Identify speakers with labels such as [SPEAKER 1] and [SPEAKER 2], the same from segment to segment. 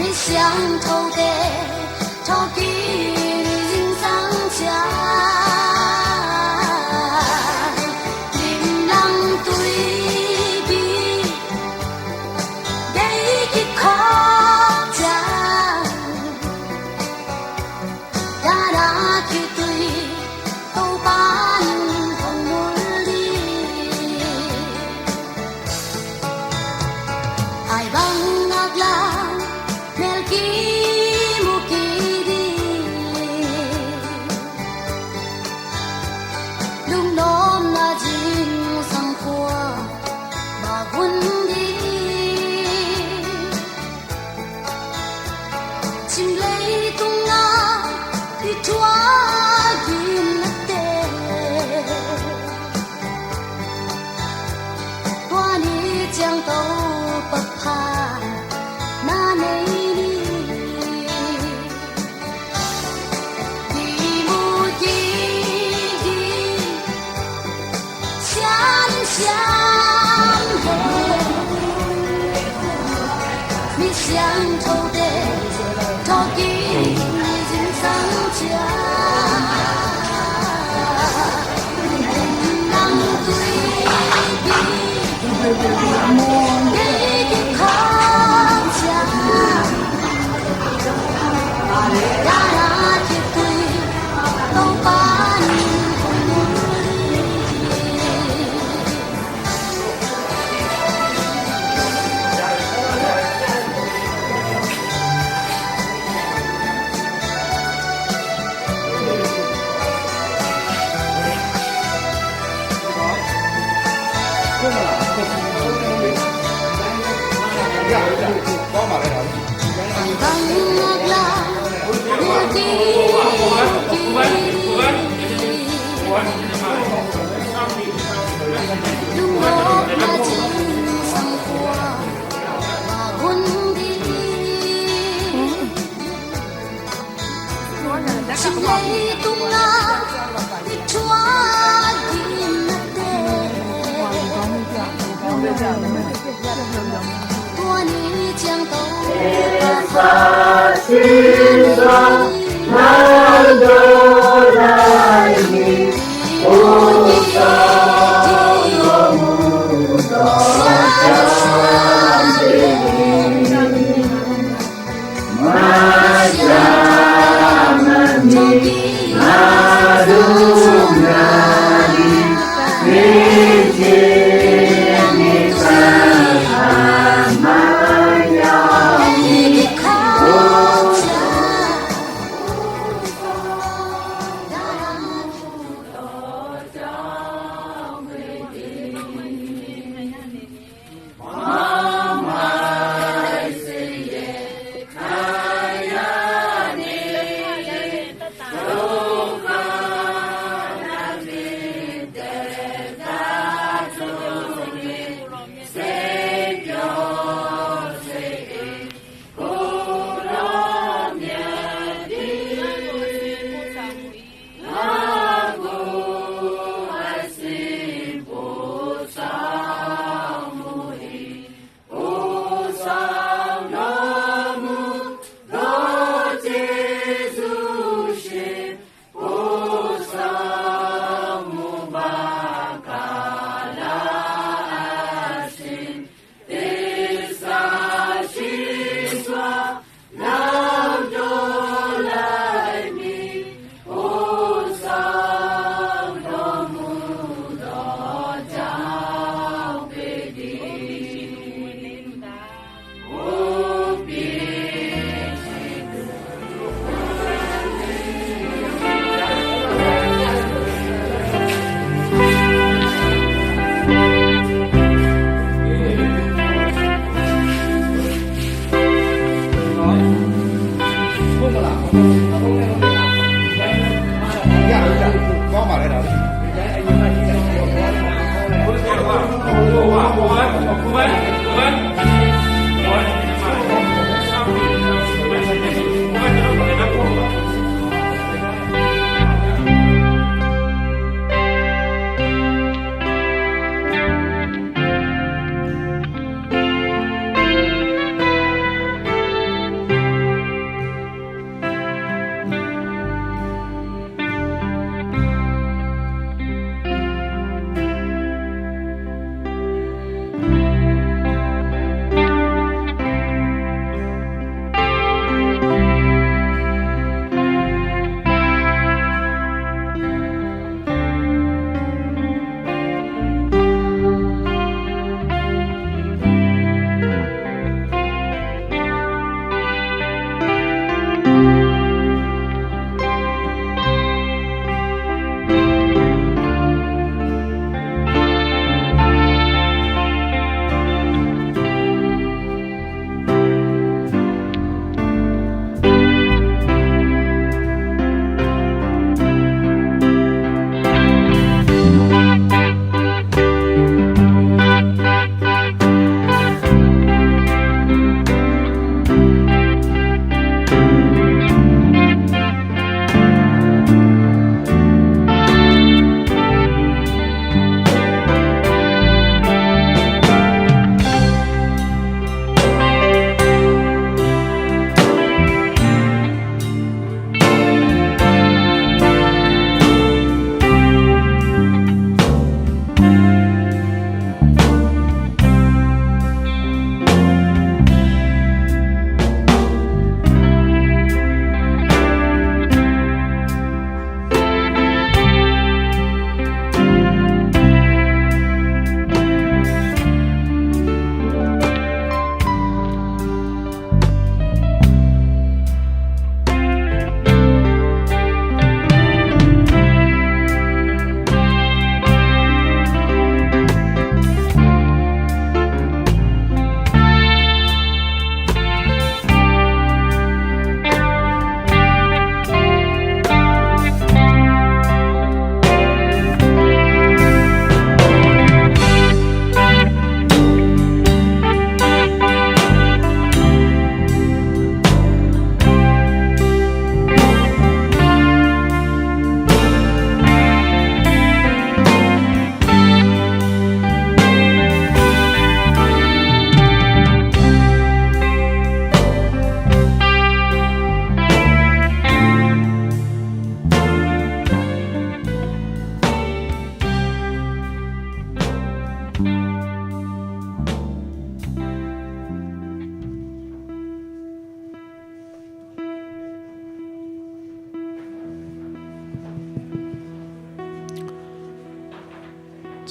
[SPEAKER 1] 你想透的逃避人生家。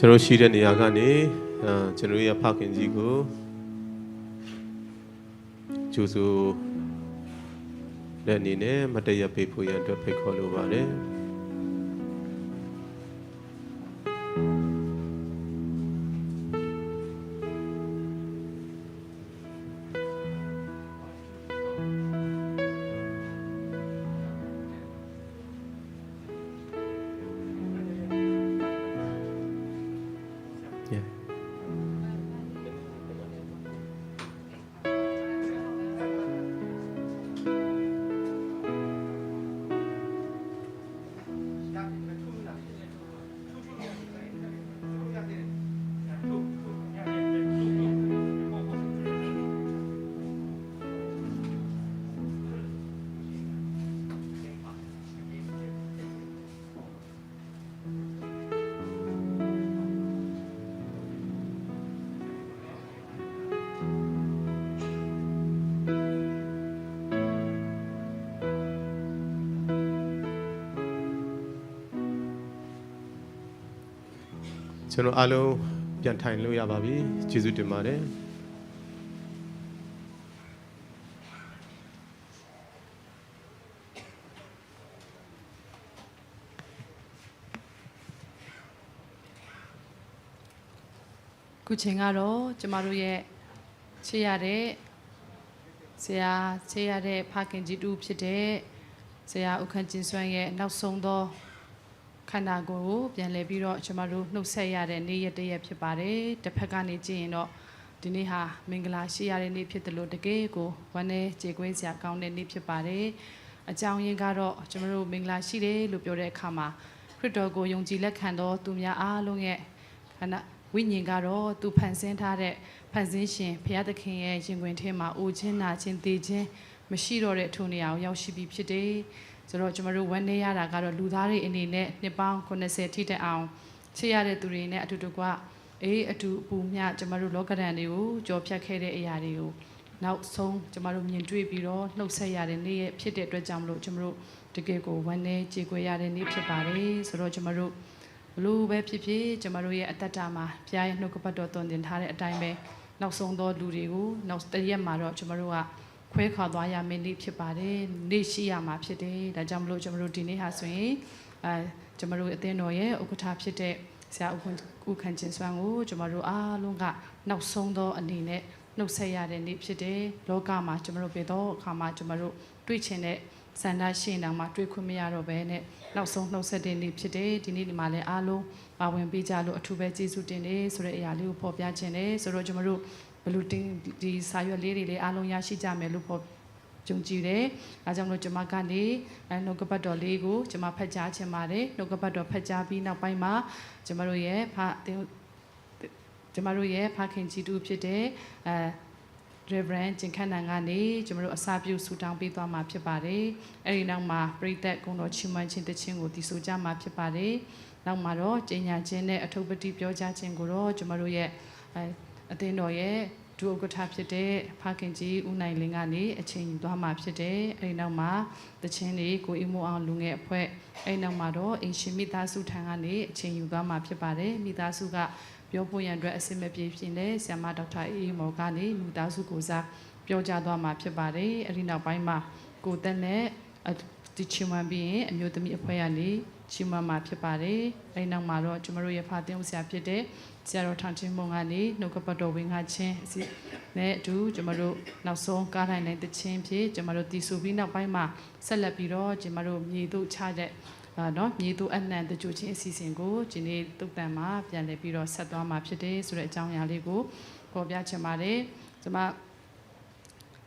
[SPEAKER 2] ကျွန်တော်ရှိတဲ့နေရာကနေကျွန်တော်ရဲ့ဖခင်ကြီးကိုကျူစုတဲ့အနေနဲ့မတရပေးဖို့ရန်အတွက်ဖိတ်ခေါ်လိုပါတယ် ကျွန်တော်အားလုံးပြန်ထိုင်လို့ရပါပြီကျေးဇူးတင်ပါတယ်
[SPEAKER 3] ခုချိန်ကတော့ကျမတို့ရဲ့ချေရတဲ့ဆရာချေရတဲ့ဖခင်ကြီးတူဖြစ်တဲ့ဆရာဥက္ကဋ္ဌကျင်းစွမ်းရဲ့နောက်ဆုံးသောခန္ဓာကိုယ်ကိုပြန်လည်ပြီးတော့ကျမတို့နှုတ်ဆက်ရတဲ့နေ့ရက်တရက်ဖြစ်ပါတယ်တစ်ဖက်ကနေကြည့်ရင်တော့ဒီနေ့ဟာမင်္ဂလာရှိရတဲ့နေ့ဖြစ်တယ်လို့တကယ်ကိုဝမ်းနဲ့ကြေကွင်းစရာကောင်းတဲ့နေ့ဖြစ်ပါတယ်အကြောင်းရင်းကတော့ကျမတို့မင်္ဂလာရှိတယ်လို့ပြောတဲ့အခါမှာခရစ်တော်ကိုယုံကြည်လက်ခံတော်သူများအားလုံးရဲ့ခန္ဓာဝိညာဉ်ကတော့သူဖန်ဆင်းထားတဲ့ဖန်ဆင်းရှင်ဘုရားသခင်ရဲ့ရင်ခွင်ထဲမှာအိုခြင်းနာခြင်းသေခြင်းမရှိတော့တဲ့ထိုနေရာကိုရောက်ရှိပြီးဖြစ်တယ်ဆိုတော့ကျမတို့ဝမ်းနေရတာကတော့လူသားတွေအနေနဲ့နှစ်ပေါင်း80ထိတက်အောင်ချစ်ရတဲ့သူတွေနဲ့အတူတကွအတူအပူမျှကျမတို့လောကဓာတ်တွေကိုကြော်ဖြတ်ခဲ့တဲ့အရာတွေကိုနောက်ဆုံးကျမတို့မြင်တွေ့ပြီးတော့နှုတ်ဆက်ရတဲ့နေ့ဖြစ်တဲ့အတွက်ကြောင့်မလို့ကျမတို့တကယ်ကိုဝမ်းနေကြေကွဲရတဲ့နေ့ဖြစ်ပါတယ်ဆိုတော့ကျမတို့ဘလို့ပဲဖြစ်ဖြစ်ကျမတို့ရဲ့အတ္တတာမှာဘုရားရဲ့နှုတ်ကပတ်တော်သွန်သင်ထားတဲ့အတိုင်းပဲနောက်ဆုံးသောလူတွေကိုနောက်တစ်ရက်မှာတော့ကျမတို့ကခွဲခွာသွားရမယ့်နေ့ဖြစ်ပါတယ်နေ့ရှိရမှာဖြစ်တယ်ဒါကြောင့်မလို့ကျမတို့ဒီနေ့ဟာဆိုရင်ကျမတို့အသင်းတော်ရဲ့ဥက္ကဋ္ဌဖြစ်တဲ့ဆရာဥက္ကဋ္ဌကျင်းစွမ်းကိုကျမတို့အားလုံးကနောက်ဆုံးသောအနေနဲ့နှုတ်ဆက်ရတဲ့နေ့ဖြစ်တယ်လောကမှာကျမတို့ဘယ်တော့အခါမှာကျမတို့တွေ့ချင်တဲ့စန္ဒရှင်တောင်မှတွေ့ခွင့်မရတော့ဘဲနဲ့နောက်ဆုံးနှုတ်ဆက်တဲ့နေ့ဖြစ်တယ်ဒီနေ့ဒီမှာလည်းအားလုံးပါဝင်ပေးကြလို့အထူးပဲကျေးဇူးတင်တယ်ဆိုတဲ့အရာလေးကိုဖော်ပြခြင်းတယ်ဆိုတော့ကျမတို့ဘလူတင်ဒီစာရွက်လေးတွေလည်းအားလုံးရရှိကြမယ်လို့ဖော်ကြုံကြည်တယ်အဲကြောင့်လို့ကျမကနေနှုတ်ကပတ်တော်လေးကိုကျမဖတ်ကြားခြင်းပါတယ်နှုတ်ကပတ်တော်ဖတ်ကြားပြီးနောက်ပိုင်းမှာကျမတို့ရဲ့ဖခင်ကြီးတူဖြစ်တဲ့Reverend ကျင်ခန့်နန်ကနေကျမတို့အစာပြုဆူတောင်းပေးသွားမှာဖြစ်ပါတယ်။အဲဒီနောက်မှာပရိသတ်ကုံတော်ချီးမွမ်းခြင်းတခြင်းကိုတည်ဆိုကြမှာဖြစ်ပါတယ်။နောက်မှာတော့ကျင့်ညာခြင်းနဲ့အထုပ်ပတိပြောကြားခြင်းကိုတော့ကျမတို့ရဲ့အသင်းတော်ရဲ့ဒုဥက္ကဋ္ဌဖြစ်တဲ့ဖခင်ကြီးဦးနိုင်လင်းကနေအချိန်ယူသွားမှာဖြစ်တယ်။အဲဒီနောက်မှာတခြင်းတွေကိုအီမိုအောင်လူငယ်အဖွဲ့အဲဒီနောက်မှာတော့အင်ရှင်မိသားစုထံကနေအချိန်ယူသွားမှာဖြစ်ပါတယ်။မိသားစုကပြောဖို့ရန်အတွက်အစင်မပြေဖြစ်နေဆရာမဒေါက်တာအေးမော်ကနေလူသားစုကိုစားပြောကြားသွားမှာဖြစ်ပါတယ်အဲဒီနောက်ပိုင်းမှာကိုတက်နဲ့ဒီချီမန်ပြီးရင်အမျိုးသမီးအဖွဲ့ကနေချီမန်မှာဖြစ်ပါတယ်အဲဒီနောက်မှာတော့ကျမတို့ရဲ့ဖာသင်းဦးဆရာဖြစ်တဲ့ဆရာတော်ထောင်ချင်းမုံကနေနှုတ်ကပတ်တော်ဝင်ငါချင်းအစီနဲ့အတူကျမတို့နောက်ဆုံးကားတိုင်းတိုင်းတချင်းဖြစ်ကျမတို့တည်ဆူပြီးနောက်ပိုင်းမှာဆက်လက်ပြီးတော့ကျမတို့မြေတို့ချတဲ့မြေသူအနှံတကြိုချင်းအစီအစဉ်ကိုဒီနေ့တုတ်တန်မှာပြန်လည်ပြီးတော့ဆက်သွားမှာဖြစ်တယ်ဆိုတဲ့အကြောင်းအရာလေးကိုပေါ်ပြချင်ပါတယ်ကျွန်မ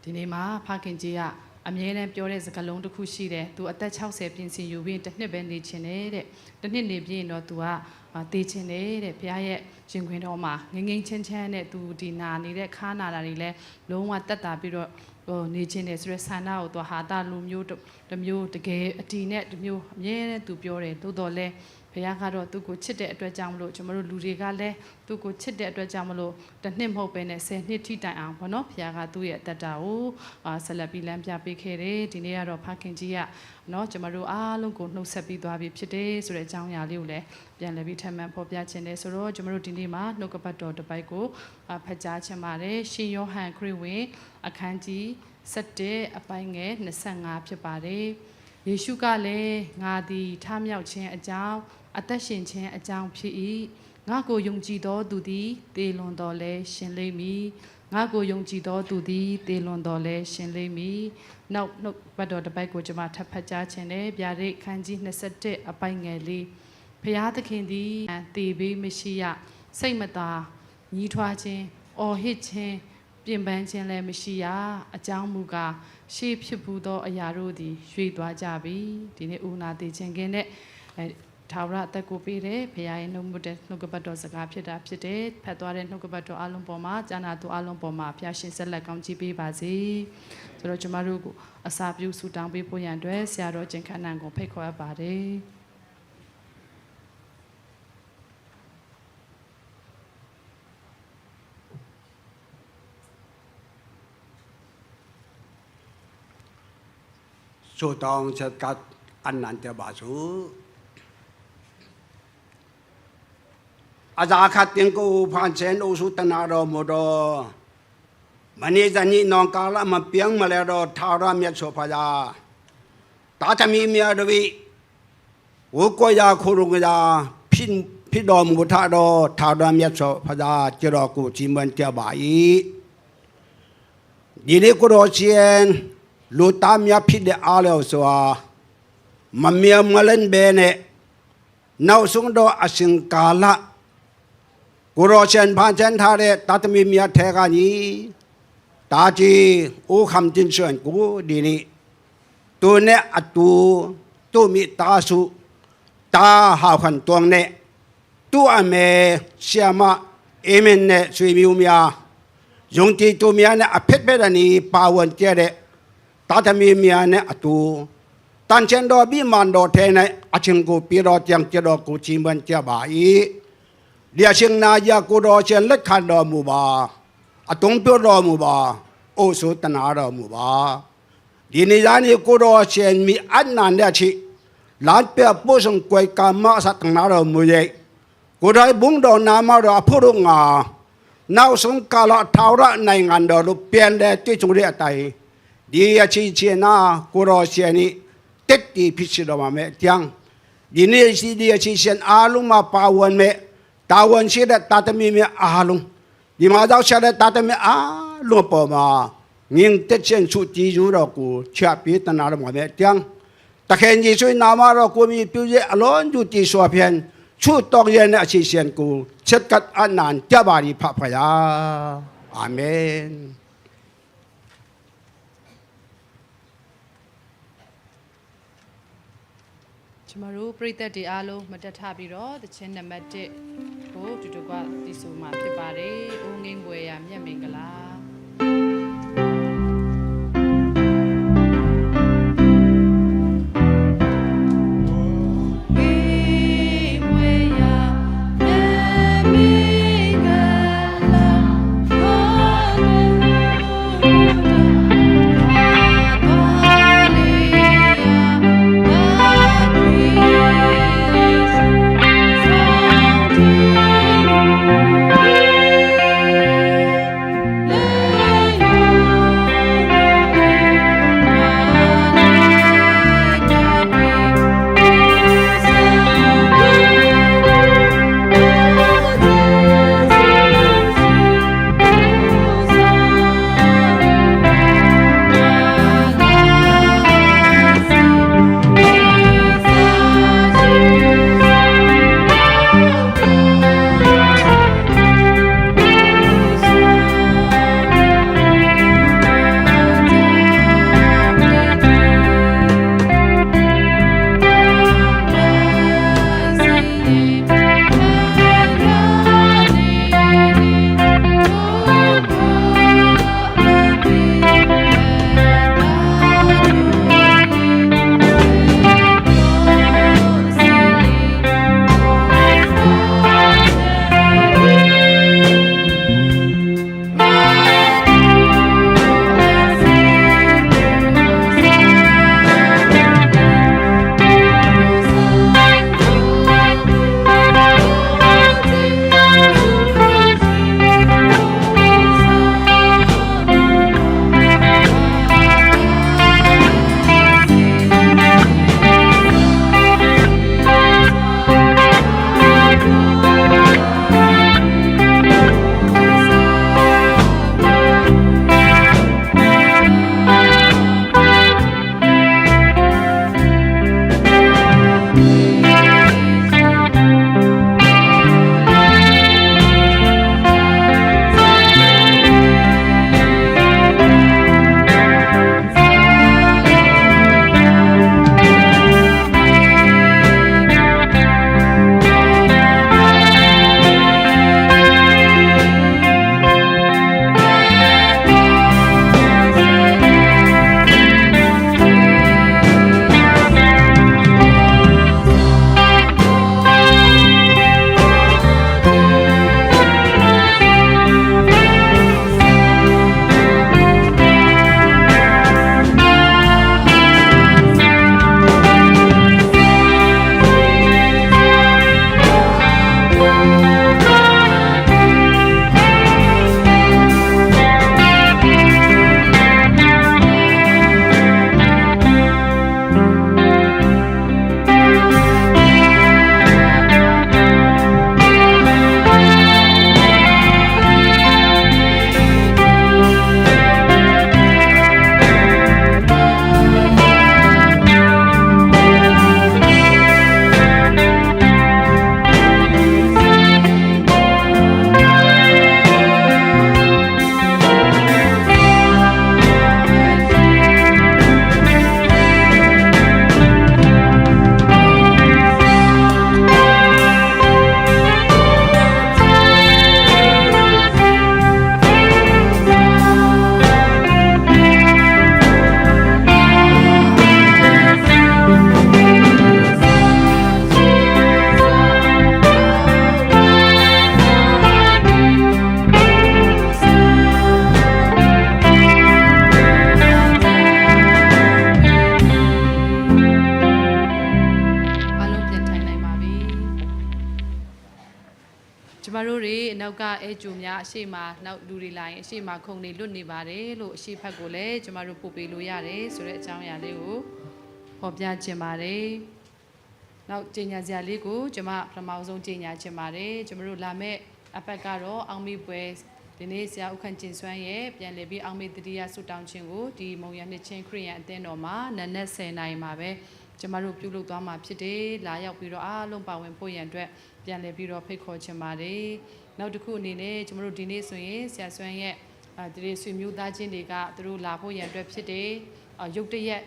[SPEAKER 3] ဒီနေ့မှာဖခင်ကြီးကအမြဲတမ်းပြောတဲ့စကားလုံးတစ်ခုရှိတယ်သူအသက်60ပြင်ဆင်ယူပြီးတစ်နှစ်ပဲနေချင်တယ်တဲ့တစ်နှစ်နေပြီးရင်တော့သူကတေးချင်တယ်တဲ့ဘုရားရဲ့ရင်ခွင်တော်မှာငငိမ့်ချင်းချမ်းနဲ့သူဒီနာနေတဲ့ခါနာတာတွေလည်းလုံးဝတက်တာပြီးတော့နေချင်းတယ်ဆိုရယ်ဆန္ဒကိုသူဟာတာလူမျိုးတစ်မျိုးတကယ်အတီနဲ့တစ်မျိုးအမြဲတမ်းသူပြောတယ်သို့တော်လဲ ဘုရားကတော့သူ့ကိုချစ်တဲ့အတွက်ကြောင့်မလို့ကျွန်တော်တို့လူတွေကလည်းသူ့ကိုချစ်တဲ့အတွက်ကြောင့်မလို့တစ်နှစ်မဟုတ်ပဲနဲ့10နှစ်ထိတိုင်အောင်ပေါ့နော်ဘုရားကသူ့ရဲ့အသက်တာကိုဆက်လက်ပြီးလမ်းပြပေးခဲ့တယ်ဒီနေ့ကတော့ဖခင်ကြီးကနော်ကျွန်တော်တို့အားလုံးကိုနှုတ်ဆက်ပြီးသွားပြီဖြစ်တယ်ဆိုတဲ့အကြောင်းအရာလေးကိုလည်းပြန်လည်ပြီးထပ်မံဖော်ပြခြင်းတယ်ဆိုတော့ကျွန်တော်တို့ဒီနေ့မှာနှုတ်ကပတ်တော်တစ်ပိုက်ကိုဖတ်ကြားခြင်းပါတယ်ရှင်ယောဟန်ခရစ်ဝင်အခန်းကြီး7အပိုင်းငယ်25ဖြစ်ပါတယ်ယေရှုကလည်းငါသည်ထမြောက်ခြင်းအကြောင်းအသက်ရှင်ခြင်းအကြောင်းဖြစ်၏ငါကိုယုံကြည်သောသူသည်သေလွန်တော်လဲရှင်လိမ့်မည်ငါကိုယုံကြည်သောသူသည်သေလွန်တော်လဲရှင်လိမ့်မည်နောက်နှုတ်ဘတ်တော်တစ်ပိုက်ကိုကျွန်မထပ်ဖတ်ကြားခြင်းနဲ့ဗျာဒိတ်ခန်းကြီး21အပိုင်းငယ်လေးဖျားသခင်သည်သေဘေးမရှိရစိတ်မသာညီးထွားခြင်းအော်ဟစ်ခြင်းပြင်ပန်းခြင်းလည်းမရှိရအကြောင်းမူကားရှေးဖြစ်ဘူးသောအရာတို့သည်ရွေ့သွားကြပြီဒီနေ့ဦးနာသေးခြင်းကင်းတဲ့ထာဝရအသက်ကိုပေးတယ်ဘုရားရဲ့နှုတ်မတဲ့နှုတ်ကပတ်တော်စကားဖြစ်တာဖြစ်တယ်ဖတ်သွားတဲ့နှုတ်ကပတ်တော်အလုံးပေါ်မှာကျမ်းနာသူအလုံးပေါ်မှာဘုရားရှင်ဆက်လက်ကောင်းချီးပေးပါစေဆိုတော့ကျမတို့ကိုအစာပြုဆူတောင်းပေးဖို့ရန်အတွက်ဆရာတော်ကျင်ခန်းနံကိုဖိတ်ခေါ်အပ်ပါတယ်
[SPEAKER 4] ဆုတောင်းချက်ကอันนั้นจะบาสูอาจารย์ขัดยังกูผ่านเส้นโอสุตนารมรมันนี่จะนี่น้องกาละมาเปียงมาแล้วทารามีโสภยาตาจะมีเมียดวิวุกยาโครุงยาพิดอมบุทาดอทารามีโสภยาเจรกูจิมันเจ้าบ่ายดีนี้กูรอเชียนลูตามยาพิดอาเลวสวามันเมียมาเล่นเบเนนาสุงโดอสิงกาละกูรอเชนผ่านเชนทาเรตาตมีเมียเทกานีตาจีโอคำจินส่วนกูดีนี่ตัวเนอตัวมีตาสุตาหาวขันตัวเนตัวอเมเสียมาเอเมนเนสวยมิวเมียยงตีตัวเมียเนอเพชรเบดานีปาวันเจเดตาตมีเมียเนตันเชนดอบีมันดอเทเนอชิงกูปีรอจังเจดอกูจิมันเจบ่ายเดียชิงนายากูรอเชนเล็กขันดอมูบาอตงเปียวรอมูบาโอสุตนารอมูบาดีนี้ยานี่กูรอเชนมีอันนั้นเดียชิหลานเปียปุสงกวยกามาสัตนารอมูเยกูได้บุงดอนามาดอพูรุงานาสงกาลทาวระในงานดอลุเปลี่ยนเดที่จงเรียไตดียชิเชนากูรอเชนี่เต็ดที่พิชิตมาเมจังดีนี้สิดียชิเชนอาลุมาปาวันเมตาวันเชื่อตาตมีเมียอาลุงดีมาเจ้าเชื่อตาตมีอาลุงปอมาเงียงเต็ดเช่นสุดจีจูเรากูเชื่อปีตนาเราหมดเมียจังตะเคียนจีช่วยนามาเรากูมีพิวเยอล้นอยู่จีสวเพียนชุดตอกเย็นอาชีเชียนกูเช็ดกัดอันนานเจ้าบารีพระพยาอาเมน
[SPEAKER 3] ကျမတို့ပြည်သက်တွေအားလုံးမတက်ထပြီးတော့သချင်းနံပါတ်1ကိုတူတူကတီးဆိုမှာဖြစ်ပါတယ်။ဦးငိမ့်ပွဲရမြတ်မင်္ဂလာလ အဲကျူများအရှိမနောက်လူတွေလာရင်အရှိမခုံနေလွတ်နေပါတယ်လို့အရှိဖက်ကိုလည်းကျမတို့ပို့ပေးလို့ရတယ်ဆိုတဲ့အကြောင်းအရာလေးကိုဖော်ပြခြင်းပါတယ်နောက်ကြေညာစရာလေးကိုကျမပထမဆုံးကြေညာခြင်းပါတယ်ကျမတို့လာမဲ့အပတ်ကတော့အောင်မေပွဲဒီနေ့ဆရာဥက္ကဋ္ဌကျင်စွမ်းရဲ့ပြန်လည်ပြီးအောင်မေတ္တိယဆုတောင်းခြင်းကိုဒီမုံရနှစ်ချင်းခရိယန်အသင်းတော်မှာနနက်10:00 နာရီမှာပဲကျမတို့ပြုလုပ်သွားမှာဖြစ်တယ်လာရောက်ပြီးတော့အားလုံးပါဝင်ဖို့ရန်အတွက်ပြန်လည်ပြီးတော့ဖိတ်ခေါ်ချင်ပါတယ်နောက်တစ်ခုအနေနဲ့ကျမတို့ဒီနေ့ဆိုရင်ဆရာစွမ်းရဲ့ဒီဆွေမျိုးသားချင်းတွေကသူတို့လာဖို့ရန်အတွက်ဖြစ်တယ်ရုတ်တရက်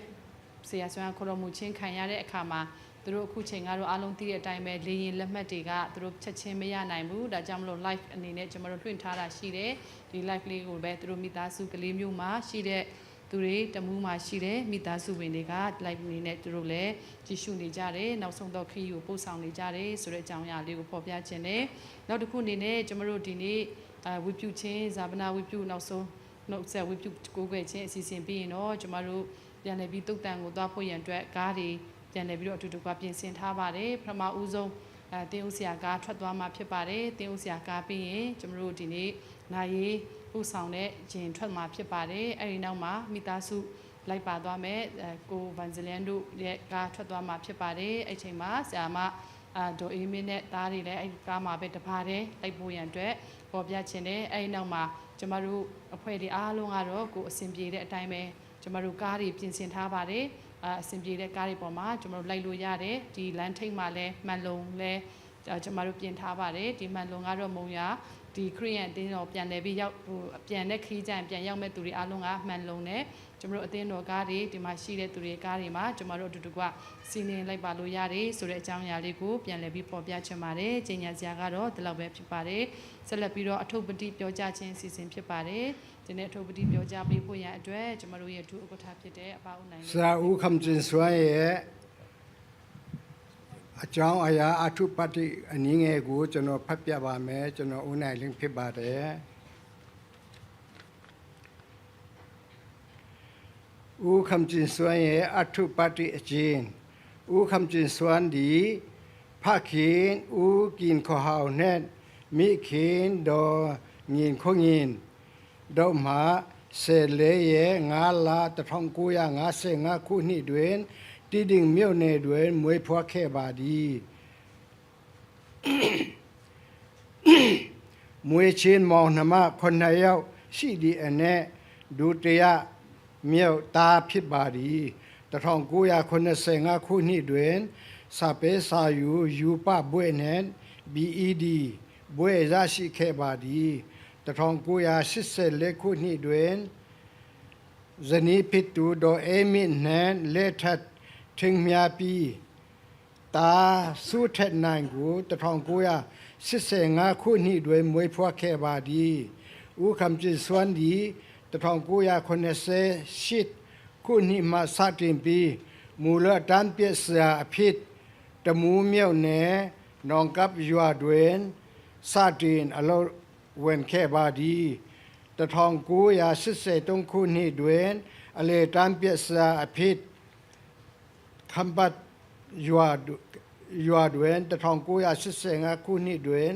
[SPEAKER 3] ဆရာစွမ်းခေါ်တော်မူခြင်းခံရတဲ့အခါမှာသူတို့အခုချိန်ကတော့အားလုံးသိတဲ့အတိုင်းပဲလေရင်လက်မှတ်တွေကသူတို့ချက်ချင်းမရနိုင်ဘူးဒါကြောင့်မလို့ live အနေနဲ့ကျမတို့လွှင့်ထားတာရှိတယ်ဒီ live လေးကိုပဲသူတို့မိသားစုကလေးမျိုးမှာရှိတဲ့သူတွေတမူးမှာရှိတဲ့မိသားစုဝင်တွေက live အနေနဲ့သူတို့လည်းကြည့်ရှုနေကြတယ်နောက်ဆုံးတော့ခရီးကိုပို့ဆောင်နေကြတယ်ဆိုတဲ့အကြောင်းအရာလေးကိုဖော်ပြခြင်းနဲ့နောက်တစ်ခုအနေနဲ့ကျမတို့ဒီနေ့ဝိပုချင်းဇာပနာဝိပုနောက်ဆုံးနှုတ်ဆက်ဝိပုကိုးကွယ်ခြင်းအစီအစဉ်ပြီးရင်တော့ကျမတို့ပြန်လည်ပြီးတုတ်တန်ကိုသွားဖို့ရန်အတွက်ကားတွေပြန်လည်ပြီးတော့အတူတူကပြင်ဆင်ထားပါတယ်ပထမဦးဆုံးတင်းဦးဆရာကားထွက်သွားမှာဖြစ်ပါတယ်တင်းဦးဆရာကားပြီးရင်ကျမတို့ဒီနေ့နိုင်ရေးဥဆောင်တဲ့ဂျင်ထွက်မှာဖြစ်ပါတယ်အဲဒီနောက်မှာမိသားစုလိုက်ပါသွားမယ်ကိုဗန်ဇလန်တို့ရဲ့ကားထွက်သွားမှာဖြစ်ပါတယ်အဲ့ချိန်မှာဆရာမဒေါ်အေးမင်းနဲ့သားတွေလည်းအဲ့ကားမှာပဲတပါးတယ်လိုက်ဖို့ရန်အတွက်ပေါ်ပြခြင်းနဲ့အဲ့နောက်မှာကျမတို့အဖွဲ့တွေအားလုံးကတော့ကိုအဆင်ပြေတဲ့အတိုင်းပဲကျမတို့ကားတွေပြင်ဆင်ထားပါတယ်အဆင်ပြေတဲ့ကားတွေပေါ်မှာကျမတို့လိုက်လို့ရတယ်ဒီလမ်းထိပ်မှာလည်းမှန်လုံလည်းကျမတို့ပြင်ထားပါတယ်ဒီမှန်လုံကတော့မုံရဒီခရီးရန်အတင်းတော်ပြန်လဲပြီးရောက်ပြန်တဲ့ခရီးကြံပြန်ရောက်မဲ့သူတွေအားလုံးကမှန်လုံနဲ့ကျမတို့အတင်းတော်ကားတွေဒီမှာရှိတဲ့သူတွေကားတွေမှာကျမတို့အတူတူကစီးနေလိုက်ပါလို့ရတယ်ဆိုတဲ့အကြောင်းအရာလေးကိုပြန်လဲပြီးပေါ်ပြချင်ပါတယ်။ကျညာစရာကတော့ဒီလောက်ပဲဖြစ်ပါတယ်။ဆက်လက်ပြီးတော့အထုပ်ပတိပြောကြခြင်းအစီအစဉ်ဖြစ်ပါတယ်။ဒီနေ့အထုပ်ပတိပြောကြပေးဖို့ရန်အတွက်ကျမတို့ရဲ့ဒုဥက္ကဋ္ဌဖြစ်တဲ့အပါဦးနိုင်
[SPEAKER 4] ဆရာဦးခမ်ကျင်စွမ်းရဲ့အကြောင်းအရာအထုပတိအနည်းငယ်ကိုကျွန်တော်ဖတ်ပြပါမယ်ကျွန်တော်ဦးနိုင်လင်းဖြစ်ပါတယ်ဦးခမ်ကျင်စွမ်းရဲ့အထုပတိအကျဉ်းဦးခမ်ကျင်စွမ်းဒီဖခင်ဦးกินข้าวနဲ့မိခင်တော်ငင်ခုံငင်တော့မှာเสเลရဲ့9 လ 1955 ခုနှစ်တွင်တိဒင်မြို့နယ်တွင်မွေးဖွားခဲ့ပါသည်မွေးချင်းမောင်နှမ9 ယောက်ရှိသည့်အနက်ဒုတိယမြောက်သားဖြစ်ပါသည်1985 ခုနှစ်တွင်စာပေစာယူပဘွဲ့နှင့် BED ဘွဲ့ရရှိခဲ့ပါသည်1984 ခုနှစ်တွင်ဇနီးဖြစ်သူဒေါ်အေမင်နှင့်လက်ထပ်ထင်းမြပြီးတာစုထက်နိုင်ကို1985 ခုနှစ်တွင်မွေးဖွားခဲ့ပါသည်ဦးခမ်ကျင်စွမ်းသည်1988 ခုနှစ်မှစတင်ပြီးမူလတန်းပြည့်စရာအဖြစ်တမူးမြောက်နယ်နောင်ကပ်ရွာတွင်စတင်အလုပ်ဝင်ခဲ့ပါသည်1983 ခုနှစ်တွင်အလေတန်းပြည့်စရာအဖြစ်ခမ်ဘတ်ရွာတွင်1985 ခုနှစ်တွင်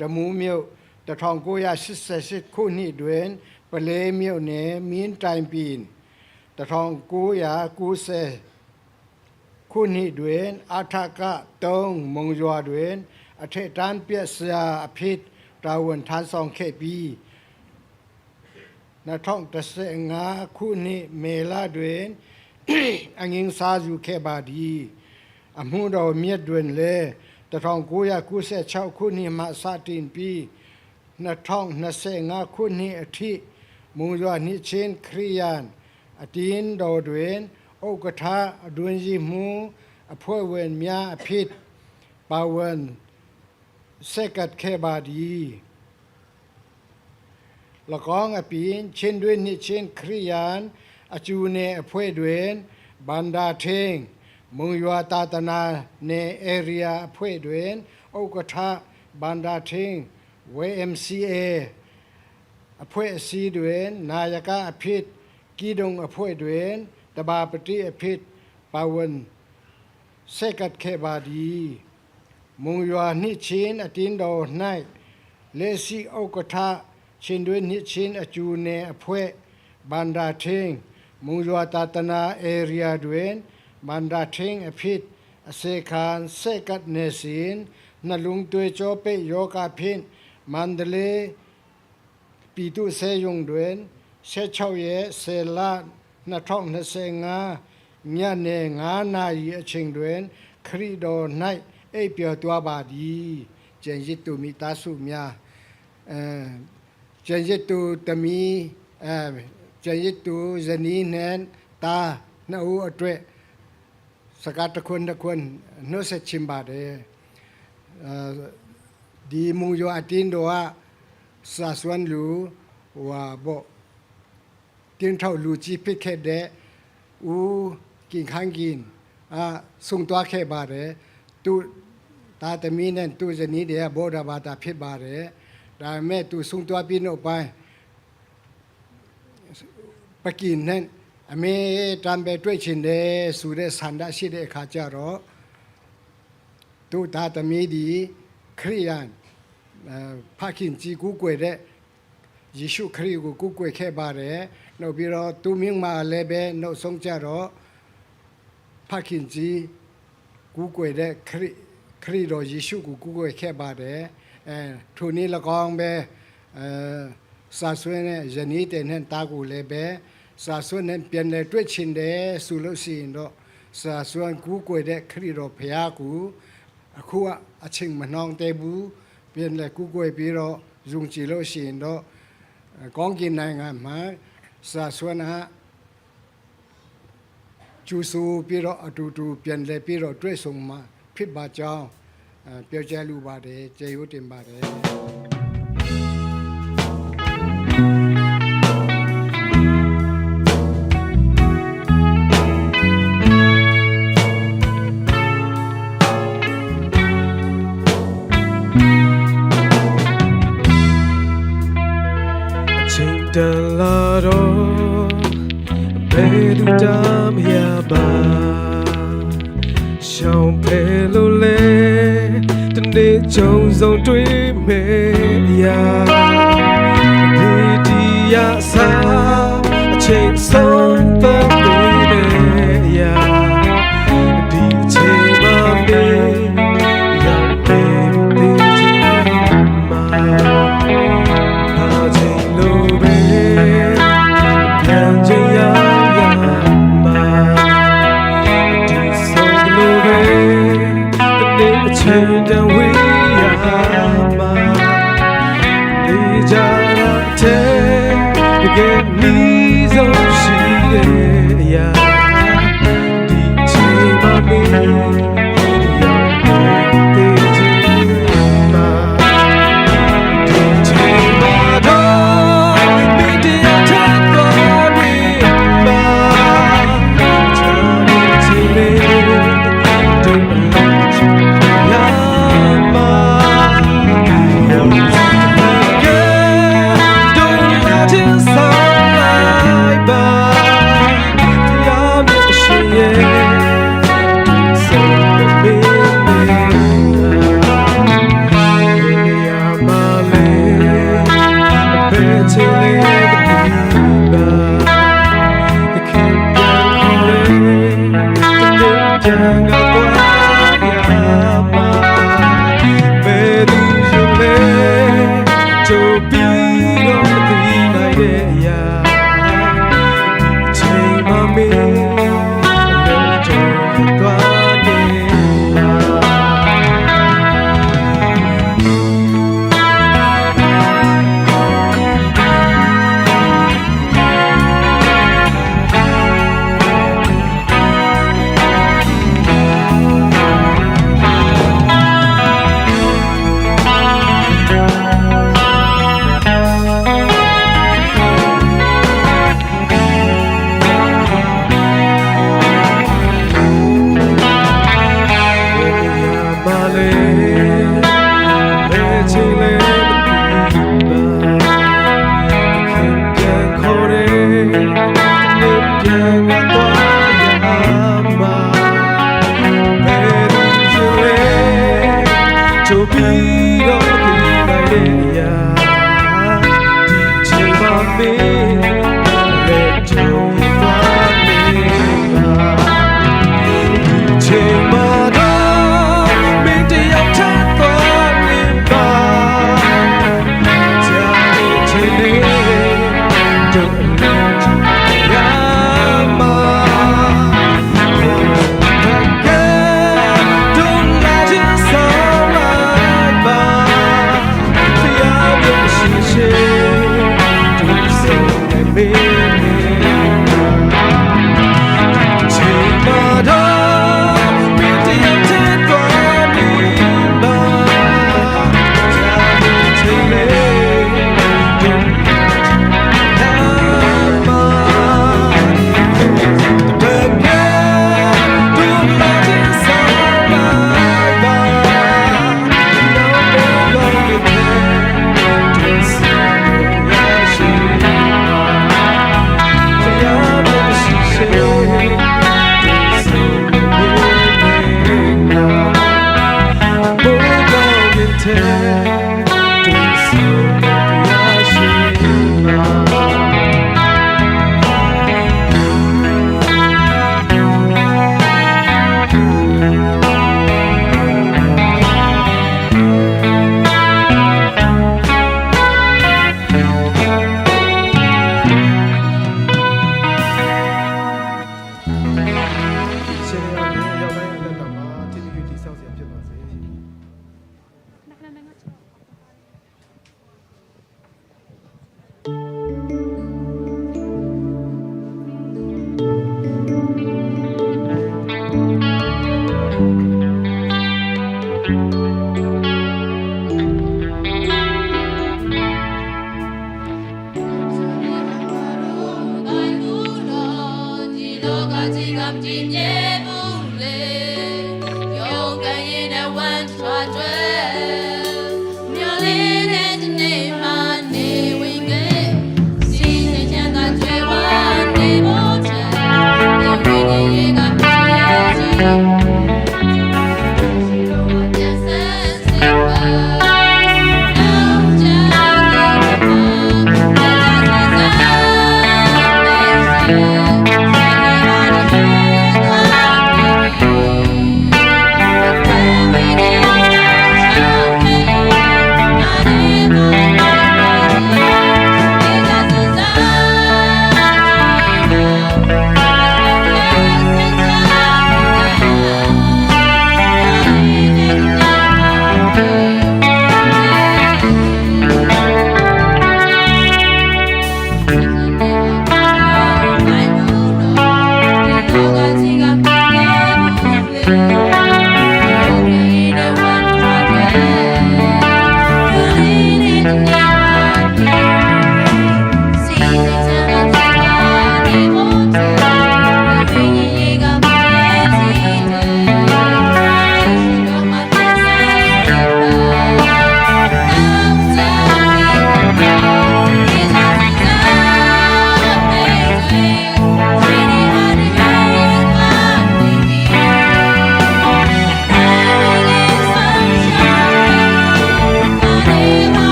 [SPEAKER 4] တမူးမြောက်1988 ခုနှစ်တွင်ပလဲမြို့နယ်မင်းတိုင်ပင်1990 ခုနှစ်တွင်အထက3မုံရွာတွင်အထက်တန်းပြည့်စရာအဖြစ်တာဝန်ထမ်းဆောင်ခဲ့ပြီး2015 ခုနှစ်မေလတွင်အငင်းစားယူခဲ့ပါသည်အမှုတော်မြတ်တွင်လည်း1996 ခုနှစ်မှစတင်ပြီး2025 ခုနှစ်အထိမုံရွာနှစ်ချင်းခရိယန်အတင်းတော်တွင်ဥက္ကဋ္ဌအတွင်းကြီးမှုအဖွဲ့ဝင်များအဖြစ်ပါဝင်စက်ကတ်ခဲ့ပါသည်၎င်းအပြင်ချင်းတွင်နှစ်ချင်းခရိယန်အကျူနယ်အဖွဲ့တွင်ဘန္ဒာထင်းမုံရွာတာတနာနယ်ဧရိယာအဖွဲ့တွင်ဥက္ကဋ္ဌဘန္ဒာထင်း YMCA အဖွဲ့အစည်းတွင်နာယကအဖြစ်ကီဒုံအဖွဲ့တွင်တဘာပတိအဖြစ်ပါဝင်စက်ကတ်ခဲ့ပါသည်မုံရွာနှစ်ချင်းအတင်းတော်၌
[SPEAKER 5] เลสีโอกทะชินด้วยนิชินอจูเนอพวยบันดาเทงมุงยัวตาตนาเอเรียด้วยบันดาเทงอภิษเสคานเสกัดเนสินนลุงตัวโจเปโยกาพินมันเดเลปีตุเสยงด้วยเสเชาเยเสลานาท่องนเสงาญาเนงานายีเชิงด้วยคริโดไนเอเปียวตัวบาดีเจนยิตุมิตาสุมยาเจนยิตุตมีเจนยิตุเจนีเนนตานาอูอตเวสกัดตะคนโนเสชิมบาเดดีมุงโยอาตินโดว่าสาสวนลูว่าบ่กินเท่าลูจีพิเคเดอูกินข้างกินส่งตัวแค่บาเดตูตาตมีนั่นตูจะนี้เดียโบราบาตาพิบาเดแต่แม่ตูส่งตัวปีนออกไปปกินนั่นอเมตามไปด้วยชินเดสุเดสันดาชิเดขาจารอตูตาตมีดีคริยันพากินจีกูกวยเดยิชุคริกูกวยแค่บาเดโนบิโรตูมิงมาเลเบโนสงจารอพากินจีกูกวยเดคริโรยิชุกูกวยแค่บาเดทุนี้ละกองเบสาสวยเนี่ยจะนี้แต่เห็นตากูเลเบสาสวนนั้นเปลี่ยนเลยด้วยชินเดสุลสินโดสาสวนกูกวยเดคริโรพยากูคู่อาชิงมันนองเตบูเปลี่ยนเลยกูกวยปีโรยุงจิโลสินโดกองกินในงานมาสาสวนฮะจูสูปีโรอดูเปลี่ยนเลยปีโรด้วยส่งมาพิบาจองเปียวใจลูบาเดเจยุติมบาเด
[SPEAKER 2] တလာတော့ဘယ်သူတမ်းရပါရှောင်းဖယ်လို့လဲတနေ့ကြုံဆုံးတွေ့မယ်ရာဒီဒီရစားအချိန်ဆုံးသက်ပေးမယ်ရာဒီအချိန်မှမေးရောက်တယ်ဒီချိန်မှChange we are the jara to get me so she ya di chima me ya di chima do be the attack for me ba to be the
[SPEAKER 1] တော့ကကြီးကမကြည့်မြဲဘူးလေရုံကရင်နဲ့ဝမ်းထွားကျွဲမျောလေးတဲ့ဒီနေ့မှနေဝင်ခဲ့စီစဉ်ချမ်းသာကျွဲဝမ်းနေဖို့ချမ်းဒီဝိညာဉ်ရေးကပြည့်ကြီးပြန်ဆန်းစီပါ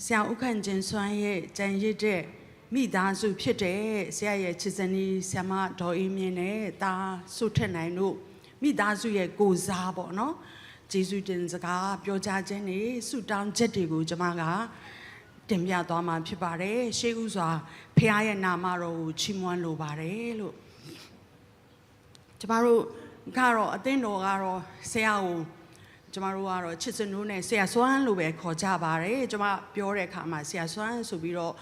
[SPEAKER 6] ဆရာဥက္ကန့်ကျင်စွမ်းရဲ့ကြံရစ်တဲ့မိသားစုဖြစ်တဲ့ဆရာရဲ့ချစ်စနီးဆရာမဒေါ်အေးမြင့်နဲ့တာဆုထက်နိုင်တို့မိသားစုရဲ့ကိုစားပေါ့နော်ကျေးဇူးတင်စကားပြောကြားခြင်းနဲ့ဆုတောင်းချက်တွေကိုကျွန်မကတင်ပြသွားမှာဖြစ်ပါတယ်ရှေးဥစွာဖခင်ရဲ့နာမတော်ကိုချီးမွမ်းလိုပါတယ်လို့ကျွန်မတို့ကတော့အသင်းတော်ကတော့ဆရာကိုကျမတို့ကတော့ချစ်စနိုးနဲ့ဆရာစွမ်းလို့ပဲခေါ်ကြပါတယ်ကျမပြောတဲ့အခါမှာဆရာစွမ်းဆိုပြီးတော့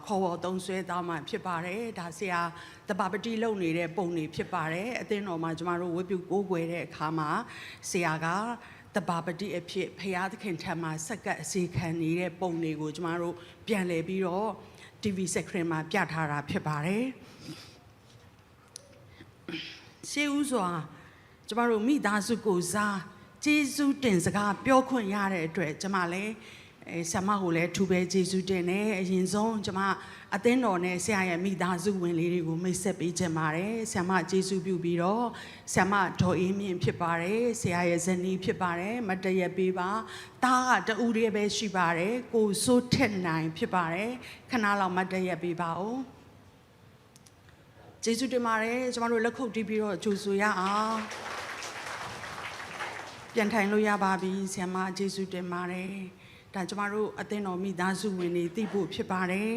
[SPEAKER 6] ခေါ်ဝေါ်သုံးဆွဲသားမှဖြစ်ပါတယ်ဒါဆရာတပပတိလုပ်နေတဲ့ပုံတွေဖြစ်ပါတယ်အသင်းတော်မှာကျမတို့ဝတ်ပြုကိုးကွယ်တဲ့အခါမှာဆရာကတပပတိအဖြစ်ဖရာသခင်ထံမှာစက္ကပ်အစီခံနေတဲ့ပုံတွေကိုကျမတို့ပြန်လည်ပြီးတော့ TV screen မှာပြထားတာဖြစ်ပါတယ်ရှေးဦးစွာကျမတို့မိသားစုကိုစားကျေးဇူးတင်စကားပြောခွင့်ရတဲ့အတွက်ကျွန်မလည်းဆရာမကိုလည်းထူပဲကျေးဇူးတင်တယ်အရင်ဆုံးကျွန်မအသင်းတော်နဲ့ဆရာရဲ့မိသားစုဝင်လေးတွေကိုမိတ်ဆက်ပေးချင်ပါတယ်ဆရာမကျေးဇူးပြုပြီးတော့ဆရာမဒေါ်အေးမြင့်ဖြစ်ပါတယ်ဆရာရဲ့ဇနီးဖြစ်ပါတယ်မတရက်ပေးပါတားကတူလေးပဲရှိပါတယ်ကိုစိုးထက်နိုင်ဖြစ်ပါတယ်ခဏလောက်မတရက်ပေးပါဦးကျေးဇူးတင်ပါတယ်ကျွန်တော်တို့လက်ခုပ်တီးပြီးတော့ကြိုဆိုရအောင်ပြန်ထိုင်လို့ရပါပြီဆရာမကျေးဇူးတင်ပါတယ်ဒါကျမတို့အသင်းတော်မိသားစုဝင်တွေသိဖို့ဖြစ်ပါတယ်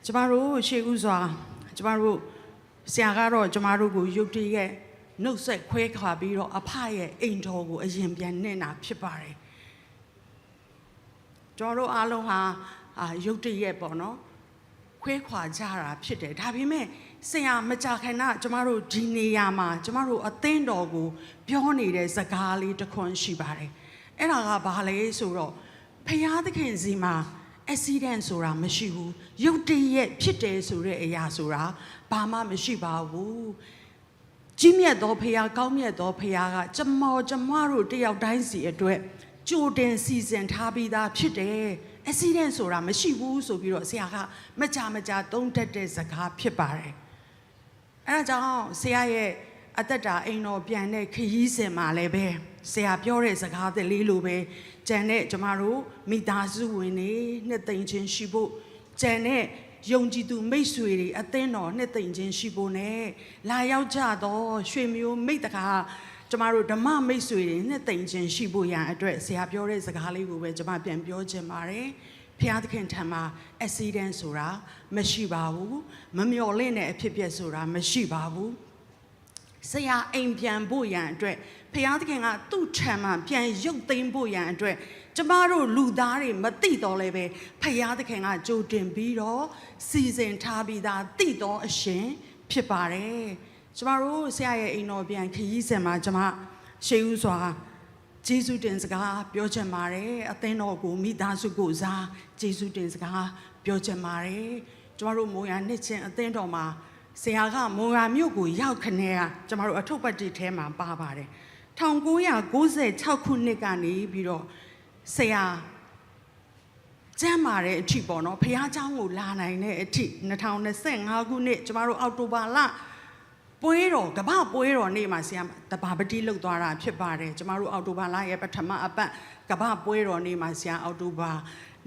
[SPEAKER 6] ကျမတို့ရှေ့ဦးစွာကျမတို့ဆရာကတော့ကျမတို့ကိုရုပ်တရက်နှုတ်ဆက်ခွဲခါပြီးတော့အဖရဲ့အိမ်တော်ကိုအရင်ပြန်နေတာဖြစ်ပါတယ်ကျွန်တော်တို့အားလုံးဟာရုပ်တရက်ပေါ့နော်ခွဲခွာကြတာဖြစ်တယ်ဒါပေမဲ့ဆရာမကြခင်ကကျမတို့ဒီနေရာမှာကျမတို့အသင်းတော်ကိုပြောနေတဲ့စကားလေးတစ်ခွန်းရှိပါတယ်အဲ့ဒါကဘာလဲဆိုတော့ဖယားသခင်စီမှာ accident ဆိုတာမရှိဘူးရုတ်တရက်ဖြစ်တယ်ဆိုတဲ့အရာဆိုတာဘာမှမရှိပါဘူးကြီးမြတ်သောဖယားကောင်းမြတ်သောဖယားကကျမတို့တယောက်တိုင်းစီအတွက်ကြိုတင်စီစဉ်ထားပြီးသားဖြစ်တယ် accident ဆိုတာမရှိဘူးဆိုပြီးတော့ဆရာကမကြသုံးတတ်တဲ့စကားဖြစ်ပါတယ်အဲဒါကြောင့်ဆရာရဲ့အသက်တာအိမ်တော်ပြန်တဲ့ခရီးစဉ်မှာလည်းပဲဆရာပြောတဲ့စကားတွေလေးလိုပဲကျန်တဲ့ကျမတို့မိသားစုဝင်တွေနှစ်သိမ့်ချင်းရှိဖို့ကျန်တဲ့ယုံကြည်သူမိတ်ဆွေတွေအသင်းတော်နှစ်သိမ့်ချင်းရှိဖို့ ਨੇ လာရောက်ကြတော့ရွှေမျိုးမိတ်တကားကျမတို့ဓမ္မမိတ်ဆွေတွေနှစ်သိမ့်ချင်းရှိဖို့ရန်အတွက်ဆရာပြောတဲ့စကားလေးကိုပဲကျမပြန်ပြောချင်ပါတယ်ဖျားသခင်ထံမှာ accident ဆိုတာမရှိပါဘူးမမျော်လင့်တဲ့အဖြစ်အပျက်ဆိုတာမရှိပါဘူးဆရာအိမ်ပြန်ဖို့ရန်အတွက်ဖျားသခင်ကသူ့ထံမှာပြန်ရုပ်သိမ်းဖို့ရန်အတွက်ကျမတို့လူသားတွေမသိတော့လည်းပဲဖျားသခင်ကကြိုတင်ပြီးတော့စီစဉ်ထားပြီးသားသိတော့အရှင်ဖြစ်ပါတယ်ကျမတို့ဆရာရဲ့အိမ်တော်ပြန်ခရီးစဉ်မှာကျမရှေးဦးစွာကျေးဇူးတင်စကားပြောချင်ပါတယ်အသင်းတော်ကိုမိသားစုကိုစားကျေးဇူးတင်စကားပြောချင်ပါတယ်ကျမတို့မုံရနှစ်ချင်းအသင်းတော်မှာဆရာကမုံရမြို့ကိုရောက်ခနဲ့ကကျမတို့အထုပ်ပတ်တိထဲမှာပါပါတယ်1996ခုနှစ်ကနေပြီးတော့ဆရာကျမ်းမာတဲ့အထိပေါ့နော်ဖခင်เจ้าကိုလာနိုင်တဲ့အထိ2025ခုနှစ်ကျမတို့အောက်တိုဘာလပွဲတော်ကမ္ဘာပွဲတော်နေ့မှာဆရာတဘာပတိလှုပ်သွားတာဖြစ်ပါတယ်ကျမတို့အောက်တိုဘာလရဲ့ပထမအပတ်ကမ္ဘာပွဲတော်နေ့မှာဆရာအောက်တိုဘာ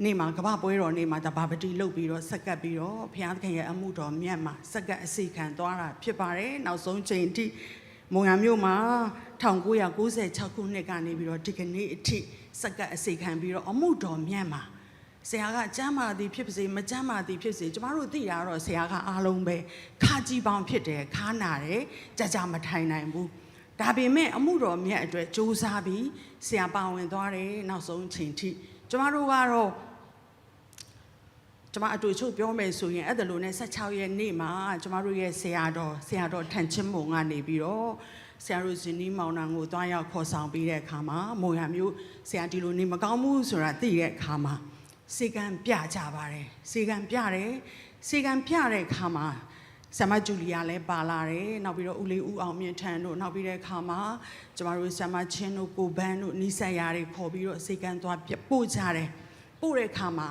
[SPEAKER 6] နေ့မှာကမ္ဘာပွဲတော်နေ့မှာတဘာပတိလှုပ်ပြီးတော့ဆက်ကပ်ပြီးတော့ဘုရားသခင်ရဲ့အမှုတော်မြတ်မှာဆက်ကပ်အစီခံသွားတာဖြစ်ပါတယ်နောက်ဆုံးချိန်အထိမုံရမြို့မှာ1996ခုနှစ်ကနေပြီးတော့ဒီကနေ့အထိဆက်ကပ်အစီခံပြီးတော့အမှုတော်မြတ်မှာဆရာကကျမ်းမာသည်ဖြစ်ပါစေမကျမ်းမာသည်ဖြစ်စေကျမတို့သိတာတော့ဆရာကအားလုံးပဲခါကြီးပေါင်းဖြစ်တယ်ခါနာတယ်ကြာမထိုင်နိုင်ဘူးဒါပေမဲ့အမှုတော်မြတ်အတွက်စူးစမ်းပြီးဆရာပါဝင်သွားတယ်နောက်ဆုံးချိန်ထိကျမတို့ကတော့ကျမအတူချုပ်ပြောမယ်ဆိုရင်အဲ့ဒါလိုနဲ့16ရက်နေ့မှာကျမတို့ရဲ့ဆရာတော်ထန်ချင်းမုံကနေပြီးတော့ဆရာတို့ဇနီးမောင်နှံကိုတွားရောက်ခေါ်ဆောင်ပြီးတဲ့အခါမှာမုံရမျိုးဆရာဒီလိုနေမကောင်းဘူးဆိုတာသိတဲ့အခါမှာစေကံပြကြပါတယ်စေကံပြတဲ့အခါမှာဆမဂျူလီယာလည်းပါလာတယ်နောက်ပြီးတော့ဦးလေးဦးအောင်မြင့်ထန်တို့နောက်ပြီးတဲ့အခါမှာကျမတို့ဆမချင်းတို့ကိုဘန်းတို့နီးစပ်ရာတွေခေါ်ပြီးတော့စေကံသွားပို့ကြတယ်ပို့တဲ့အခါမှာ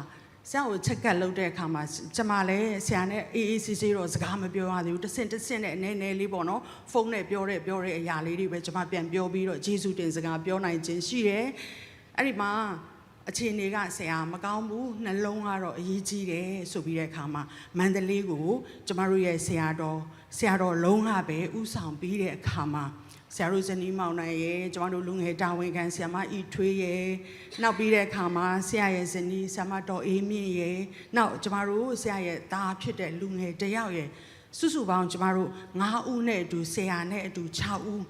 [SPEAKER 6] ဆရာကိုချက်ကပ်လုပ်တဲ့အခါမှာကျမလည်းဆရာနဲ့အေးအေးဆေးဆေးတော့စကားမပြောရသေးဘူးတစ်ဆင့်နဲ့အနေနဲ့လေးပေါ့နော်ဖုန်းနဲ့ပြောတဲ့အရာလေးတွေပဲကျမပြန်ပြောပြီးတော့ဂျေဇုတင်စကားပြောနိုင်ခြင်းရှိတယ်အဲ့ဒီမှာအခြေအနေကဆရာမကောင်းဘူးနှလုံးကတော့အရေးကြီးတယ်ဆိုပြီးတဲ့အခါမှာမန္တလေးကိုကျမတို့ရဲ့ဆရာတော်လုံးကပဲဥဆောင်ပြီးတဲ့အခါမှာဆရာတို့ဇနီးမောင်နှံရဲ့ကျမတို့လူငယ်တာဝန်ခံဆရာမဤထွေးရဲ့နောက်ပြီးတဲ့အခါမှာဆရာရဲ့ဇနီးဆရာမတော်အေးမြင့်ရဲ့နောက်ကျမတို့ဆရာရဲ့သားဖြစ်တဲ့လူငယ်တယောက်ရဲ့စုစုပေါင်းကျမတို့9ဦးနဲ့အတူဆရာနဲ့အတူ6ဦး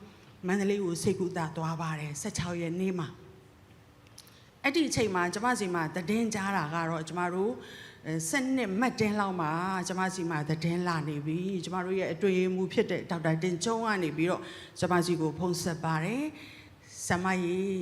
[SPEAKER 6] မန္တလေးကိုစိတ်ကူးတာသွားပါတယ်16ရက်နေ့မှာအဲ့ဒီအချိန်မှာကျမစီမှာသတင်းကြားတာကတော့ကျမတို့7မှတ်တင်းလောက်မှာကျမစီမှာသတင်းလာနေပြီကျမတို့ရဲ့အတွေ့အမှုဖြစ်တဲ့ဒေါက်တာတင်ကျုံကနေပြီးတော့ကျမစီကိုဖုန်းဆက်ပါတယ်ဆမကြီး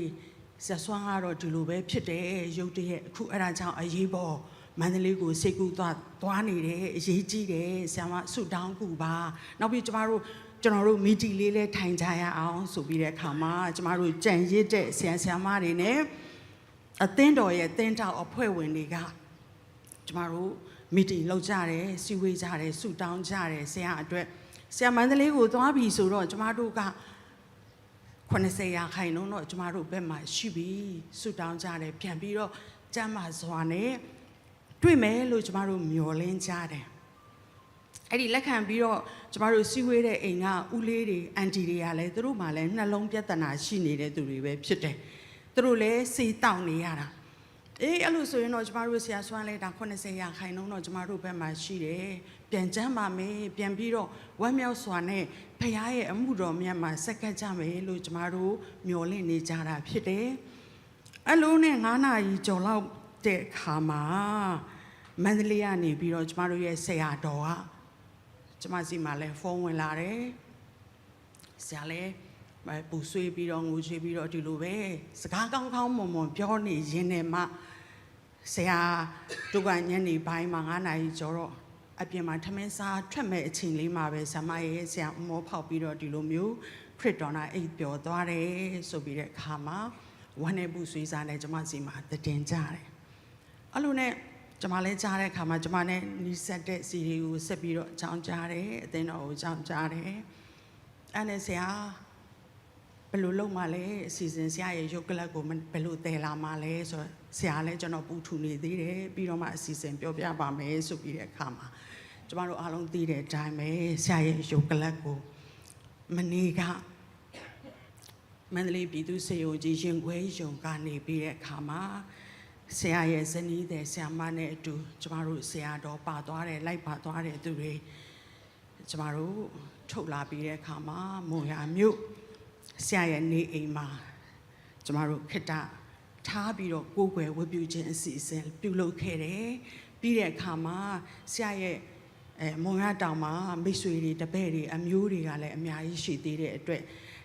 [SPEAKER 6] ဇဆွမ်းကတော့ဒီလိုပဲဖြစ်တယ်ရုပ်တရက်အခုအဲ့ဒါကြောင့်အရေးပေါ်မန္တလေးကိုစိတ်ကူးသွားနေတယ်အရေးကြီးတယ်ဆရာမဆုတောင်းကူပါနောက်ပြီးကျွန်တော်တို့မီတီလေးလဲထိုင်ကြရအောင်ဆိုပြီးတဲ့အခါမှာကျမတို့ကြံရစ်တဲ့ဆရာမတွေနဲ့အသင်းတော်ရဲ့သင်းတောက်အဖွဲ့ဝင်တွေကကျမတို့မီတီလုပ်ကြတယ်စီဝေးကြတယ်ဆုတောင်းကြတယ်ဆရာအတွက်ဆရာမန္တလေးကိုသွားပြီဆိုတော့ကျမတို့က90ရာခိုင်နှုန်းတော့ကျမတို့ဘက်မှာရှိပြီဆုတောင်းကြတယ်ပြန်ပြီးတော့ကျမ်းမာစွာနဲ့တွေ့မယ်လို့ကျမတို့မျှော်လင့်ကြတယ်အဲ့ဒီလက်ခံပြီးတော့ကျမတို့စီဝေးတဲ့အိမ်ကဦးလေးတွေအန်တီတွေကလည်းသူတို့မှလည်းနှလုံးပြဿနာရှိနေတဲ့သူတွေပဲဖြစ်တယ်သူတို့လည်းစေတောင့်နေရတာအဲ့လိုဆိုရင်တော့ကျမတို့ဆရာဆွမ်းလဲတာ90ရာခိုင်နှုန်းတော့ကျမတို့ဘက်မှာရှိတယ်ပြန်ကျမ်းပါမယ်ပြန်ပြီးတော့ဝမ်းမြောက်စွာနဲ့ဖခင်ရဲ့အမှုတော်မြတ်မှာဆက်ကပ်ကြမယ်လို့ကျမတို့မျှော်လင့်နေကြတာဖြစ်တယ်အဲ့လိုနဲ့9နာရီကျော်လောက်တဲ့ခါမှာမန္တလေးကနေပြီးတော့ကျမတို့ရဲ့ဆရာတော်ကကျမစီမှာလဲဖုန်းဝင်လာတယ်ဆရာလဲပူဆွေးပြီးတော့ငိုချွေးပြီးတော့ဒီလိုပဲစကားကောင်းမွန်ပြောနေရင်းနဲ့မှဆရာတို့ကညနေပိုင်းမှာ9နာရီကျော်တော့အပြင်မှာထမင်းစားထွက်မဲ့အချိန်လေးမှာပဲဆရာမရဲ့ဆရာမောဖောက်ပြီးတော့ဒီလိုမျိုးခရစ်တော်နာအိပ်ပျော်သွားတယ်ဆိုပြီးတဲ့အခါမှာဝမ်းနဲ့ပူဆွေးစားနဲ့ကျမစီမှာတင်ကြတယ် အဲ့လိုနဲ့ကျမလည်းကြားတဲ့အခါမှာကျမနဲ့နီးစပ်တဲ့စီတွေကိုဆက်ပြီးတော့ကြောင်းကြားတယ်အသင်းတော်ကိုကြောင်းကြားတယ်အဲ့နဲ့ဆရာဘယ်လိုလုပ်မှလဲအစီအစဉ်ဆရာရဲ့ရုပ်ကလပ်ကိုဘယ်လိုတည်လာမှလဲဆိုတော့ဆရာလည်းကျွန်တော်ပူထူနေသေးတယ်ပြီးတော့မှအစီအစဉ်ပြောပြပါမယ်ဆိုပြီးတဲ့အခါမှာကျမတို့အားလုံးသိတဲ့အတိုင်းပဲဆရာရဲ့ရုပ်ကလပ်ကိုမနေ့ကမန္တလေးပြည်သူ့စေယုံကြီးရင်ခွဲရုံကနေပြီးတဲ့အခါမှာဆရာရဲ့ဇနီးတဲ့ဆရာမနဲ့အတူကျမတို့ဆရာတော်ပါသွားတယ်လိုက်ပါသွားတယ်သူတွေကျမတို့ထုတ်လာပြီးတဲ့အခါမှာမုံရမြို့ဆရာရဲ့နေအိမ်မှာကျမတို့ခိတ္တထားပြီးတော့ကိုယ်ွယ်ဝတ်ပြုခြင်းအစီအစဉ်ပြုလုပ်ခဲ့တယ်ပြီးတဲ့အခါမှာဆရာရဲ့မုံရတောင်မှာမိတ်ဆွေတွေတပည့်တွေအမျိုးတွေကလည်းအများကြီးရှိသေးတဲ့အတွက်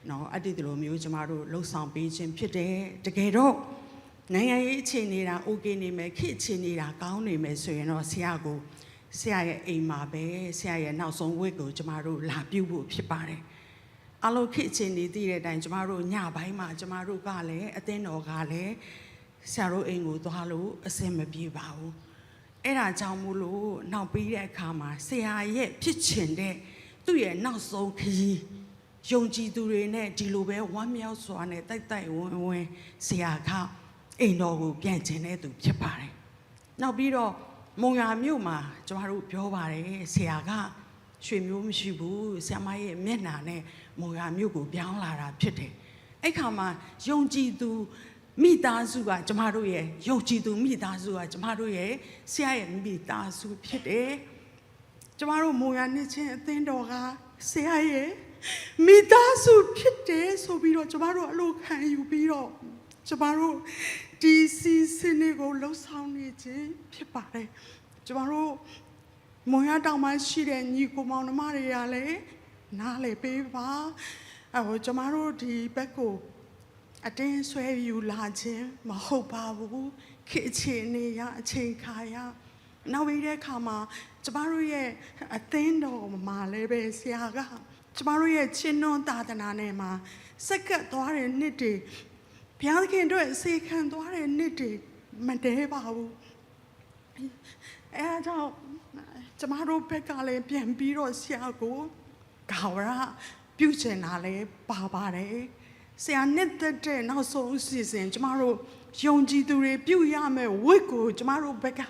[SPEAKER 6] နော်အဲ့ဒီလိုမျိုးကျမတို့လှုပ်ဆောင်ပေးခြင်းဖြစ်တယ်တကယ်တော့နိုင်ငံရေးအခြေအနေတာ okay နေမယ်ခေတ်အခြေအနေတာကောင်းနေမယ်ဆိုရင်တော့ဆရာရဲ့အိမ်မှာပဲဆရာရဲ့နောက်ဆုံးဝတ်ကိုကျမတို့လာပြုဖို့ဖြစ်ပါတယ်အလုံးခေတ်အခြေအနေသိတဲ့အတိုင်းကျမတို့ညပိုင်းမှာကျမတို့ကလည်းအသင်းတော်ကလည်းဆရာတို့အိမ်ကိုသွားလို့အဆင်မပြေပါဘူးအဲ့ဒါကြောင့်မို့လို့နောက်ပြီးတဲ့အခါမှာဆရာရဲ့ဖြစ်ချင်တဲ့သူ့ရဲ့နောက်ဆုံးခရီးယုံကြည်သူတွေနဲ့ဒီလိုပဲဝမ်းမြောက်စွာနဲ့တိုက်တိုက်ဝန်းဝန်းဆရာကအိမ်တော်ကိုပြန်ကျင်တဲ့သူဖြစ်ပါတယ်နောက်ပြီးတော့မုံရမြို့မှာကျမတို့ပြောပါတယ်ဆရာကရွှေမျိုးမရှိဘူးဆရာမရဲ့မျက်နှာနဲ့မုံရမြို့ကိုပြောင်းလာတာဖြစ်တယ်အဲ့ခါမှာယုံကြည်သူမိသားစုကကျမတို့ရဲ့ယုံကြည်သူမိသားစုကကျမတို့ရဲ့ဆရာရဲ့မိသားစုဖြစ်တယ်ကျမတို့မုံရနှစ်ချင်းအသင်းတော်ကဆရာရဲ့မိသားစုဖြစ်တယ်ဆိုပြီးတော့ကျမတို့အလိုခံယူပြီးတော့ကျမတို့ဒီစီစဉ်တွေကိုလှုပ်ဆောင်နေခြင်းဖြစ်ပါတယ်ကျမတို့မွန်ရတောင်မှရှိတဲ့ညီကိုမောင်နှမတွေကလည်းနားလည်ပေးပါကျမတို့ဒီဘက်ကိုအတင်းဆွဲယူလာခြင်းမဟုတ်ပါဘူးခေတ်အခြေအနေရအချိန်ခါရနောက်ပြီးတဲ့အခါမှာကျမတို့ရဲ့အသင်းတော်မှာလည်းပဲဆရာကကျမတို့ရဲ့ချင်းနှွန်သာသနာနယ်မှာစက္ကပ်သွားတဲ့နှစ်တွေဘုရားခင်တို့အစေခံသွားတဲ့နှစ်တွေမတဲပါဘူးအဲဒါကြောင့်ကျမတို့ဘက်ကလည်းပြန်ပြီးတော့ဆရာကိုဂါဝရပြုချင်တာလည်းပါပါတယ်ဆရာနှစ်သက်တဲ့နောက်ဆုံးအစီအစဉ်ကျမတို့ယုံကြည်သူတွေပြုရမယ်ဝတ်ကိုကျမတို့ဘက်က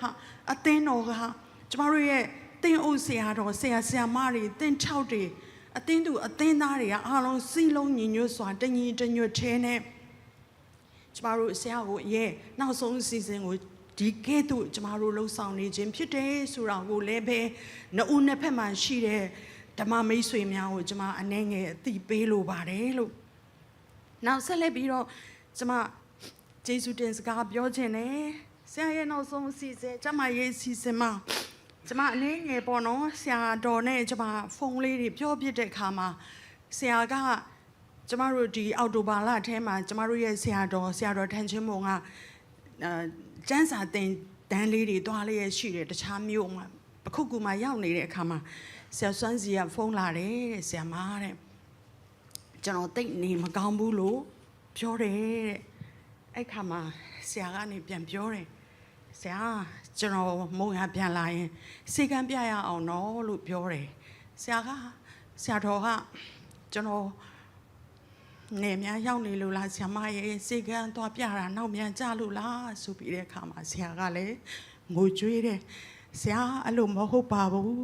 [SPEAKER 6] အသင်းတော်ကကျမတို့ရဲ့တင်းအုပ်ဆရာတော်ဆရာမတွေတင်း၆တွေအသင်းသူအသင်းသားတွေကအားလုံးစီးလုံးညီညွတ်စွာတညီတညွတ်ထဲနဲ့ကျမတို့ဆရာကိုရဲ့နောက်ဆုံးအစီအစဉ်ကိုဒီကဲ့သို့ကျမတို့လှုပ်ဆောင်နေခြင်းဖြစ်တယ်ဆိုတာကိုလည်းပဲနှစ်ဦးနှစ်ဖက်မှာရှိတဲ့ဓမ္မမိတ်ဆွေများကိုကျမအနေငယ်အသိပေးလိုပါတယ်လို့နောက်ဆက်လက်ပြီးတော့ကျမဂျေစုတင်စကားပြောခြင်းနဲ့ဆရာရဲ့နောက်ဆုံးအစီအစဉ်ကျမရဲ့အစီအစဉ်မှာကျမအနေငယ်ပေါ့နော်ဆရာတော်နဲ့ကျမဖုန်းလေးတွေပြောပြတဲ့အခါမှာဆရာကကျမတို့ဒီအော်တိုဘာလထဲမှာကျမတို့ရဲ့ဆရာတော်ထန်ချင်းမုံကကျန်းစာတင်တန်းလေးတွေတွားလေးရရှိတယ်တခြားမြို့မှာပခုတ်ကူမှာရောက်နေတဲ့အခါမှာဆရာစွမ်းစီကဖုန်းလာတယ်တဲ့ဆရာမတဲ့ကျွန်တော်တိတ်နေမကောင်းဘူးလို့ပြောတယ်တဲ့အဲ့ခါမှာဆရာကနေပြန်ပြောတယ်ဆရာကျွန်တော်မုံရပြန်လာရင်စေကံပြရအောင်နော်လို့ပြောတယ်ဆရာတော်ကကျွန်တော်နေများရောက်နေလို့လားဆရာမရဲ့စေကံသွားပြတာနောက်မြန်ကြလို့လားဆိုပြီးတဲ့အခါမှာဆရာကလည်းငိုကြွေးတယ်ဆရာအဲ့လိုမဟုတ်ပါဘူး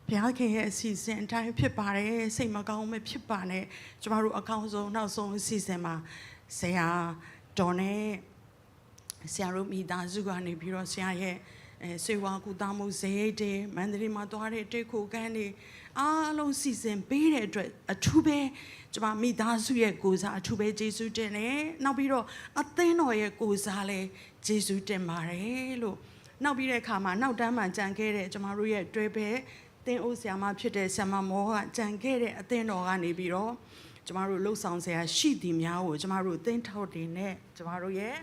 [SPEAKER 6] ဘုရားခင်ရဲ့အစီအစဉ်အတိုင်းဖြစ်ပါတယ်စိတ်မကောင်းမဖြစ်ပါနဲ့ကျမတို့အကောင်းဆုံးနောက်ဆုံးအစီအစဉ်မှာဆရာတော်နဲ့ဆရာတို့မိသားစုကနေပြီးတော့ဆရာရဲ့ဆွေဝါကူသားမှုဇေယိတ်တွေမန္တလေးမှာသွားတဲ့တိတ်ခိုကန်းတွေအားလုံးစီစဉ်ပေးတဲ့အတွက်အထူးပဲကျမမိသားစုရဲ့ကိုယ်စားအထူးပဲယေရှုတင်တယ်နောက်ပြီးတော့အသင်းတော်ရဲ့ကိုယ်စားလည်းယေရှုတင်ပါတယ်လို့နောက်ပြီးတဲ့အခါမှာနောက်တန်းမှကြံခဲ့တဲ့ကျမတို့ရဲ့တွဲပဲတင်းအိုးဆရာမဖြစ်တဲ့ဆရာမမောကကြံခဲ့တဲ့အသင်းတော်ကနေပြီးတော့ကျမတို့လှုပ်ဆောင်ဆရာရှိသည်များကိုကျမတို့သင်းထောက်တွေနဲ့ကျမတို့ရဲ့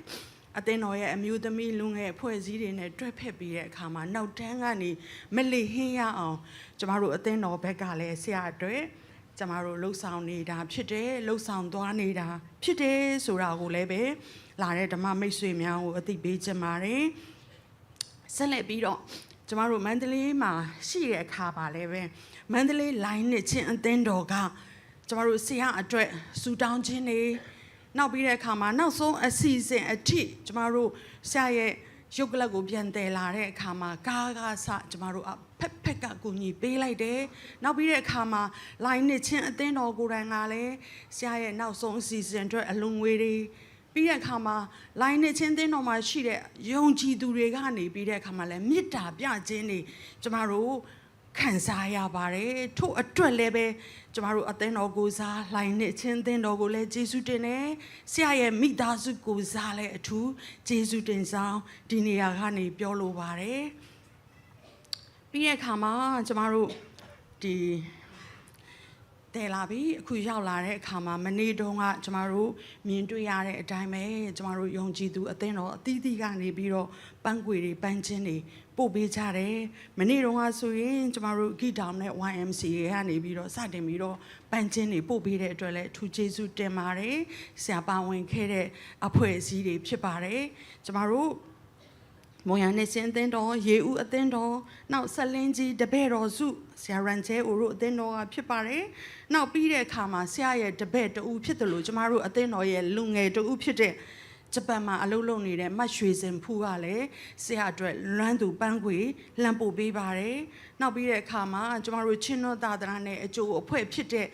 [SPEAKER 6] အသင်းတော်ရဲ့အမျိုးသမီးလူငယ်အဖွဲ့အစည်းတွေနဲ့တွဲဖက်ပြီးတဲ့အခါမှာနောက်တန်းကနေမလီဟင်းရအောင်ကျမတို့အသင်းတော်ဘက်ကလည်းဆရာအတွက်ကျမတို့လှုပ်ဆောင်နေတာဖြစ်တယ်လှုပ်ဆောင်သွားနေတာဖြစ်တယ်ဆိုတာကိုလည်းပဲလာတဲ့ဓမ္မမိတ်ဆွေများကိုအသိပေးချင်ပါတယ် ဆက်လက်ပြီးတော့ကျမတို့မန္တလေးမှာရှိတဲ့အခါပါလဲပဲမန္တလေးလိုင်းနှစ်ချင်းအသင်းတော်ကကျမတို့ဆရာအတွက်စူတောင်းခြင်းတွေနောက်ပြီးတဲ့အခါမှာနောက်ဆုံးအစီအစဉ်အထိကျမတို့ဆရာရဲ့ရုပ်ကလပ်ကိုပြန်တည်လာတဲ့အခါမှာကားစကျမတို့ဖက်ကကူညီပေးလိုက်တယ်နောက်ပြီးတဲ့အခါမှာလိုင်းနှစ်ချင်းအသင်းတော်ကိုယ်တိုင်ကလည်းဆရာရဲ့နောက်ဆုံးအစီအစဉ်အတွက်အလုံငွေတွေပြီးတဲ့အခါမှာလိုင်းနှစ်ချင်းအသင်းတော်မှာရှိတဲ့ယုံကြည်သူတွေကနေပြီးတဲ့အခါမှာလည်းမေတ္တာပြခြင်းတွေကျမတို့ခံစားရပါတယ်ထို့အတွက်လည်းပဲကျမတို့အသင်းတော်ကိုစားလိုင်းနှစ်ချင်းအသင်းတော်ကိုလည်းကျေးဇူးတင်တယ်ဆရာရဲ့မိသားစုကိုစားလည်းအထူးကျေးဇူးတင်ဆောင်ဒီနေရာကနေပြောလိုပါတယ်ပြီးတဲ့အခါမှာကျမတို့ဒီတယ်လာပြီအခုရောက်လာတဲ့အခါမှာမနေ့တုန်းကကျမတို့မြင်တွေ့ရတဲ့အတိုင်းပဲကျမတို့ယုံကြည်သူအသင်းတော်အသီးသီးကနေပြီးတော့ပန်းခွေတွေပန်းချင်းတွေပို့ပေးကြတယ်မနေ့တုန်းကဆိုရင်ကျမတို့ဂီတောင်နဲ့ YMCA ကနေပြီးတော့စတင်ပြီးတော့ပန်းချင်းတွေပို့ပေးတဲ့အတွက်လည်းအထူးကျေးဇူးတင်ပါတယ်ဆရာပါဝင်ခဲ့တဲ့အဖွဲ့အစည်းတွေဖြစ်ပါတယ်ကျမတို့မွန်ရနေစင်အသင်းတော်ရေဦးအသင်းတော်နောက်ဆက်လင်းကြီးတပည့်တော်စုဆရာရန်ချဲဦးတို့အသင်းတော်ကဖြစ်ပါတယ်နောက်ပြီးတဲ့အခါမှာဆရာရဲ့တပည့်တူဖြစ်တယ်လို့ကျမတို့အသင်းတော်ရဲ့လူငယ်တူဖြစ်တဲ့ဂျပန်မှာအလုပ်လုပ်နေတဲ့မတ်ရွှေစင်ဖူးကလည်းဆရာအတွက်လွမ်းသူပန်းခွေလှမ်းပို့ပေးပါတယ်နောက်ပြီးတဲ့အခါမှာကျမတို့ချင်းတော်သာသနာနဲ့အကျိုးအဖွဲ့ဖြစ်တဲ့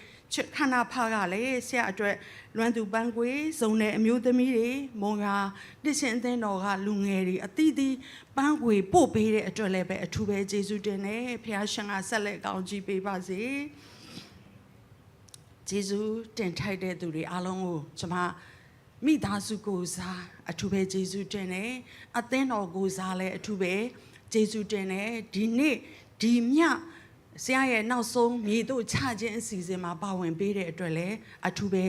[SPEAKER 6] ခန္ဓာဖားကလည်းဆရာအတွက်လွမ်းသူပန်းခွေစုံတဲ့အမျိုးသမီးတွေမုံရွာတစ်ရှင်အသင်းတော်ကလူငယ်တွေအသီးသီးပန်းခွေပို့ပေးတဲ့အတွက်လည်းပဲအထူးပဲကျေးဇူးတင်တယ်ဖခင်ရှင်ကဆက်လက်ကောင်းချီးပေးပါစေကျေးဇူးတင်ထိုက်တဲ့သူတွေအားလုံးကိုကျွန်မမိသားစုကိုစားအထူးပဲကျေးဇူးတင်တယ်အသင်းတော်ကိုစားလည်းအထူးပဲကျေးဇူးတင်တယ်ဒီနေ့ဒီမြဆရာရဲ့နောက်ဆုံးမြေတို့ချခြင်းအစီအစဉ်မှာပါဝင်ပေးတဲ့အတွက်လည်းအထူးပဲ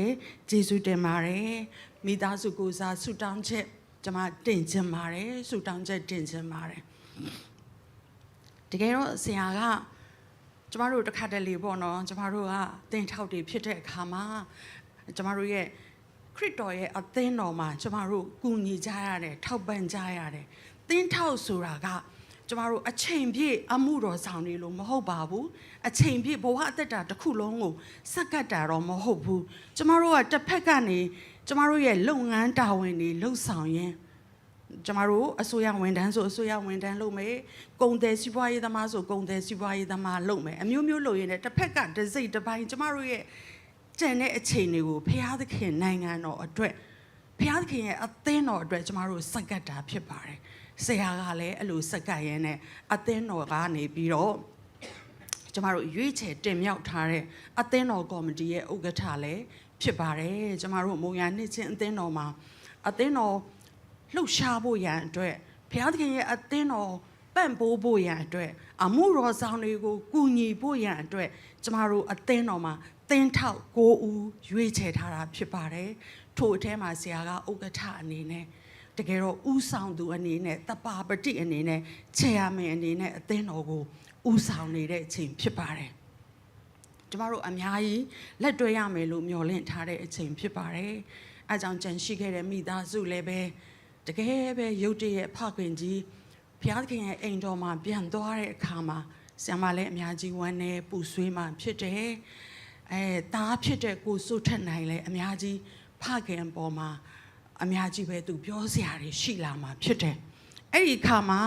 [SPEAKER 6] ကျေးဇူးတင်ပါတယ်မိသားစုကိုစားဆုတောင်းချက်ကျွန်မတင်ချင်ပါတယ်ဆုတောင်းချက်တင်ချင်ပါတယ်တကယ်တော့ဆရာကကျမတို့တစ်ခါတလေပေါ့နော်ကျမတို့ကတင်ထောက်တွေဖြစ်တဲ့အခါမှာကျမတို့ရဲ့ခရစ်တော်ရဲ့အသင်းတော်မှာကျမတို့ကူညီကြရတယ်ထောက်ပံ့ကြရတယ်တင်ထောက်ဆိုတာကကျမတို့အချိန်ပြည့်အမှုတော်ဆောင်နေလို့မဟုတ်ပါဘူးအချိန်ပြည့်ဘဝအသက်တာတစ်ခုလုံးကိုစက္ကတ်တာတော့မဟုတ်ဘူးကျမတို့ကတစ်ဖက်ကနေကျမတို့ရဲ့လုပ်ငန်းတာဝန်တွေလှုပ်ဆောင်ရင်းကျမတို့အစိုးရဝန်ထမ်းဆိုအစိုးရဝန်ထမ်းလုပ်မယ်ကုန်တယ်စီးပွားရေးသမားဆိုကုန်တယ်စီးပွားရေးသမားလုပ်မယ်အမျိုးမျိုးလုပ်ရင်းနဲ့တစ်ဖက်ကတစ်စိတ်တစ်ပိုင်းကျမတို့ရဲ့ကျန်တဲ့အချိန်တွေကိုဖျားသခင်နိုင်ငံတော်အတွက်ဖျားသခင်ရဲ့အသင်းတော်အတွက်ကျမတို့စက္ကတ်တာဖြစ်ပါတယ်ဆရာကလည်းအဲ့လိုစက္ကတ်ရဲနဲ့အသင်းတော်ကနေပြီးတော့ကျမတို့ရွေးချယ်တင်မြှောက်ထားတဲ့အသင်းတော်ကော်မတီရဲ့ဥက္ကဋ္ဌလည်းဖြစ်ပါတယ်ကျမတို့မုံရနှစ်ချင်းအသင်းတော်မှာအသင်းတော်လှုပ်ရှားဖို့ရန်အတွက်ဘုရားသခင်ရဲ့အသင်းတော်ပံ့ပိုးဖို့ရန်အတွက်အမှုတော်ဆောင်တွေကိုကူညီဖို့ရန်အတွက်ကျမတို့အသင်းတော်မှာသင်းထောက်9ဦးရွေးချယ်ထားတာဖြစ်ပါတယ်ထို့အထဲမှာဆရာကဥက္ကဋ္ဌအနေနဲ့တကယ်တော့ဦးဆောင်သူအနေနဲ့တပါပတိအနေနဲ့ချေရမင်းအနေနဲ့အသင်းတော်ကိုဦးဆောင်နေတဲ့အချိန်ဖြစ်ပါတယ်ကျမတို့အများကြီးလက်တွဲရမယ်လို့မျှော်လင့်ထားတဲ့အချိန်ဖြစ်ပါတယ်အဲကြောင့်ကြံရှိခဲ့တဲ့မိသားစုလည်းပဲတကယ်ပဲရုတ်တရက်ဖခင်ကြီးဘုရားသခင်ရဲ့အိမ်တော်မှာပြန်သွားတဲ့အခါမှာဆရာမလည်းအများကြီးဝမ်းနဲ့ပူဆွေးမှဖြစ်တယ်တားဖြစ်တဲ့ကိုစုထက်နိုင်လည်းအများကြီးဖခင်ပေါ်မှာအများကြီးပဲသူပြောစရာတွေရှိလာမှာဖြစ်တယ်အဲ့ဒီအခါမှာ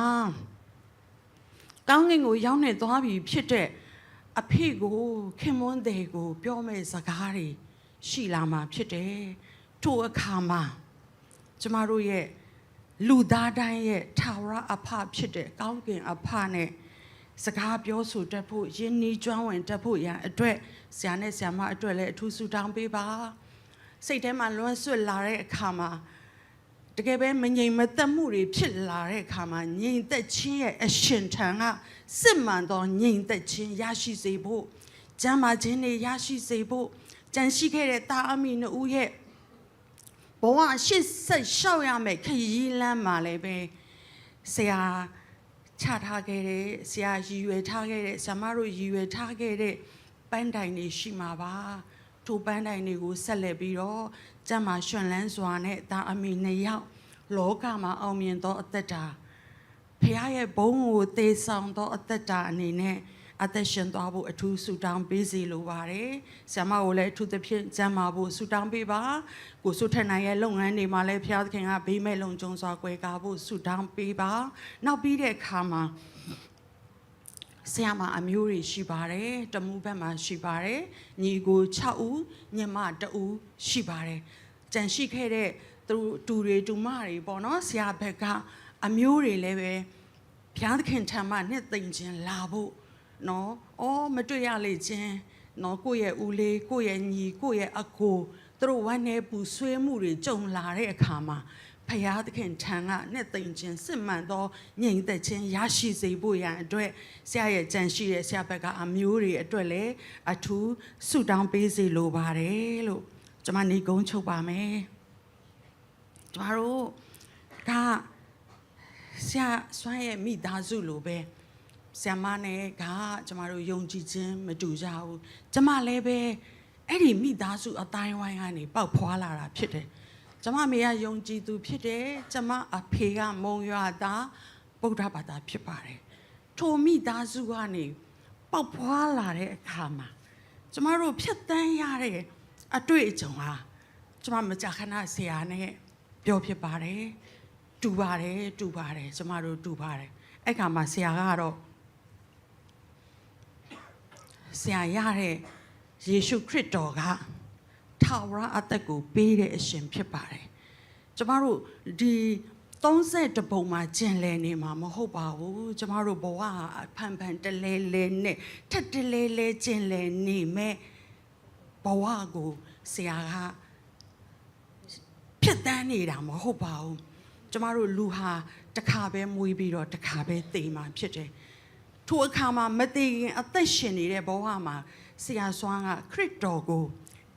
[SPEAKER 6] ကောင်းကင်ကိုရောက်နေသွားပြီဖြစ်တဲ့အဖေကိုခင်မွန်းတဲ့ကိုပြောမဲ့စကားတွေရှိလာမှာဖြစ်တယ်ထို့အခါမှာကျမတို့ရဲ့လူသားတိုင်းရဲ့ထာဝရအဖဖြစ်တဲ့ကောင်းကင်အဖနဲ့စကားပြောဆိုတတ်ဖို့ယဉ်နီးကျွမ်းဝင်တတ်ဖို့ရန်အတွက်ဆရာနဲ့ဆရာမအတွက်လည်းအထူးဆုတောင်းပေးပါစိတ်ထဲမှာလွမ်းဆွတ်လာတဲ့အခါမှာတကယ်ပဲမငြိမ်မသက်မှုတွေဖြစ်လာတဲ့အခါမှာငြိမ်သက်ခြင်းရဲ့အရှင်ထံကစစ်မှန်သောငြိမ်သက်ခြင်းရရှိစေဖို့ကျမ်းမာခြင်းတွေရရှိစေဖို့ကြံရှိခဲ့တဲ့တာအမိနှစ်ဦးရဲ့ဘဝရှစ်ဆက်ရှောက်ရမယ်ခရီးလမ်းမှာလည်းပဲဆရာချထားခဲ့တဲ့ဆရာရည်ရွယ်ထားခဲ့တဲ့ဆရာမတို့ရည်ရွယ်ထားခဲ့တဲ့ပန်းတိုင်တွေရှိမှာပါထိုပန်းတိုင်တွေကိုဆက်လက်ပြီးတော့ကျမ်းမာရွှင်လန်းစွာနဲ့တာအမိနှစ်ယောက်လောကမှာအောင်မြင်သောအသက်တာ ဖခင်ရဲ့ဘုန်းကိုသေဆောင်သောအသက်တာအနေနဲ့အသက်ရှင်သွားဖို့အထူးဆုတောင်းပေးစီလိုပါတယ်။ဆရာမကိုလည်းအထူးသဖြင့်ကျမ်းမာဖို့ဆုတောင်းပေးပါ။ကိုစုထက်နိုင်ရဲ့လုပ်ငန်းတွေမှာလည်းဖခင်ကဘေးမဲ့လုံခြုံစွာကွယ်ကာဖို့ဆုတောင်းပေးပါ။နောက်ပြီးတဲ့အခါမှာဆရာမအမျိုးတွေရှိပါတယ်။တမူဘက်မှာရှိပါတယ်။ညီကို6ဦးညီမ2ဦးရှိပါတယ်။ကြံရှိခဲ့တဲ့သူတူတွေတူမတွေပေါ့နော်ဆရာဘက်ကအမျိုးတွေလည်းပဲဘုရားသခင်ထံမှနှစ်သိမ့်ခြင်းလာဖို့နော်အော်မတွေ့ရလေခြင်းနော်ကိုယ့်ရဲ့ဦးလေးကိုယ့်ရဲ့ညီကိုယ့်ရဲ့အကိုသူတို့ဝမ်းနေပူဆွေးမှုတွေကြုံလာတဲ့အခါမှာဘုရားသခင်ထံကနှစ်သိမ့်ခြင်းစစ်မှန်သောငြိမ်သက်ခြင်းရရှိစေဖို့ရန်အတွက်ဆရာရဲ့ကြံရှိတဲ့ဆရာဘက်ကအမျိုးတွေအတွက်လည်းအထူးဆုတောင်းပေးစေလိုပါတယ်လို့ကျွန်မနေကုန်းချုပ်ပါမယ်ကျမတို့ကဆရာဆွမ်းရဲ့မိသားစုလိုပဲဆရာမနဲ့ကကျမတို့ယုံကြည်ခြင်းမတူကြဘူးကျမလည်းပဲအဲ့ဒီမိသားစုအတိုင်းဝိုင်းကနေပေါက်ဖွာလာတာဖြစ်တယ်ကျမမေကယုံကြည်သူဖြစ်တယ်ကျမအဖေကမုံရွာသားဗုဒ္ဓဘာသာဖြစ်ပါတယ်ထိုမိသားစုကနေပေါက်ဖွာလာတဲ့အခါမှာကျမတို့ဖြတ်တန်းရတဲ့အတွေ့အကြုံဟာကျမမကြာခဏဆရာနဲ့ပြောဖြစ်ပါတယ်တူပါတယ်ကျမတို့တူပါတယ်အဲ့ခါမှာဆရာကတော့ဆရာရတဲ့ယေရှုခရစ်တော်ကထာဝရအသက်ကိုပေးတဲ့အရှင်ဖြစ်ပါတယ်ကျမတို့ဒီ30ပုံမှာကျင်လည်နေမှာမဟုတ်ပါဘူးကျမတို့ဘဝဖန်ဖန်တလဲလဲနဲ့ထက်တလဲလဲကျင်လည်နေမဲ့ဘဝကိုဆရာကဖြတ်တန်းနေတာမဟုတ်ပါဘူးကျမတို့လူဟာတစ်ခါပဲမွေးပြီးတော့တစ်ခါပဲသေမှာဖြစ်တယ်ထိုအခါမှာမသေခင်အသက်ရှင်နေတဲ့ဘဝမှာဆရာစွမ်းကခရစ်တော်ကို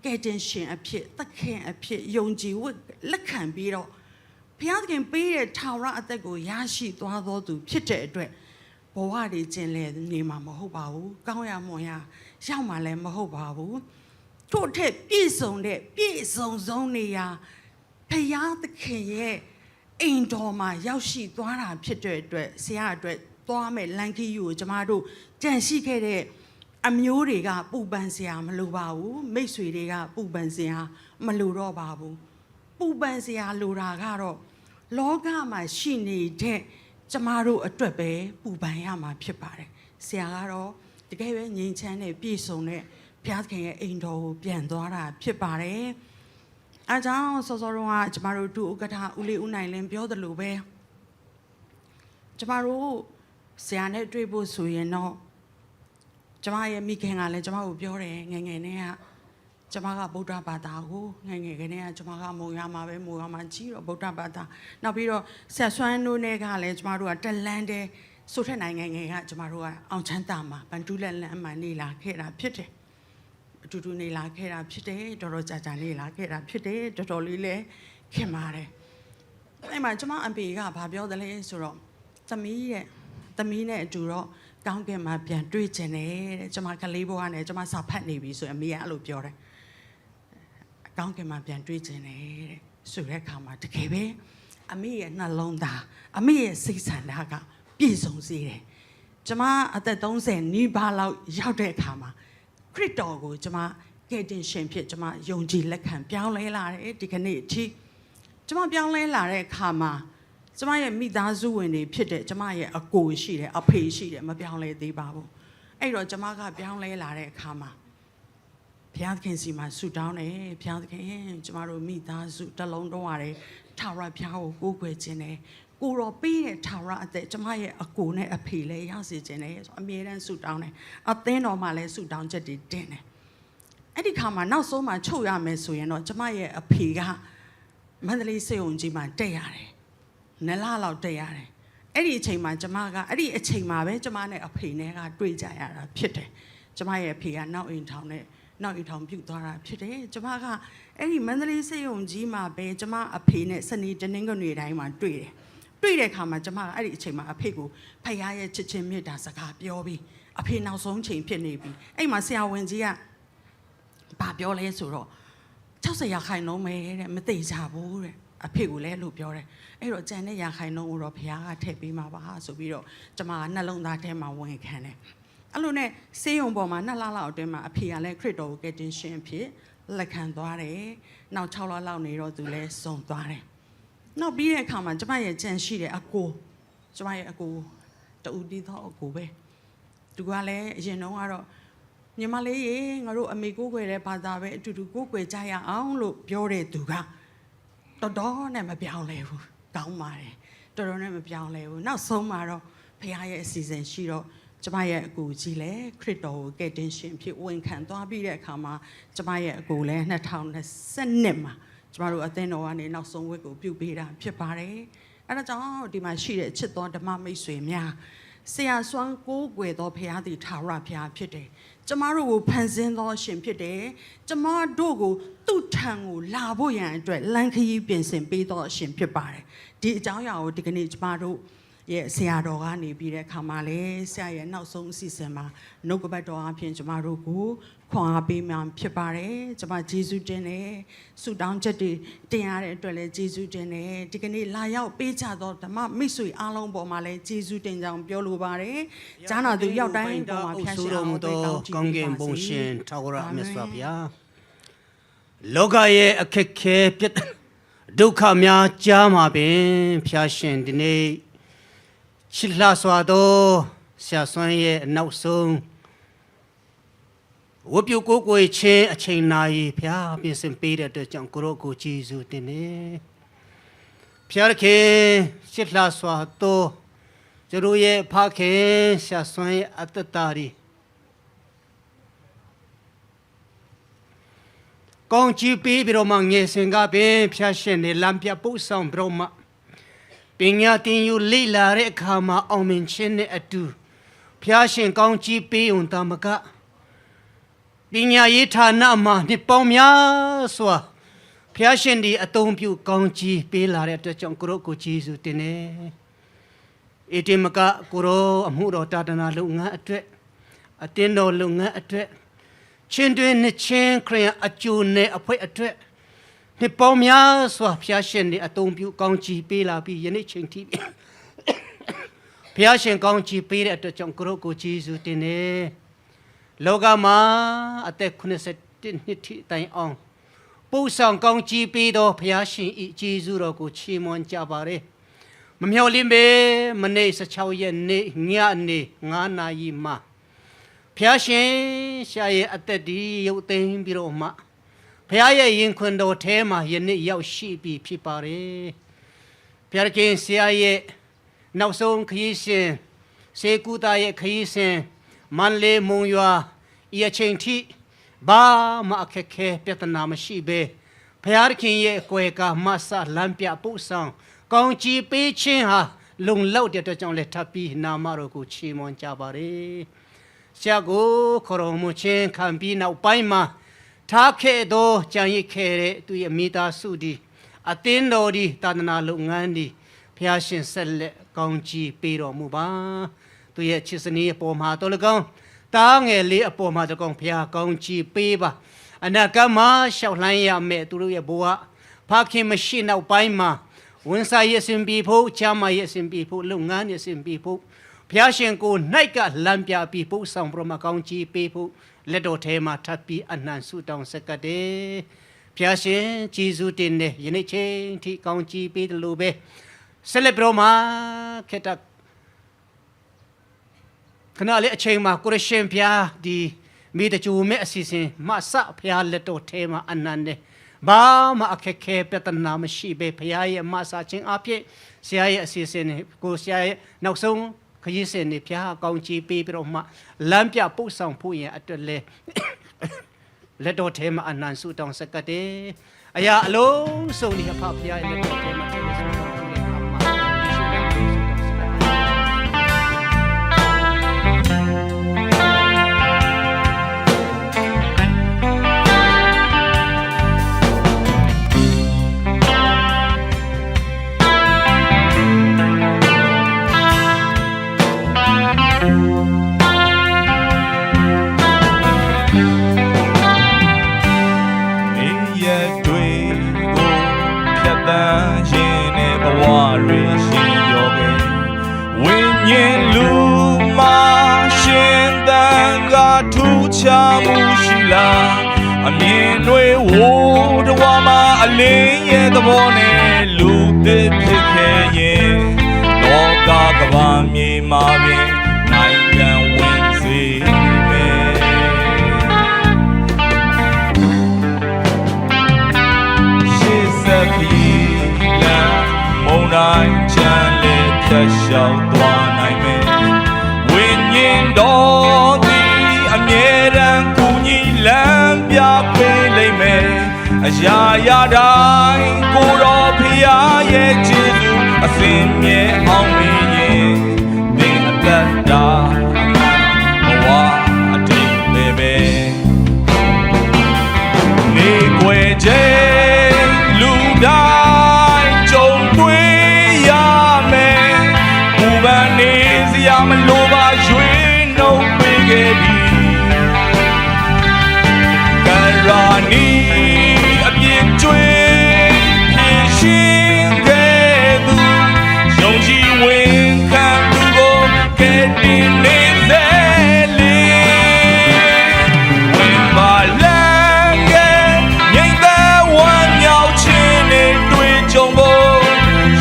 [SPEAKER 6] ကယ်တင်ရှင်အဖြစ်သခင်အဖြစ်ယုံကြည်ဝတ်လက်ခံပြီးတော့ဘုရားသခင်ပေးတဲ့ထာဝရအသက်ကိုရရှိသွားသောသူဖြစ်တဲ့အတွက်ဘဝတွေကျင်လည်နေမှာမဟုတ်ပါဘူးကောင်းရမွန်ရရောက်မှာလည်းမဟုတ်ပါဘူးထို့ထက်ပြည့်စုံတဲ့ပြည့်စုံဆုံးနေရာဘုရားသခင်ရဲ့အိမ်တော်မှာရောက်ရှိသွားတာဖြစ်တဲ့အတွက်ဆရာအတွက်သွားမဲ့လန်ခီယူကိုကျမတို့ကြံရှိခဲ့တဲ့အမျိုးတွေကပူပန်စရာမလိုပါဘူးမိတ်ဆွေတွေကပူပန်စရာမလိုတော့ပါဘူးပူပန်စရာလိုတာကတော့လောကမှာရှိနေတဲ့ကျမတို့အတွက်ပဲပူပန်ရမှာဖြစ်ပါတယ်ဆရာကတော့တကယ်ပဲငြိမ်ချမ်းတဲ့ပြည့်စုံတဲ့ဘုရားသခင်ရဲ့အိမ်တော်ကိုပြန်သွားတာဖြစ်ပါတယ်အားကြောင့်စောစောတုန်းကကျမတို့ဒုဥက္ကဋ္ဌဦးလေးဦးနိုင်လင်းပြောသလိုပဲကျမတို့ဆရာနဲ့တွေ့ဖို့ဆိုရင်တော့ကျမရဲ့မိခင်ကလည်းကျမကိုပြောတယ်ငယ်ငယ်နဲ့ကကျမကဗုဒ္ဓဘာသာကိုငယ်ငယ်ကနဲ့ကကျမကမုံရမှာပဲမုံရမှာကြီးတော့ဗုဒ္ဓဘာသာနောက်ပြီးတော့ဆက်ဆွမ်းတို့နဲ့ကလည်းကျမတို့ကတလန်းတဲ့ဆိုထက်နိုင်ငံငယ်ကကျမတို့ကအောင်ချမ်းသာမှာဗန်တူးလက်လန်းမှနေလာခဲ့တာဖြစ်တယ်အတူတူနေလာခဲ့တာဖြစ်တယ်တော်တော်ကြာကြာနေလာခဲ့တာဖြစ်တယ်တော်တော်လေးလည်းခင်ပါတယ်အဲ့မှာကျမအဖေကဘာပြောသလဲဆိုတော့သမီးနဲ့အတူတော့ကောင်းကင်မှာပြန်တွေ့ကျင်တယ်တဲ့ကျမကလေးဘဝနဲ့ကျမစာဖတ်နေပြီဆိုရင်အမေကအဲ့လိုပြောတယ်ကောင်းကင်မှာပြန်တွေ့ကျင်တယ်တဲ့ဆိုတဲ့အခါမှာတကယ်ပဲအမေရဲ့နှလုံးသားအမေရဲ့စိတ်ဆန္ဒကပြည့်စုံစေတယ်ကျမအသက်30နီးပါးလောက်ရောက်တဲ့အခါမှာခရစ်တော်ကိုကျမကယ်တင်ရှင်ဖြစ်ကျမယုံကြည်လက်ခံပြောင်းလဲလာတယ်ဒီကနေ့အထိကျမပြောင်းလဲလာတဲ့အခါမှာကျမရဲ့မိသားစုဝင်တွေဖြစ်တဲ့ကျမရဲ့အကိုရှိတယ်အဖေရှိတယ်မပြောင်းလဲသေးပါဘူးအဲ့တော့ကျမကပြောင်းလဲလာတဲ့အခါမှာဘုရားသခင်စီမှာဆုတောင်းတယ်ဘုရားသခင်ကျမတို့မိသားစုတစ်လုံးလုံးရတယ်ထာဝရဘုရားကိုကိုးကွယ်ခြင်းတယ်ကိုတော်ပေးတဲ့ထာဝရအသက်ကျမရဲ့အကိုနဲ့အဖေလည်းရစေခြင်းတယ်ဆိုအမြဲတမ်းဆုတောင်းတယ်အသင်းတော်မှာလည်းဆုတောင်းချက်တွေတင်တယ်အဲ့ဒီခါမှာနောက်ဆုံးမှာချုပ်ရမယ်ဆိုရင်တော့ကျမရဲ့အဖေကမန္တလေးစေုံကြီးမှာတက်ရတယ်နလလောက်တက်ရတယ်အဲ့ဒီအချိန်မှာကျမကအဲ့ဒီအချိန်မှာပဲကျမနဲ့အဖေနဲ့ကတွေ့ကြရတာဖြစ်တယ်ကျမရဲ့အဖေကနောက်အိမ်ထောင်ပြုတ်သွားတာဖြစ်တယ်ကျမကအဲ့ဒီမန္တလေးစေုံကြီးမှာပဲကျမအဖေနဲ့စနေတနင်္ဂနွေတိုင်းမှာတွေ့တဲ့အခါမှာကျမကအဲ့ဒီအချိန်မှာအဖေကိုဖခင်ရဲ့ချစ်ချင်းမေတ္တာစကားပြောပြီးအဖေနောက်ဆုံးချိန်ဖြစ်နေပြီအဲ့မှာဆရာဝန်ကြီးကဘာပြောလဲဆိုတော့60%ပဲတဲ့မသိကြဘူးတဲ့ အဖေကိုလည်းလို့ပြောတယ်အဲ့တော့ကြံတဲ့ရခိုင်နှုန်းကိုတော့ဘုရားကထည့်ပေးမှာပါဆိုပြီးတော့ကျမကနှလုံးသားထဲမှာဝင်ခံတယ်အဲ့လိုနဲ့စေယုံပေါ်မှာ2 လလောက်အတွင်းမှာအဖေကလည်းခရစ်တော်ကိုကယ်တင်ရှင်ဖြစ်လက်ခံသွားတယ်နောက်6 လလောက်နေတော့သူလည်းစုံသွားတယ်နောက်ပြီးတဲ့အခါမှာကျမရဲ့ကြံရှိတဲ့အကိုကျမရဲ့အကိုတူတီးသောအကိုပဲသူကလည်းအရင်တုန်းကတော့ညီမလေးရေငါတို့အမေကိုကိုွယ်တဲ့ဘာသာပဲအတူတူကိုကိုွယ်ကြရအောင်လို့ပြောတဲ့သူကတော်တော်နဲ့မပြောင်းလဲဘူးကောင်းပါတယ်တော်တော်နဲ့မပြောင်းလဲဘူးနောက်ဆုံးမှာတော့ဘုရားရဲ့အစီအစဉ်ရှိတော့ကျမရဲ့အကိုကြီးလည်းခရစ်တော်ကိုကယ်တင်ရှင်ဖြစ်ဝန်ခံသွားပြီးတဲ့အခါမှာကျမရဲ့အကိုလည်း2020မှာကျမတို့အသင်းတော်ကနေနောက်ဆုံးဝတ်ကိုပြုပေးတာဖြစ်ပါတယ်အဲဒါကြောင့်ဒီမှာရှိတဲ့ချစ်တော်ဓမ္မမိတ်ဆွေများဆရာစွမ်းကိုးကွယ်သောဘုရားသည်ထာဝရဘုရားဖြစ်တယ်ကျမတို့ကိုဖန်ဆင်းသောရှင်ဖြစ်တယ်ကျမတို့ကိုသူ့ထံကိုလာဖို့ရန်အတွက်လမ်းခရီးပြင်ဆင်ပေးသောအရှင်ဖြစ်ပါတယ်ဒီအကြောင်းအရာကိုဒီကနေ့ကျမတို့ရဲ့ဆရာတော်ကနေပြီးတဲ့အခါမှာလေဆရာရဲ့နောက်ဆုံးအစီအစဉ်မှာနှုတ်ကပတ်တော်အပြင်ကျမတို့ကိုခွန်အားပေးမှဖြစ်ပါတယ်ကျမယေရှုတင်တယ်ဆုတောင်းချက်တွေတင်ရတဲ့အတွက်လည်းယေရှုတင်တယ်ဒီကနေ့လာရောက်ပေးကြသောဓမ္မမိတ်ဆွေအားလုံးပေါ်မှာလည်းယေရှုတင်ကြောင်းပြောလိုပါတယ်ဂျာနာသူရောက်တိုင်းပေါ်မှာဖျားရှင်အောင်ပေးတောင်းကြည့်ပါစေကောင်းကင်ဘုံရှင်ထာဝရမြတ်စွာဘုရားလောကရဲ့အခက်ခဲပြတ်ဒုက္ခများကြားမှာပင်ဖျားရှင်ဒီနေ့ချစ်လှစွာသောဆရာဆွမ်းရဲ့နောက်ဆုံးဝတ်ပြုကိုးကွယ်ခြင်းအချိန်နာရီဖျားပြင်ဆင်ပေးတဲ့အတွက်ကြောင့်ကိုရောကိုကျေးဇူးတင်နေဖျားခင်ချစ်လှစွာသောကျတို့ရဲ့ဖခင်ဆရာဆွမ်းရဲ့အတ္တတာရီကောင်းချီးပေးပြီးတော့မှငယ်စဉ်ကပင်ဖျားရှင်နဲ့လမ်းပြပို့ဆောင်ပြီးတော့မှပညာသင်ယူလေ့လာတဲ့အခါမှာအောင်မြင်ခြင်းနဲ့အတူဖျားရှင်ကောင်းချီးပေးုံတမကပညာရေးဌာနမှာနှစ်ပေါင်းများစွာဖျားရှင်ဒီအသုံးပြုကောင်းချီးပေးလာတဲ့အတွက်ကြောင့်ကိုရောကိုကျေးဇူးတင်နေဧတိမကကိုရောအမှုတော်တာဒနာလုပ်ငန်းအတွက်အတင်းတော်လုပ်ငန်းအတွက်ချင်းတွင်နှစ်ချင်းခရစ်အကျိုးနဲ့အဖွဲ့အတွက်နှစ်ပေါင်းများစွာဖျားရှင်ဒီအသုံးပြုကောင်းချီးပေးလာပြီးယနေ့ချိန်ထိဖျားရှင်ကောင်းချီးပေးတဲ့အတွက်ကြောင့်ကိုရောကိုကျေးဇူးတင်နေလောကမှာအသက်80နှစ်ထိတိုင်အောင်ပို့ဆောင်ကောင်းချီးပေးသောဖျားရှင်ဤကျေးဇူးတော်ကိုချီးမွမ်းကြပါရယ်မမျှော်လင့်ပဲမနေ့16ရက်နေ့ညနေ9 နာရီမှာဖျားရှင်ရှာရဲ့အသက်ဒီရုပ်သိမ်းပြီးတော့မှဖျားရဲ့ရင်ခွင်တော်ထဲမှာယနေ့ရောက်ရှိပြီဖြစ်ပါရယ်ဖျားခင်ဆရာရဲ့နောက်ဆုံးခရီးစဉ်စေကူတာရဲ့ခရီးစဉ်မန္လေမုံရွာဤအချိန်ထိဘာမှအခက်ခဲပြဿနာမရှိပဲဖျားခင်ရဲ့ကွယ်ကာမဆလမ်းပြပို့ဆောင်ကောင်းချီးပေးခြင်းဟာလုံလောက်တဲ့အတွက်ကြောင့်လည်းထပ်ပြီးနာမတော်ကိုချီးမွမ်းကြပါရယ်ဆရာကိုခေါ်တော်မူခြင်းခံပြီးနောက်ပိုင်းမှာထားခဲ့သောကြံရစ်ခဲ့တဲ့သူရဲ့မိသားစုဒီအသင်းတော်ဒီသာသနာလုပ်ငန်းဒီဖျားရှင်ဆက်လက်ကောင်းချီးပေးတော်မူပါသူရဲ့ချစ်စနီးအပေါ်မှာတော်လကောင်းတားငယ်လေးအပေါ်မှာတော်ကောင်းဖျားကောင်းချီးပေးပါအနာဂတ်မှာရှောက်လှမ်းရမယ်သူတို့ရဲ့ဘဝဖခင်မရှိနောက်ပိုင်းမှာဝန်ဆိုင်ရဲ့စင်ပြီးဖို့ချမ်းမရဲ့စင်ပြီးဖို့လုပ်ငန်းရဲ့စင်ပြီးဖို့ဖျားရှင်ကိုနိုင်ကလမ်းပြပြီးပို့ဆောင်ပရမကောင်းချီးပေးဖို့လက်တော်ထဲမှာထပ်ပြီးအနှံဆုတောင်းဆက်ကတဲ့ဖျားရှင်ကျေးဇူးတင်တဲ့ယနေ့ချိန်ထိကောင်းချီးပေးတယ်လို့ပဲဆက်လက်ပြီးမှာခေတ္တခဏလေးအချိန်မှာကိုရရှင်ဖျားဒီမိတချို့မဲ့အစီအစဉ်မဆဖျားလက်တော်ထဲမှာအနှံတဲ့ဘာမှအခက်ခဲပြဿနာမရှိပဲဖျားရဲ့မဆချင်းအဖြစ်ဆရာရဲ့အစီအစဉ်ကိုဆရာရဲ့နောက်ဆုံးခရီးစဉ်နေဖျားကောင်းချီးပေးပြီးတော့မှလမ်းပြပို့ဆောင်ဖို့ရန်အတွက်လဲလက်တော်ထဲမှာအနန္တဆုတောင်းဆက်ကတဲ့အရာအလုံးစုံဒီအဖဖျားရဲ့လက်တော်ထဲမှာထည့်ဆုတောင်းနေတဲ့အခါမှာယေရှုရဲ့ဆုတောင်းဆက်က
[SPEAKER 7] င်လူရှင်တန်ကထူးခြားမှုရှိလားအမြင်တွေဝိုးတဝါမှာအလင်းရဲ့သဘောနဲ့လူသစ်ဖြစ်ခဲ့ရင်လောကကဘာမြေမှာပင်နိုင်ငံဝင်စေမယ်ရှေ့ဆက်ခီးလမ်းမုန်တိုင်းချမ်းလေးဖြတ်လျှောက်သွားနိုင်မယ်ဝိညာဉ်တော်သည်အမြဲတမ်းကူညီလမ်းပြပေးလိမ့်မယ်အရာရာတိုင်းကိုတော်ဖျားရဲ့ကျေးဇူးအစဉ်မြဲအောင်မင်းရင်သင်အသက်တာဘဝအတိတ်ပဲနေွယ်ခြင်းလူတိုင်းကြုံတွေ့ရမယ်ဘူပန်နေစရာမလိုပါရွှေနှုတ်ပေးခဲ့ပြီကရာနီအပြည့်ကျွေးဖြည့်ရှင်ခဲ့သူယုံကြည်ဝင်ခံသူကိုကဲတင်နေစေလေဝင်ပါလမ်းကငြိမ်သက်ဝမ်းမြောက်ခြင်းနဲ့တွေ့ကြုံဖို့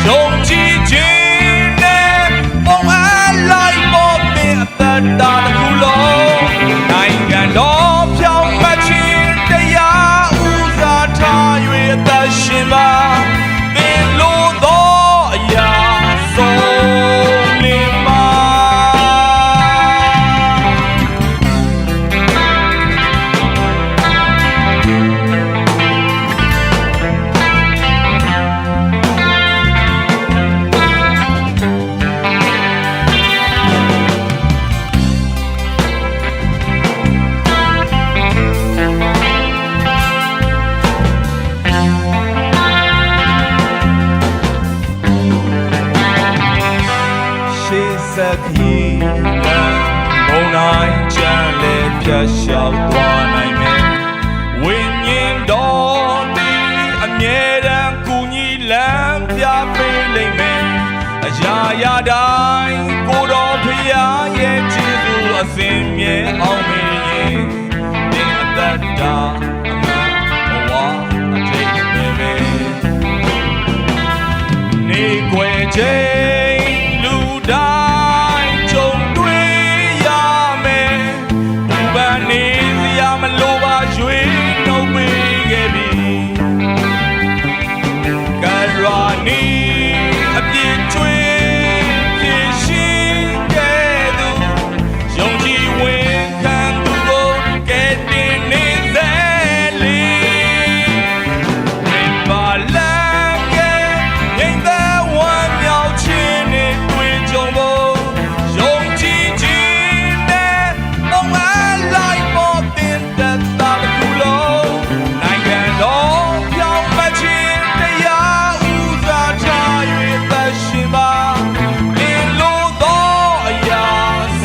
[SPEAKER 7] ယုံကြည်ခြင်းနဲ့ပုံအားလိုက်ပေါ်တဲ့အသက်တာတစ်ခုလုံးနိုင်ငံတော်ဖြောင်းမှတ်ခြင်းတရားဥစားထား၍အသက်ရှင်ပါသင်လိုသောအရာဆုံးလင်းပါရှေ့ဆက်ခီးလမ်းမုန်တိုင်းချမ်းလေးဖြတ်လျှောက်သွားနိုင်မယ်ဝိညာဉ်တော်သည်အမြဲတမ်းကူညီလမ်းပြပေးလိမ့်မယ်အရာရာတိုင်းကိုတော်ဖျားရဲ့ကျေးဇူးအစဉ်မြဲအောင်မင်းရင်သင်အသက်တာအမှန်ဘဝအတိတ်ပဲနေွယ်ခြင်းလူတိုင်းကြုံတွေ့ရမယ်ဘူပန်နေစရာမလိုပါရွှေနှုတ်ပေးခဲ့ပြီကရာနီအပြည့်ကျွေးဖြည့်ရှင်ခဲ့သူယုံကြည်ဝင်ခံသူကိုကဲတင်နေစေလေဝင်ပါလမ်းကငြိမ်သက်ဝမ်းမြောက်ခြင်းနဲ့တွေ့ကြုံဖို့ယုံကြည်ခြင်းနဲ့ပုံအားလိုက်ပေါ်တင်သက်တာတစ်ခုလုံးနိုင်ငံတော်ပြောင်းမှခြင်းတရားဥစားထား၍သက်ရှင်ပါသင်လိုသောအရာ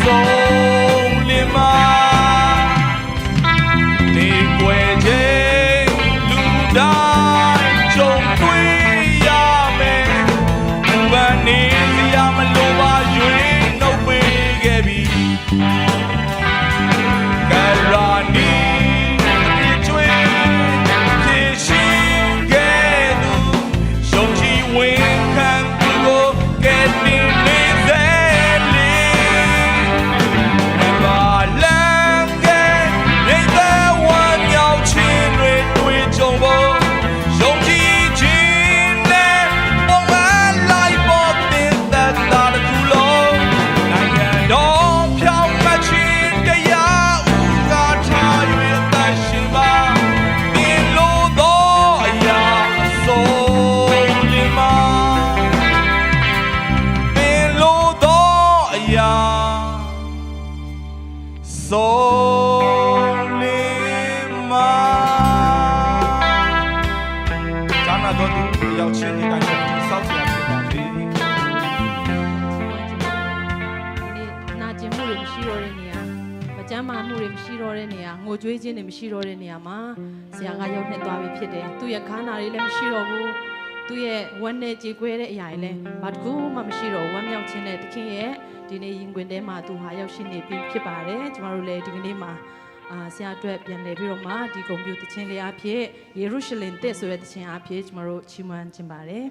[SPEAKER 7] ဆုံးလင်းပါနေွယ်ခြင်းလူတိုင်းကြုံတွေ့ရမယ်ဘူပန်နေစရာမလိုပါရွှေနှုတ်ပေးခဲ့ပြီကရာနီအပြည့်ကျွေးဖြည့်ရှင်ခဲ့သူယုံကြည်ဝင်ခံသူကိုကဲတင်နေစေလေဝင်ပါလမ်းကငြိမ်သက်ဝမ်းမြောက်ခြင်းတွေတွေ့ကြုံဖို့ယုံကြည်ခြင်းနဲ့ပုံအားလိုက်ပေါ်တင်သက်တာတစ်ခုလုံးနိုင်ငံတော်ဖြောင်းမှတ်ခြင်းတရားဥစားထား၍အသက်ရှင်ပါသင်လိုသောအရာဆုံးလင်းပါသင်လိုသောအရာဆုံးလင်းပါဌာနတော်သူရောက်ချင်းဒီတိုင်းကိုစောင့်ကြည့်ရဖြစ်ပါစေ
[SPEAKER 8] နာကျင်မှုတွေမရှိတော့တဲ့နေရာမကြမ်းမာမှုတွေမရှိတော့တဲ့နေရာငိုကြွေးခြင်းတွေမရှိတော့တဲ့နေရာမှာဆရာကရောက်နေသွားပြီဖြစ်တယ်သူ့ရဲ့ခန္ဓာတွေလည်းမရှိတော့ဘူးသူ့ရဲ့ဝမ်းနဲ့ကြေကွဲတဲ့အရာတွေလည်းဘာတစ်ခုမှမရှိတော့ဝမ်းမြောက်ခြင်းနဲ့သခင်ရဲ့ဒီ ဒီနေ့ရင်ခွင်ထဲမှာသူဟာရောက်ရှိနေပြီဖြစ်ပါတယ်ကျမတို့လည်းဒီကနေ့မှာဆရာအတွက်ပြန်လည်ပြီးတော့မှဒီဂုဏ်ပြုသခြင်းလေးအဖြစ်ယေရုရှလင်တက်ဆိုတဲ့သခြင်းအဖြစ်ကျမတို့ချီးမွမ်းခြင်းပါတယ်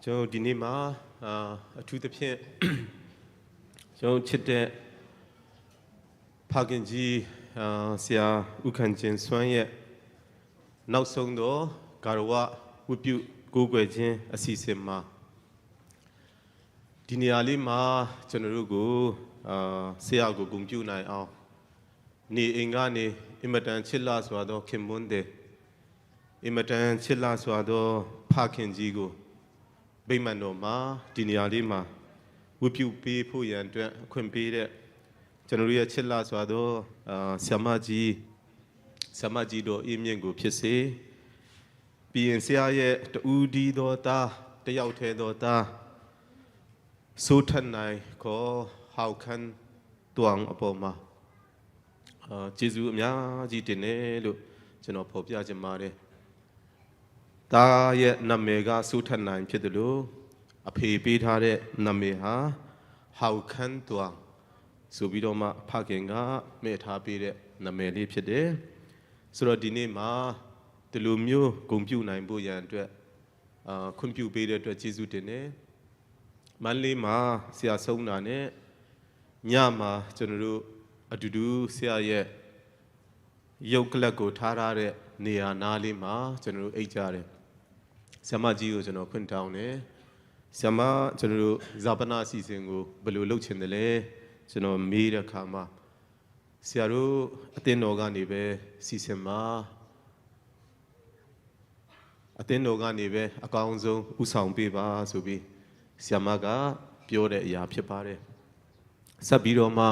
[SPEAKER 9] ကျွန်တော်ဒီနေ့မှာအထူးသဖြင့်ကျွန်တော်ချစ်တဲ့ဖခင်ကြီးဆရာဦးခန့်ကျင်စွမ်းရဲ့နောက်ဆုံးတော့ဂါရဝဝတ်ပြုကိုးကွယ်ခြင်းအစီအစဉ်မှာဒီနေရာလေးမှာကျွန်တော်တို့ကိုဆရာကိုဂုဏ်ပြုနိုင်အောင်နေအိမ်ကနေအင်မတန်ချစ်လာစွာသောခင်မွန်းတဲ့အင်မတန်ချစ်လာစွာသောဖခင်ကြီးကိုဗိမာန်တော်မှာဒီနေရာလေးမှာဝတ်ပြုပေးဖို့ရန်အတွက်အခွင့်ပေးတဲ့ကျွန်တော်ရဲ့ချစ်လာစွာသောဆရာမကြီးတော်အင်းမြင့်ကိုဖြစ်စေပြီးရင်ဆရာရဲ့တူဒီတော်သားတယောက်သေးတော်သားစိုးထနိုင်ခေါ်ဟောက်ခန်းတွန်းအပေါ်မှာကျေးဇူးအများကြီးတင်တယ်လို့ကျွန်တော်ဖော်ပြချင်ပါတယ်ဒါရဲ့နာမည်ကစိုးထနိုင်ဖြစ်တယ်လို့အဖေပေးထားတဲ့နာမည်ဟာဟောက်ခန်းတွန်းဆိုပြီးတော့မှဖခင်ကမဲ့ထားပေးတဲ့နာမည်လေးဖြစ်တယ်ဆိုတော့ဒီနေ့မှာဒီလိုမျိုးဂုဏ်ပြုနိုင်ဖို့ရန်အတွက်ခွင့်ပြုပေးတဲ့အတွက်ကျေးဇူးတင်တယ်မန္တလေးမှာဆရာဆုံးတာနဲ့ညမှာကျွန်တော်တို့အတူတူဆရာရဲ့ရုပ်ကလပ်ကိုထားထားတဲ့နေရာနားလေးမှာကျွန်တော်တို့အိတ်ကြတယ်ဆရာမကြီးကိုကျွန်တော်ခွင့်တောင်းတယ်ဆရာမကျွန်တော်တို့ဇာပနာအစီအစဉ်ကိုဘယ်လိုလုပ်ချင်တယ်လဲကျွန်တော်မေးတဲ့အခါမှာဆရာတို့အသင်းတော်ကနေပဲစီစဉ်မှာအသင်းတော်ကနေပဲအကောင်းဆုံးဥဆောင်ပေးပါဆိုပြီးဆရာမကပြောတဲ့အရာဖြစ်ပါတယ်ဆက်ပြီးတော့မှ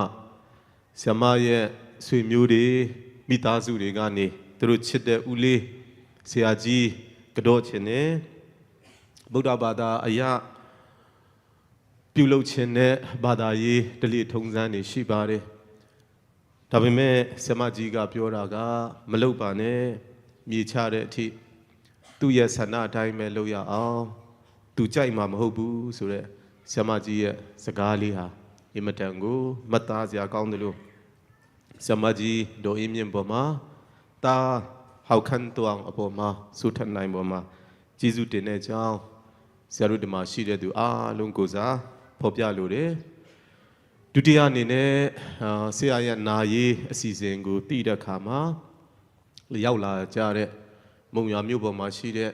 [SPEAKER 9] ဆရာမရဲ့ဆွေမျိုးတွေမိသားစုတွေကနေသူတို့ချစ်တဲ့ဦးလေးဆရာကြီးကတော့ခြင်းနဲ့ဗုဒ္ဓဘာသာအရာပြုလုပ်ခြင်းနဲ့ဘာသာရေးဓလေ့ထုံးစံတွေရှိပါတယ်ဒါပေမဲ့ဆရာမကြီးကပြောတာကမလုပ်ပါနဲ့မြေချတဲ့အထိသူ့ရဲ့ဆန္ဒအတိုင်းပဲလုပ်ရအောင်သူကြိုက်မှာမဟုတ်ဘူးဆိုတော့ဆရာမကြီးရဲ့စကားလေးဟာအင်မတန်ကိုမတ်သားစရာကောင်းတယ်လို့ဆရာမကြီးဒေါ်အင်းမြင့်ပေါ်မှာတာဟောက်ခန်းတောင်အပေါ်မှာဆူထတ်နိုင်ပေါ်မှာကျေးဇူးတင်တဲ့အကြောင်းဆရာတို့ဒီမှာရှိတဲ့သူအားလုံးကိုစားဖော်ပြလိုတယ်ဒုတိယအနေနဲ့ဆရာရဲ့နာရေးအစီအစဉ်ကိုတည်တဲ့အခါမှာရောက်လာကြတဲ့မုံရွာမြို့ပေါ်မှာရှိတဲ့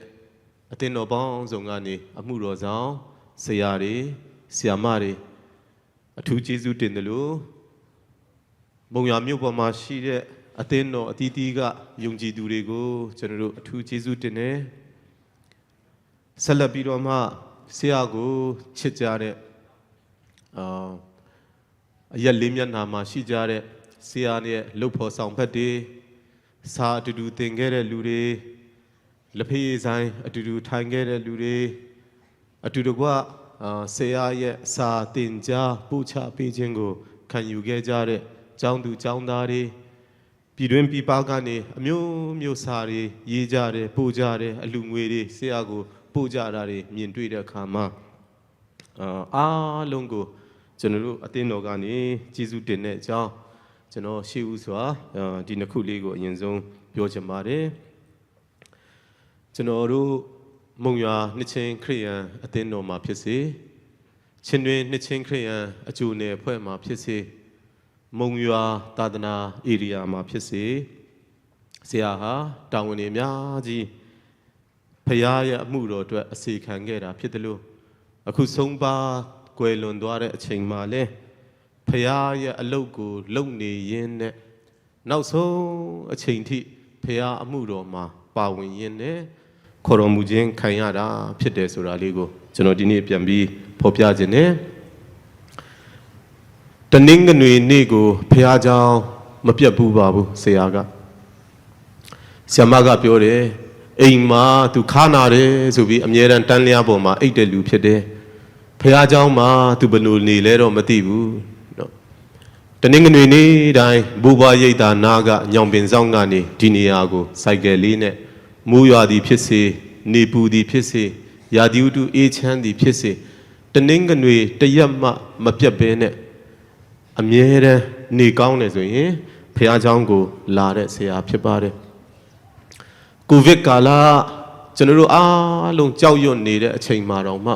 [SPEAKER 9] အသင်းတော်ပေါင်းစုံကနေအမှုတော်ဆောင်ဆရာတွေဆရာမတွေအထူးကျေးဇူးတင်တယ်လို့မုံရွာမြို့ပေါ်မှာရှိတဲ့အသင်းတော်အသီးသီးကယုံကြည်သူတွေကိုကျွန်တော်တို့အထူးကျေးဇူးတင်တယ်ဆက်လက်ပြီးတော့မှဆရာကိုချစ်ကြတဲ့အရက်လေးမျက်နှာမှာရှိကြတဲ့ဆရာရဲ့လှုပ်ဖော်ဆောင်ဖက်တွေစာအတူတူသင်ခဲ့တဲ့လူတွေလက်ဖေးဆိုင်အတူတူထိုင်ခဲ့တဲ့လူတွေအတူတကွဆရာရဲ့စာသင်ကြားပို့ချပေးခြင်းကိုခံယူခဲ့ကြတဲ့ကျောင်းသူကျောင်းသားတွေပြည်တွင်းပြည်ပကနေအမျိုးမျိုးစာတွေရေးကြတယ်ပို့ကြတယ်အလူငွေတွေဆရာကိုပို့ကြတာတွေမြင်တွေ့တဲ့အခါမှာအားလုံးကိုကျွန်တော်တို့အသင်းတော်ကနေကျေးဇူးတင်တဲ့အကြောင်းကျွန်တော်ရှေ့ဦးစွာဒီနှစ်ခုလေးကိုအရင်ဆုံးပြောချင်ပါတယ်ကျွန်တော်တို့မုံရွာနှစ်ချင်းခရိယန်အသင်းတော်မှာဖြစ်စေချင်းတွင်နှစ်ချင်းခရိယန်အကျိုးနယ်အဖွဲ့မှာဖြစ်စေမုံရွာသာသနာဧရိယာမှာဖြစ်စေဆရာဟာတာဝန်တွေအများကြီးဖရာရဲ့အမှုတော်အတွက်အစီခံခဲ့တာဖြစ်တယ်လို့အခုဆုံးပါကွယ်လွန်သွားတဲ့အချိန်မှာလဲဖရာရဲ့အလုပ်ကိုလုပ်နေရင်းနဲ့နောက်ဆုံးအချိန်ထိဖရာအမှုတော်မှာပါဝင်ရင်းနဲ့ခေါ်တော်မူခြင်းခံရတာဖြစ်တယ်ဆိုတာလေးကိုကျွန်တော်ဒီနေ့ပြန်ပြီးဖော်ပြခြင်းနဲ့တနင်္ဂနွေနေ့ကိုဖရာเจ้าမပြတ်ဘူးပါဘူးဆရာကဆရာမကပြောတယ်အိမ်မှာသူခါနာတယ်ဆိုပြီးအမြဲတမ်းတန်းလျားပေါ်မှာအိတ်တဲ့လူဖြစ်တယ်ဖရာเจ้าမှာသူဘယ်လိုနေလဲတော့မသိဘူးเนาะတနင်္ဂနွေနေ့တိုင်းဘူဘွားရိတ်တာနာကညောင်ပင်ဆောင်ကနေဒီနေရာကိုစိုက်ကယ်လေးနဲ့မိုးရွာသည်ဖြစ်စေနေပူသည်ဖြစ်စေရာသီဥတုအေးချမ်းသည်ဖြစ်စေတနင်္ဂနွေတရက်မှမပြတ်ဘဲနဲ့အမြဲတမ်းနေကောင်းတယ်ဆိုရင်ဖရာเจ้าကိုလာတဲ့ဆရာဖြစ်ပါတယ်ကိုဗစ်ကာလ ကျွန်တော်တို့အားလုံးကြောက်ရွံ့နေတဲ့အချိန်မှာတော့မှ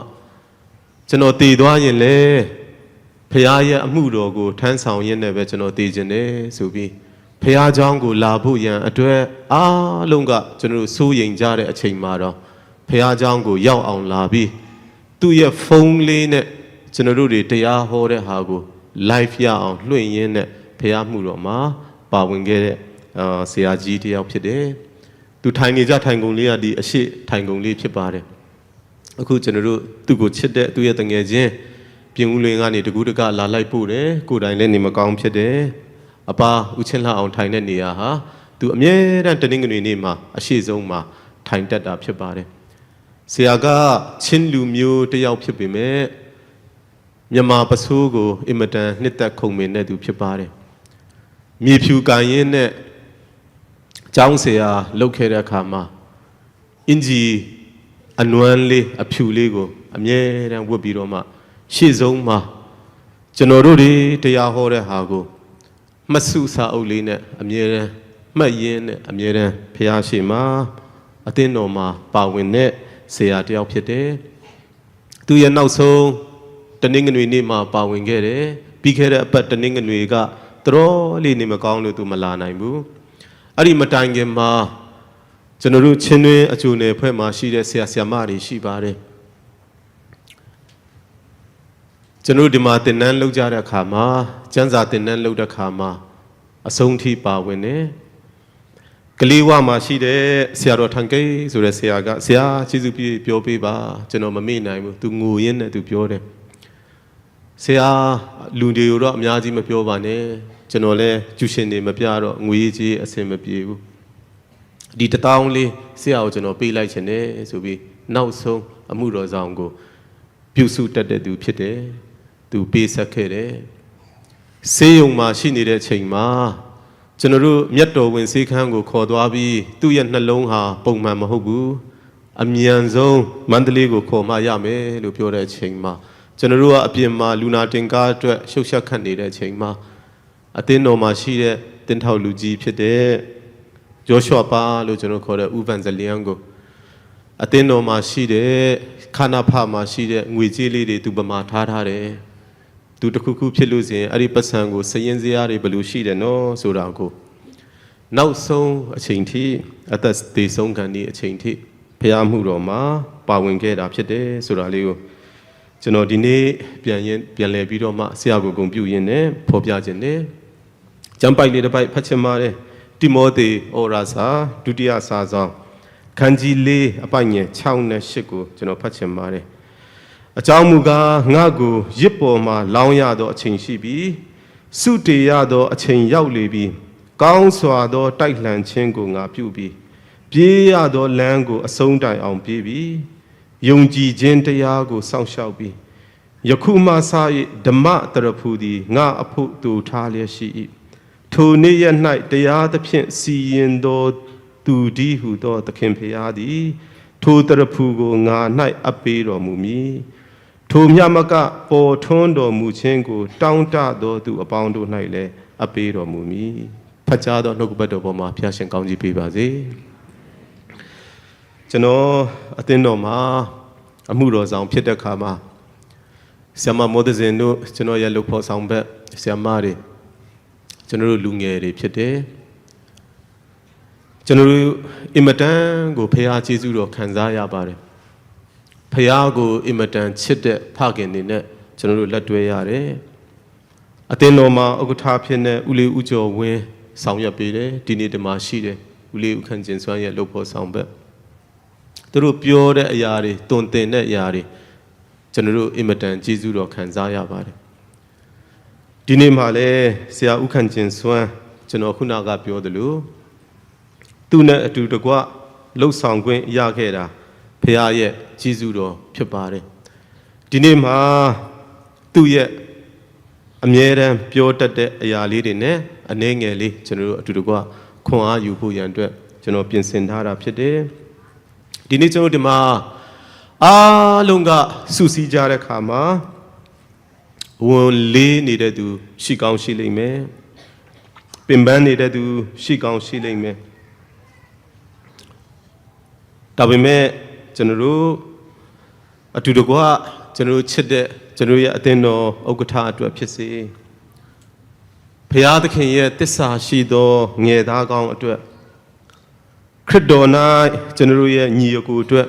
[SPEAKER 9] ကျွန်တော်တည်သွားရင်လေဖခင်ရဲ့အမှုတော်ကိုထမ်းဆောင်ရင်းနဲ့ပဲကျွန်တော်တည်ခြင်းတယ်ဆိုပြီးဖခင်เจ้าကိုလာဖို့ရန်အတွက်အားလုံးကကျွန်တော်တို့စိုးရိမ်ကြတဲ့အချိန်မှာတော့ဖခင်เจ้าကိုရောက်အောင်လာပြီးသူ့ရဲ့ဖုန်းလေးနဲ့ကျွန်တော်တို့တွေတရားဟောတဲ့ဟာကို live ရအောင်လွှင့်ရင်းနဲ့ဖခင်မှုတော်မှာပါဝင်ခဲ့တဲ့ဆရာကြီးတယောက်ဖြစ်တယ်သူထိုင်နေကြထိုင်ကုန်လေးကဒီအရှိထိုင်ကုန်လေးဖြစ်ပါတယ်အခုကျွန်တော်တို့သူ့ကိုချစ်တဲ့သူ့ရဲ့တငယ်ချင်းပြင်ဦးလွင်ကနေတကူးတကလာလိုက်ပို့တယ်ကိုယ်တိုင်လည်းနေမကောင်းဖြစ်တယ်အပါဦးချင်းလှအောင်ထိုင်တဲ့နေရာဟာသူအမြဲတမ်းတနင်္ဂနွေနေ့မှာအရှိဆုံးမှာထိုင်တက်တာဖြစ်ပါတယ်ဆရာကချင်းလူမျိုးတယောက်ဖြစ်ပေမဲ့မြန်မာပစိုးကိုအင်မတန်နှစ်သက်ခုံမင်တဲ့သူဖြစ်ပါတယ်မြေဖြူကန်ရင်နဲ့ကျောင်းဆရာလုပ်ခဲ့တဲ့အခါမှာအင်ဂျီအနွမ်းလေးအဖြူလေးကိုအမြဲတမ်းဝတ်ပြီးတော့မှရှေ့ဆုံးမှာကျွန်တော်တို့တွေတရားဟောတဲ့ဟာကိုမှတ်စုစာအုပ်လေးနဲ့အမြဲတမ်းမှတ်ရင်းနဲ့အမြဲတမ်းဖျားရှိမှာအသင်းတော်မှာပါဝင်တဲ့ဆရာတယောက်ဖြစ်တယ်သူရဲ့နောက်ဆုံးတနင်္ဂနွေနေ့မှာပါဝင်ခဲ့တယ်ပြီးခဲ့တဲ့အပတ်တနင်္ဂနွေကတော်လေးနေမကောင်းလို့သူမလာနိုင်ဘူးအဲ့ဒီမတိုင်ခင်မှာကျွန်တော်တို့ချင်းတွင်းအကျိုးနယ်ဖွဲ့မှာရှိတဲ့ဆရာဆရာမတွေရှိပါတယ်ကျွန်တော်ဒီမှာသင်တန်းလုပ်ကြတဲ့အခါမှာကျမ်းစာသင်တန်းလုပ်တဲ့အခါမှာအဆုံးထိပါဝင်တယ်ကလေးဝမှာရှိတဲ့ဆရာတော်ထန်ကိတ်ဆိုတဲ့ဆရာကဆရာကျေးဇူးပြုပြောပေးပါကျွန်တော်မမေ့နိုင်ဘူးသူငိုရင်းနဲ့သူပြောတယ်ဆရာလူတွေကိုတော့အများကြီးမပြောပါနဲ့ကျွန်တော်လည်းကျူရှင်တွေမပြတော့ငွေကြီးအဆင်မပြေဘူးဒီ1000လေးဆရာကိုကျွန်တော်ပေးလိုက်ခြင်းနဲ့ဆိုပြီးနောက်ဆုံးအမှုတော်ဆောင်ကိုပြုစုတတ်တဲ့သူဖြစ်တယ်သူပေးဆက်ခဲ့တယ်ဆေးရုံမှာရှိနေတဲ့အချိန်မှာကျွန်တော်တို့မြတ်တော်ဝင်ဆေးခန်းကိုခေါ်သွားပြီးသူ့ရဲ့နှလုံးဟာပုံမှန်မဟုတ်ဘူးအမြန်ဆုံးမန္တလေးကိုခေါ်မှရမယ်လို့ပြောတဲ့အချိန်မှာကျွန်တော်တို့ကအပြင်မှာလူနာတင်ကားအတွက်ရှုပ်ရှက်ခတ်နေတဲ့အချိန်မှာအသင်းတော်မှာရှိတဲ့တင်းထောက်လူကြီးဖြစ်တဲ့ဂျောရှွာပါလို့ကျွန်တော်ခေါ်တဲ့ဦးဗန်ဇလီယန်ကိုအသင်းတော်မှာရှိတဲ့ခါနာဖမှာရှိတဲ့ငွေကြေးလေးတွေသူပမာထားတယ်သူတခုခုဖြစ်လို့ဆိုရင်အဲ့ဒီပတ်စံကိုစရင်စရာတွေဘယ်လိုရှိတယ်နော်ဆိုတာကိုနောက်ဆုံးအချိန်ထိအသက်သေးဆုံးခံဒီအချိန်ထိဖျားမှုတော်မှာပါဝင်ခဲ့တာဖြစ်တယ်ဆိုတာလေးကိုကျွန်တော်ဒီနေ့ပြန်လည်ပြီးတော့မှဆရာကိုဂုဏ်ပြုရင်းနဲ့ဖော်ပြခြင်းနဲ့ကျမ်းပိုက်လေးတစ်ပိုက်ဖတ်ချင်ပါတယ်တိမောသေဩရာစာဒုတိယစာဆောင်ခန်းကြီး၄အပိုက်ငယ်6နဲ့8ကိုကျွန်တော်ဖတ်ချင်ပါတယ်အကြောင်းမူကားငါကိုရစ်ပေါ်မှာလောင်းရသောအချိန်ရှိပြီးစုတေရသောအချိန်ရောက်လေပြီးကောင်းစွာသောတိုက်လှန်ခြင်းကိုငါပြုပြီးပြေးရသောလမ်းကိုအဆုံးတိုင်အောင်ပြေးပြီးယုံကြည်ခြင်းတရားကိုစောင့်ရှောက်ပြီးယခုမှစ၍ဓမ္မတရဖူသည်ငါအဖို့တူထားလျက်ရှိ၏ထိုနေ့ရက်၌တရားသဖြင့်စီရင်သောသူဒီဟုသောသခင်ဖျားသည်ထိုတရဖူကိုငါ၌အပ်ပေးတော်မူမည်ထိုမြတ်မကပေါ်ထွန်းတော်မူခြင်းကိုတောင်းတသောသူအပေါင်းတို့၌လည်းအပ်ပေးတော်မူမည်ဖတ်ကြားသောနှုတ်ကပတ်တော်ပေါ်မှာဖျားရှင်ကောင်းကြီးပေးပါစေကျွန်တော်အသင်းတော်မှာအမှုတော်ဆောင်ဖြစ်တဲ့အခါမှာဆရာမမောဒဇင်တို့ကျွန်တော်ရဲ့လုပ်ဖို့ဆောင်ဘက်ဆရာမတွေကျွန်တော်တို့လူငယ်တွေဖြစ်တယ်ကျွန်တော်တို့အင်မတန်ကိုဖခင်ကျေးဇူးတော်ခံစားရပါတယ်ဖခင်ကိုအင်မတန်ချစ်တဲ့ဖခင်တွေနဲ့ကျွန်တော်တို့လက်တွဲရတယ်အသင်းတော်မှာဥက္ကဋ္ဌဖြစ်တဲ့ဦးလေးဦးကျော်ဝင်းဆောင်ရွက်ပေးတယ်ဒီနေ့ဒီမှာရှိတယ်ဦးလေးဦးခန့်ကျင်စွမ်းရဲ့လုပ်ဖို့ဆောင်ဘက်သူတို့ပြောတဲ့အရာတွေတွင်တင်တဲ့အရာတွေကျွန်တော်တို့အင်မတန်ကျေးဇူးတော်ခံစားရပါတယ်ဒီနေ့မှာလည်းဆရာဦးခန့်ကျင်စွမ်းကျွန်တော်ခုနကပြောသလိုသူနဲ့အတူတကွလှုပ်ဆောင်ခွင့်ရခဲ့တာဖခင်ရဲ့ကျေးဇူးတော်ဖြစ်ပါတယ်ဒီနေ့မှာသူ့ရဲ့အမြဲတမ်းပြောတတ်တဲ့အရာလေးတွေနဲ့အနည်းငယ်လေးကျွန်တော်တို့အတူတကွခွန်အားယူဖို့ရန်အတွက်ကျွန်တော်ပြင်ဆင်ထားတာဖြစ်တယ်ဒီနေ့ကျွန်တော်ဒီမှာအားလုံးကစုစည်းကြတဲ့အခါမှာဝန်လေးနေတဲ့သူရှိကောင်းရှိလိမ့်မယ်ပင်ပန်းနေတဲ့သူရှိကောင်းရှိလိမ့်မယ်တ ဒါပေမဲ့ကျွန်တော်တို့အတူတကွကျွန်တော်တို့ချစ်တဲ့ကျွန်တော်ရဲ့အသင်းတော်ဥက္ကဋ္ဌအတွက်ဖြစ်စေဘုရားသခင်ရဲ့တစ္ဆာရှိသောငယ်သားကောင်းအတွက်ခရစ်တော်၌ကျွန်တော်တို့ရဲ့ညီအကိုအတွက်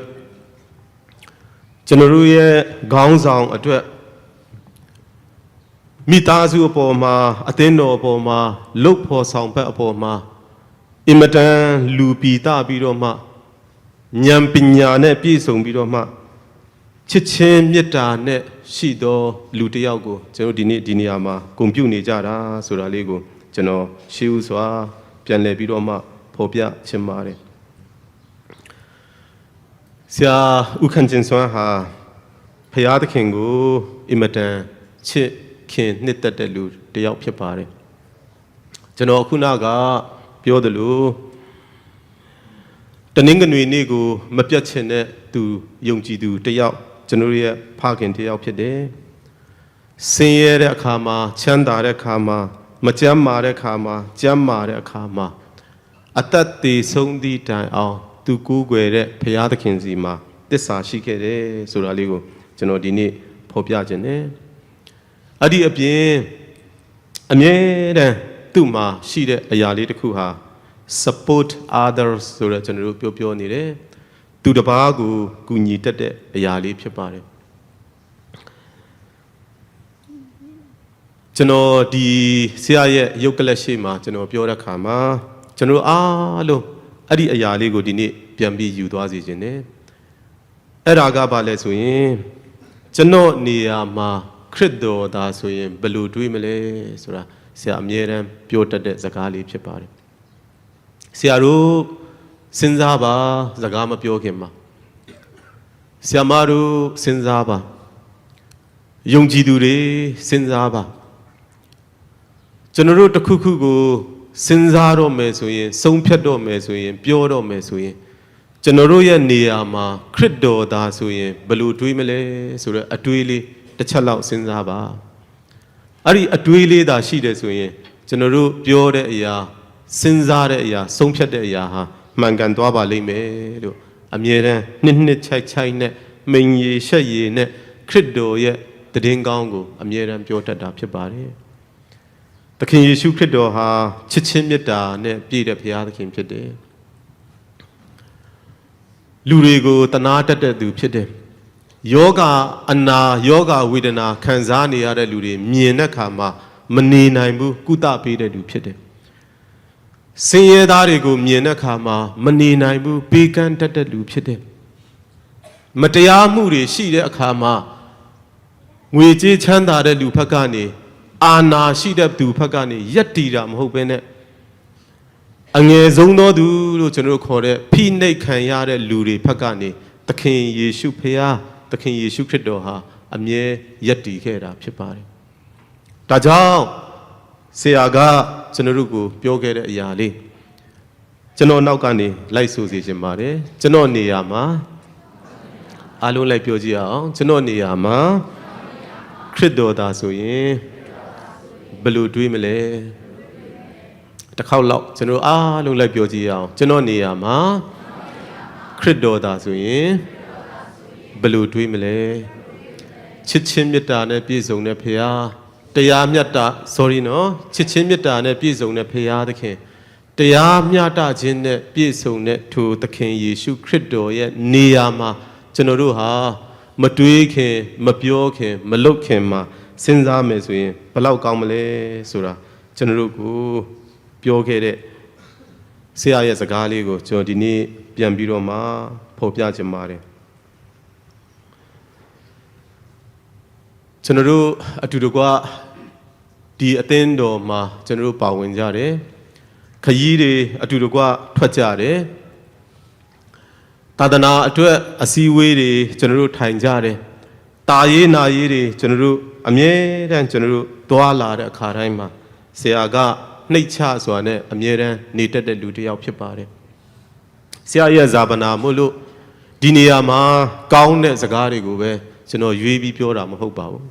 [SPEAKER 9] ကျွန်တော်တို့ရဲ့ခေါင်းဆောင်အတွက်မိသားစုအပေါ်မှာအသင်းတော်အပေါ်မှာလှုပ်ဖော်ဆောင်ဘက်အပေါ်မှာအင်မတန်လူပီတာပြီးတော့မှဉာဏ်ပညာနဲ့ပြည့်စုံပြီးတော့မှချစ်ချင်းမေတ္တာနဲ့ရှိသောလူတစ်ယောက်ကိုကျွန်တော်ဒီနေ့ဒီနေရာမှာဂုဏ်ပြုနေကြတာဆိုတာလေးကိုကျွန်တော်ရှေးဥစွာပြန်လည်ပြီးတော့မှဖော်ပြချင်ပါတယ်ဆရာဥက္ကဋ္ဌစွမ်းဟာဖရာသခင်ကိုအင်မတန်ချစ်ခင်နှစ်သက်တဲ့လူတစ်ယောက်ဖြစ်ပါတယ်ကျွန်တော်ခုနကပြောသလိုတနင်္ဂနွေနေ့ကိုမပြတ်ချင်တဲ့သူယုံကြည်သူတစ်ယောက်ကျွန်တော်ရဲ့ဖခင်တစ်ယောက်ဖြစ်တယ်ဆင်းရဲတဲ့အခါမှာချမ်းသာတဲ့အခါမှာမကြမ်းမာတဲ့အခါမှာကြမ်းမာတဲ့အခါမှာအသက်သေးဆုံးသည့်တိုင်အောင်သူကူးကွယ်တဲ့ဘုရားသခင်စီမှာတစ္ဆာရှိခဲ့တယ်ဆိုတာလေးကိုကျွန်တော်ဒီနေ့ဖော်ပြခြင်းနဲ့အဲ့ဒီအပြင်အမြဲတမ်းသူ့မှာရှိတဲ့အရာလေးတစ်ခုဟာ support others ဆိုတော့ကျွန်တော်တို့ပြောနေတယ်သူတစ်ပါးကိုကူညီတတ်တဲ့အရာလေးဖြစ်ပါတယ်ကျွန်တော်ဒီဆရာရဲ့ရုပ်ကလပ်ရှိမှာကျွန်တော်ပြောတဲ့အခါမှာကျွန်တော်အားလုံးအဲ့ဒီအရာလေးကိုဒီနေ့ပြန်ပြီးယူသွားစီခြင်းနဲ့အဲ့ဒါကဘာလဲဆိုရင်ကျွန်တော်နေရာမှာခရစ်တော်သာဆိုရင်ဘယ်လိုတွေးမလဲဆိုတာဆရာအမြဲတမ်းပြောတတ်တဲ့စကားလေးဖြစ်ပါတယ်ဆရာတို့စဉ်းစားပါစကားမပြောခင်မှာဆရာမတို့စဉ်းစားပါယုံကြည်သူတွေစဉ်းစားပါကျွန်တော်တို့တစ်ခုခုကိုစဉ်းစားတော့မယ်ဆိုရင်ဆုံးဖြတ်တော့မယ်ဆိုရင်ပြောတော့မယ်ဆိုရင်ကျွန်တော်တို့ရဲ့နေရာမှာခရစ်တော်သာဆိုရင်ဘယ်လိုတွေးမလဲဆိုတော့အတွေးလေးတစ်ချက်လောက်စဉ်းစားပါအဲ့ဒီအတွေးလေးသာရှိတယ်ဆိုရင်ကျွန်တော်တို့ပြောတဲ့အရာစဉ်းစားတဲ့အရာဆုံးဖြတ်တဲ့အရာဟာမှန်ကန်သွားပါလိမ့်မယ်လို့အမြဲတမ်းနှစ်ချိုက်နဲ့မိန်ရည်ရှက်ရည်နဲ့ခရစ်တော်ရဲ့တည်င်းကောင်းကိုအမြဲတမ်းပြောတတ်တာဖြစ်ပါတယ်သခင်ယေရှုခရစ်တော်ဟာချစ်ချင်းမေတ္တာနဲ့ပြည့်တဲ့ဘုရားသခင်ဖြစ်တယ်လူတွေကိုတနာတတ်တဲ့သူဖြစ်တယ်ယောဂအနာယောဂဝေဒနာခံစားနေရတဲ့လူတွေမြင်တဲ့အခါမှာမနေနိုင်ဘူးကုသပေးတဲ့လူဖြစ်တယ်ဆင်းရဲသားတွေကိုမြင်တဲ့အခါမှာမနေနိုင်ဘူးပေးကမ်းတတ်တဲ့လူဖြစ်တယ်မတရားမှုတွေရှိတဲ့အခါမှာငွေကြေးချမ်းသာတဲ့လူဘက်ကနေအာနာရှိတဲ့သူဘက်ကနေယက်တီတာမဟုတ်ဘဲနဲ့အငယ်ဆုံးသောသူလို့ကျွန်တော်တို့ခေါ်တဲ့ဖိနှိပ်ခံရတဲ့လူတွေဘက်ကနေသခင်ယေရှုဖခင်သခင်ယေရှုခရစ်တော်ဟာအမြဲယက်တီခဲ့တာဖြစ်ပါတယ်ဒါကြောင့်ဆရာကကျွန်တော်တို့ကိုပြောခဲ့တဲ့အရာလေးကျွန်တော်နောက်ကနေလိုက်ဆိုစီခြင်းပါတယ်ကျွန်တော်နေရာမှာအားလုံးလိုက်ပြောကြည့်အောင်ကျွန်တော်နေရာမှာခရစ်တော်သာဆိုရင်ဘယ်လိုတွေးမလဲတစ်ခေါက်လောက်ကျွန်တော်အားလုံးလိုက်ပြောကြည့်အောင်ကျွန်တော်နေရာမှာခရစ်တော်သာဆိုရင်ဘယ်လိုတွေးမလဲချစ်ချင်းမေတ္တာနဲ့ပြည့်စုံတဲ့ဖခင်တရားမျှတ sorry နော်ချစ်ချင်းမေတ္တာနဲ့ပြည့်စုံတဲ့ဖခင်သခင်တရားမျှတခြင်းနဲ့ပြည့်စုံတဲ့ထိုသခင်ယေရှုခရစ်တော်ရဲ့နေရာမှာကျွန်တော်တို့ဟာမတွေးခင်မပြောခင်မလုပ်ခင်မှာစဉ်းစားမယ်ဆိုရင်ဘယ်လောက်ကောင်းမလဲဆိုတာကျွန်တော်တို့ကိုပြောခဲ့တဲ့ဆရာရဲ့စကားလေးကိုကျွန်တော်ဒီနေ့ပြန်ပြီးတော့မှဖော်ပြချင်ပါတယ်ကျွန်တော်တို့အတူတကွဒီအသင်းတော်မှာကျွန်တော်တို့ပါဝင်ကြတယ်ခရီးတွေအတူတကွထွက်ကြတယ်သာသနာအတွက်အစည်းအဝေးတွေကျွန်တော်တို့ထိုင်ကြတယ်တာရေးနာရေးတွေကျွန်တော်တို့အမြဲတမ်းကျွန်တော်တို့သွားလာတဲ့အခါတိုင်းမှာဆရာကနှိတ်ချစွာနဲ့အမြဲတမ်းနေတတ်တဲ့လူတစ်ယောက်ဖြစ်ပါတယ်ဆရာရဲ့ဇာပနာမို့လို့ဒီနေရာမှာကောင်းတဲ့စကားတွေကိုပဲကျွန်တော်ရွေးပြီးပြောတာမဟုတ်ပါဘူး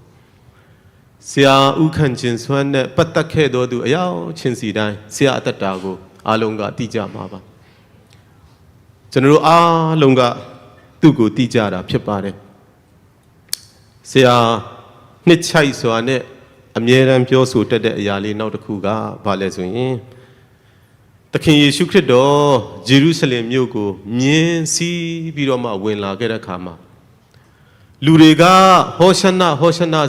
[SPEAKER 9] ဆရာဥခန့်ချင်းစွမ်းနဲ့ပတ်သက်ခဲ့တော်သူအယောက်ချင်းစီတိုင်းဆရာအသက်တာကိုအားလုံးကသိကြမှာပါ ကျွန်တော်တို့အားလုံးကသူ့ကိုသိကြတာဖြစ်ပါတယ်ဆရာနှစ်ချိုက်စွာနဲ့အမြဲတမ်းပြောဆိုတတ်တဲ့အရာလေးနောက်တစ်ခုကဘာလဲဆိုရင်သခင်ယေရှုခရစ်တော်ဂျေရုရှလင်မြို့ကိုမြင်းစီးပြီးတော့မှဝင်လာခဲ့တဲ့အခါမှာလူတွေကဟောရှန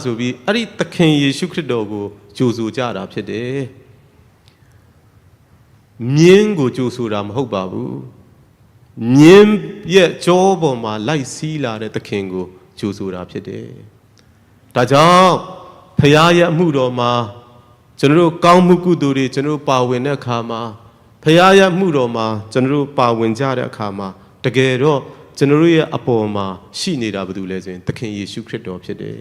[SPEAKER 9] ဆိုပြီးအဲ့ဒီသခင်ယေရှုခရစ်တော်ကိုကြိုဆိုကြတာဖြစ်တယ်မြင်းကိုကြိုဆိုတာမဟုတ်ပါဘူးမြင်းရဲ့ကြောပေါ်မှာလိုက်စီးလာတဲ့သခင်ကိုကြိုဆိုတာဖြစ်တယ်ဒါကြောင့်ဖခင်ရဲ့အမှုတော်မှာကျွန်တော်တို့ကောင်းမှုကုသိုလ်တွေကျွန်တော်တို့ပါဝင်တဲ့အခါမှာဖခင်ရဲ့အမှုတော်မှာကျွန်တော်တို့ပါဝင်ကြတဲ့အခါမှာတကယ်တော့ကျွန်တော်တို့ရဲ့အပေါ်မှာရှိနေတာဘာလို့လဲဆိုရင်သခင်ယေရှုခရစ်တော်ဖြစ်တယ်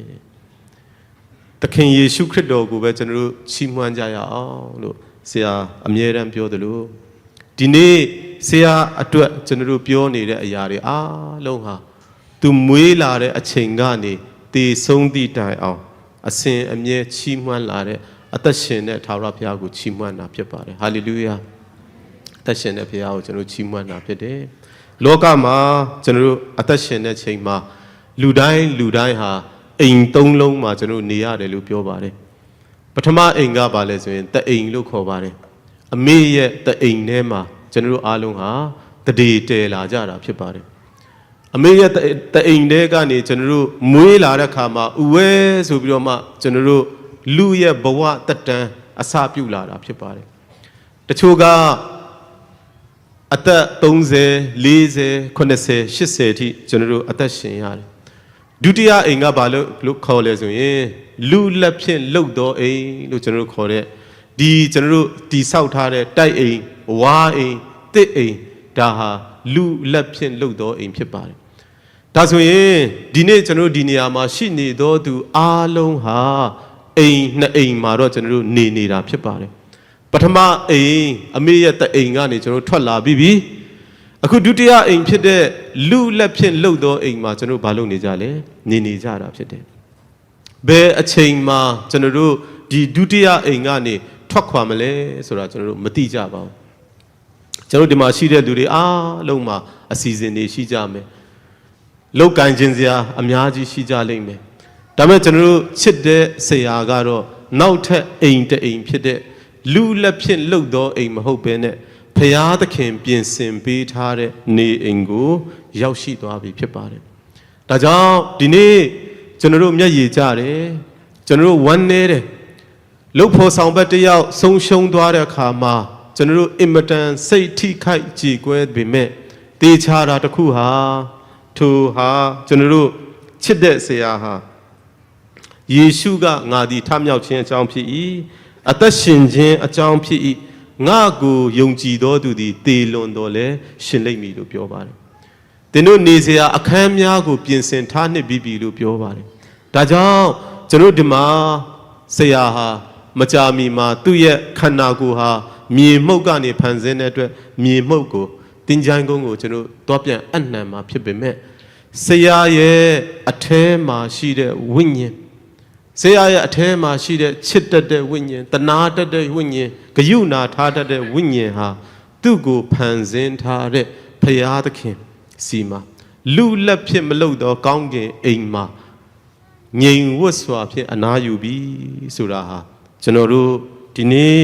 [SPEAKER 9] သခင်ယေရှုခရစ်တော်ကိုပဲကျွန်တော်တို့ချီးမွမ်းကြရအောင်လို့ဆရာအမြဲတမ်းပြောသလိုဒီနေ့ဆရာအတွက်ကျွန်တော်တို့ပြောနေတဲ့အရာတွေအားလုံးဟာသူမွေးလာတဲ့အချိန်ကနေတည်ဆုံးသည့်တိုင်အောင်အစဉ်အမြဲချီးမွမ်းလာတဲ့အသက်ရှင်တဲ့ထာဝရဘုရားကိုချီးမွမ်းတာဖြစ်ပါတယ်ဟာလေလုယာအသက်ရှင်တဲ့ဘုရားကိုကျွန်တော်ချီးမွမ်းတာဖြစ်တယ်လောကမှာကျွန်တော်တို့အသက်ရှင်တဲ့ချိန်မှာလူတိုင်းဟာအိမ်သုံးလုံးမှာကျွန်တော်နေရတယ်လို့ပြောပါတယ်ပထမအိမ်ကပါလဲဆိုရင်တအိမ်လို့ခေါ်ပါတယ်အမေရဲ့တအိမ်ထဲမှာကျွန်တော်တို့အားလုံးဟာတရေတည်လာကြတာဖြစ်ပါတယ်အမေရဲ့တအိမ်ထဲကနေကျွန်တော်တို့မွေးလာတဲ့ခါမှာဥဝဲဆိုပြီးတော့မှကျွန်တော်တို့လူရဲ့ဘဝတက်တန်းအစပြုလာတာဖြစ်ပါတယ်တချို့ကအသက်30 40 80 80ထိကျွန်တော်တို့အသက်ရှင်ရတယ်ဒုတိယအိမ်ကဘာလို့ခေါ်လဲဆိုရင်လူလက်ဖြင့်လှုပ်သောအိမ်လို့ကျွန်တော်တို့ခေါ်တဲ့ဒီကျွန်တော်တို့တီဆောက်ထားတဲ့တိုက်အိမ်ဝါအိမ်တစ်အိမ်ဒါဟာလူလက်ဖြင့်လှုပ်သောအိမ်ဖြစ်ပါတယ်ဒါဆိုရင်ဒီနေ့ကျွန်တော်တို့ဒီနေရာမှာရှိနေသောသူအားလုံးဟာအိမ်နှစ်အိမ်မှာတော့ကျွန်တော်တို့နေတာဖြစ်ပါတယ်ပထမအိမ်အမေရဲ့တအိမ်ကနေကျွန်တော်ထွက်လာပြီးပြီအခုဒုတိယအိမ်ဖြစ်တဲ့လူလက်ဖြင့်လှုပ်သောအိမ်မှာကျွန်တော်ဘာလုပ်နေကြလဲနေကြတာဖြစ်တယ်ဘယ်အချိန်မှာကျွန်တော်တို့ဒီဒုတိယအိမ်ကနေထွက်ခွာမလဲဆိုတာကျွန်တော်တို့မသိကြပါဘူးကျွန်တော်ဒီမှာရှိတဲ့လူတွေအားလုံးမှာအစီအစဉ်တွေရှိကြမယ်လောက်ကန်ခြင်းစရာအများကြီးရှိကြလိမ့်မယ်ဒါပေမဲ့ကျွန်တော်တို့ချစ်တဲ့ဆရာကတော့နောက်ထပ်အိမ်တစ်အိမ်ဖြစ်တဲ့လူလက်ဖြင့်လှုပ်သောအိမ်မဟုတ်ဘဲနဲ့ဖရာသခင်ပြင်ဆင်ပေးထားတဲ့နေအိမ်ကိုရောက်ရှိသွားပြီဖြစ်ပါတယ်ဒါကြောင့်ဒီနေ့ကျွန်တော်တို့မျက်ရည်ကျတယ်ကျွန်တော်တို့ဝမ်းနည်းတယ်လှုပ်ဖို့ဆောင်ဘက်တယောက်ဆုံးရှုံးသွားတဲ့အခါမှာကျွန်တော်တို့အင်မတန်စိတ်ထိခိုက်ကြေကွဲပေမဲ့တေချာတာတစ်ခုဟာထိုဟာကျွန်တော်တို့ချစ်တဲ့ဆရာဟာယေရှုကငါသည်ထမြောက်ခြင်းအကြောင်းဖြစ်၏အသက်ရှင်ခြင်းအကြောင်းဖြစ်၏ငါကိုယုံကြည်သောသူသည်တေလွန်တော်လဲရှင်လိမ့်မည်လို့ပြောပါတယ်သင်တို့နေစရာအခန်းများကိုပြင်ဆင်ထားနှစ်ပြီးပြီလို့ပြောပါတယ်ဒါကြောင့်ကျွန်တော်ဒီမှာဆရာဟာမကြာမီမှာသူ့ရဲ့ခန္ဓာကိုယ်ဟာမြေမှုန့်ကနေဖန်ဆင်းတဲ့အတွက်မြေမှုန့်ကိုတင်ချိုင်းကုန်းကိုကျွန်တော်တော့ပြန်အနှံမှာဖြစ်ပေမဲ့ဆရာရဲ့အထဲမှာရှိတဲ့ဝိညာဉ်ဆရာရဲ့အထဲမှာရှိတဲ့ချစ်တတ်တဲ့ဝိညာဉ်တနာတတ်တဲ့ဝိညာဉ်ဂရုဏာထားတတ်တဲ့ဝိညာဉ်ဟာသူ့ကိုဖန်ဆင်းထားတဲ့ဖရာသခင်စီမှာလူလက်ဖြင့်မလုပ်သောကောင်းကင်အိမ်မှာငြိမ်ဝတ်စွာဖြင့်အနာယူပြီဆိုတာဟာကျွန်တော်တို့ဒီနေ့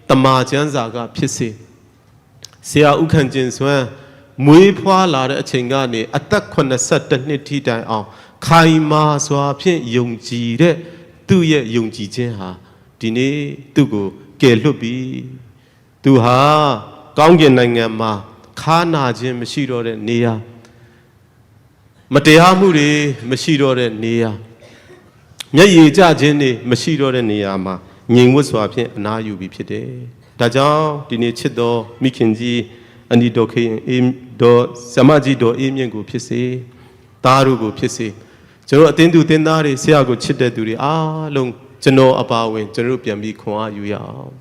[SPEAKER 9] တမန်ကျမ်းစာကဖြစ်စေဆရာဥက္ကဋ္ဌကျင်စွမ်းမွေးဖွားလာတဲ့အချိန်ကနေအသက်82နှစ်ထိတိုင်အောင်ခိုင်မာစွာဖြင့်ယုံကြည်တဲ့သူ့ရဲ့ယုံကြည်ခြင်းဟာဒီနေ့သူ့ကိုကယ်လွတ်ပြီသူဟာကောင်းကင်နိုင်ငံမှာခါနာခြင်းမရှိတော့တဲ့နေရာမတရားမှုတွေမရှိတော့တဲ့နေရာမျက်ရည်ကျခြင်းတွေမရှိတော့တဲ့နေရာမှာငြိမ်ဝတ်စွာဖြင့်အနာယူပြီးဖြစ်တယ်ဒါကြောင့်ဒီနေ့ချစ်တော်မိခင်ကြီးအနီတော်ခင်တော်ဆမကြီးတော်အေးမြင့်ကိုဖြစ်စေသားတို့ကိုဖြစ်စေကျွန်တော်အသင်းသူအသင်းသားတွေဆရာကိုချစ်တဲ့သူတွေအားလုံးကျွန်တော်အပါဝင်ကျွန်တော်ပြန်ပြီးခွန်အားယူရအောင်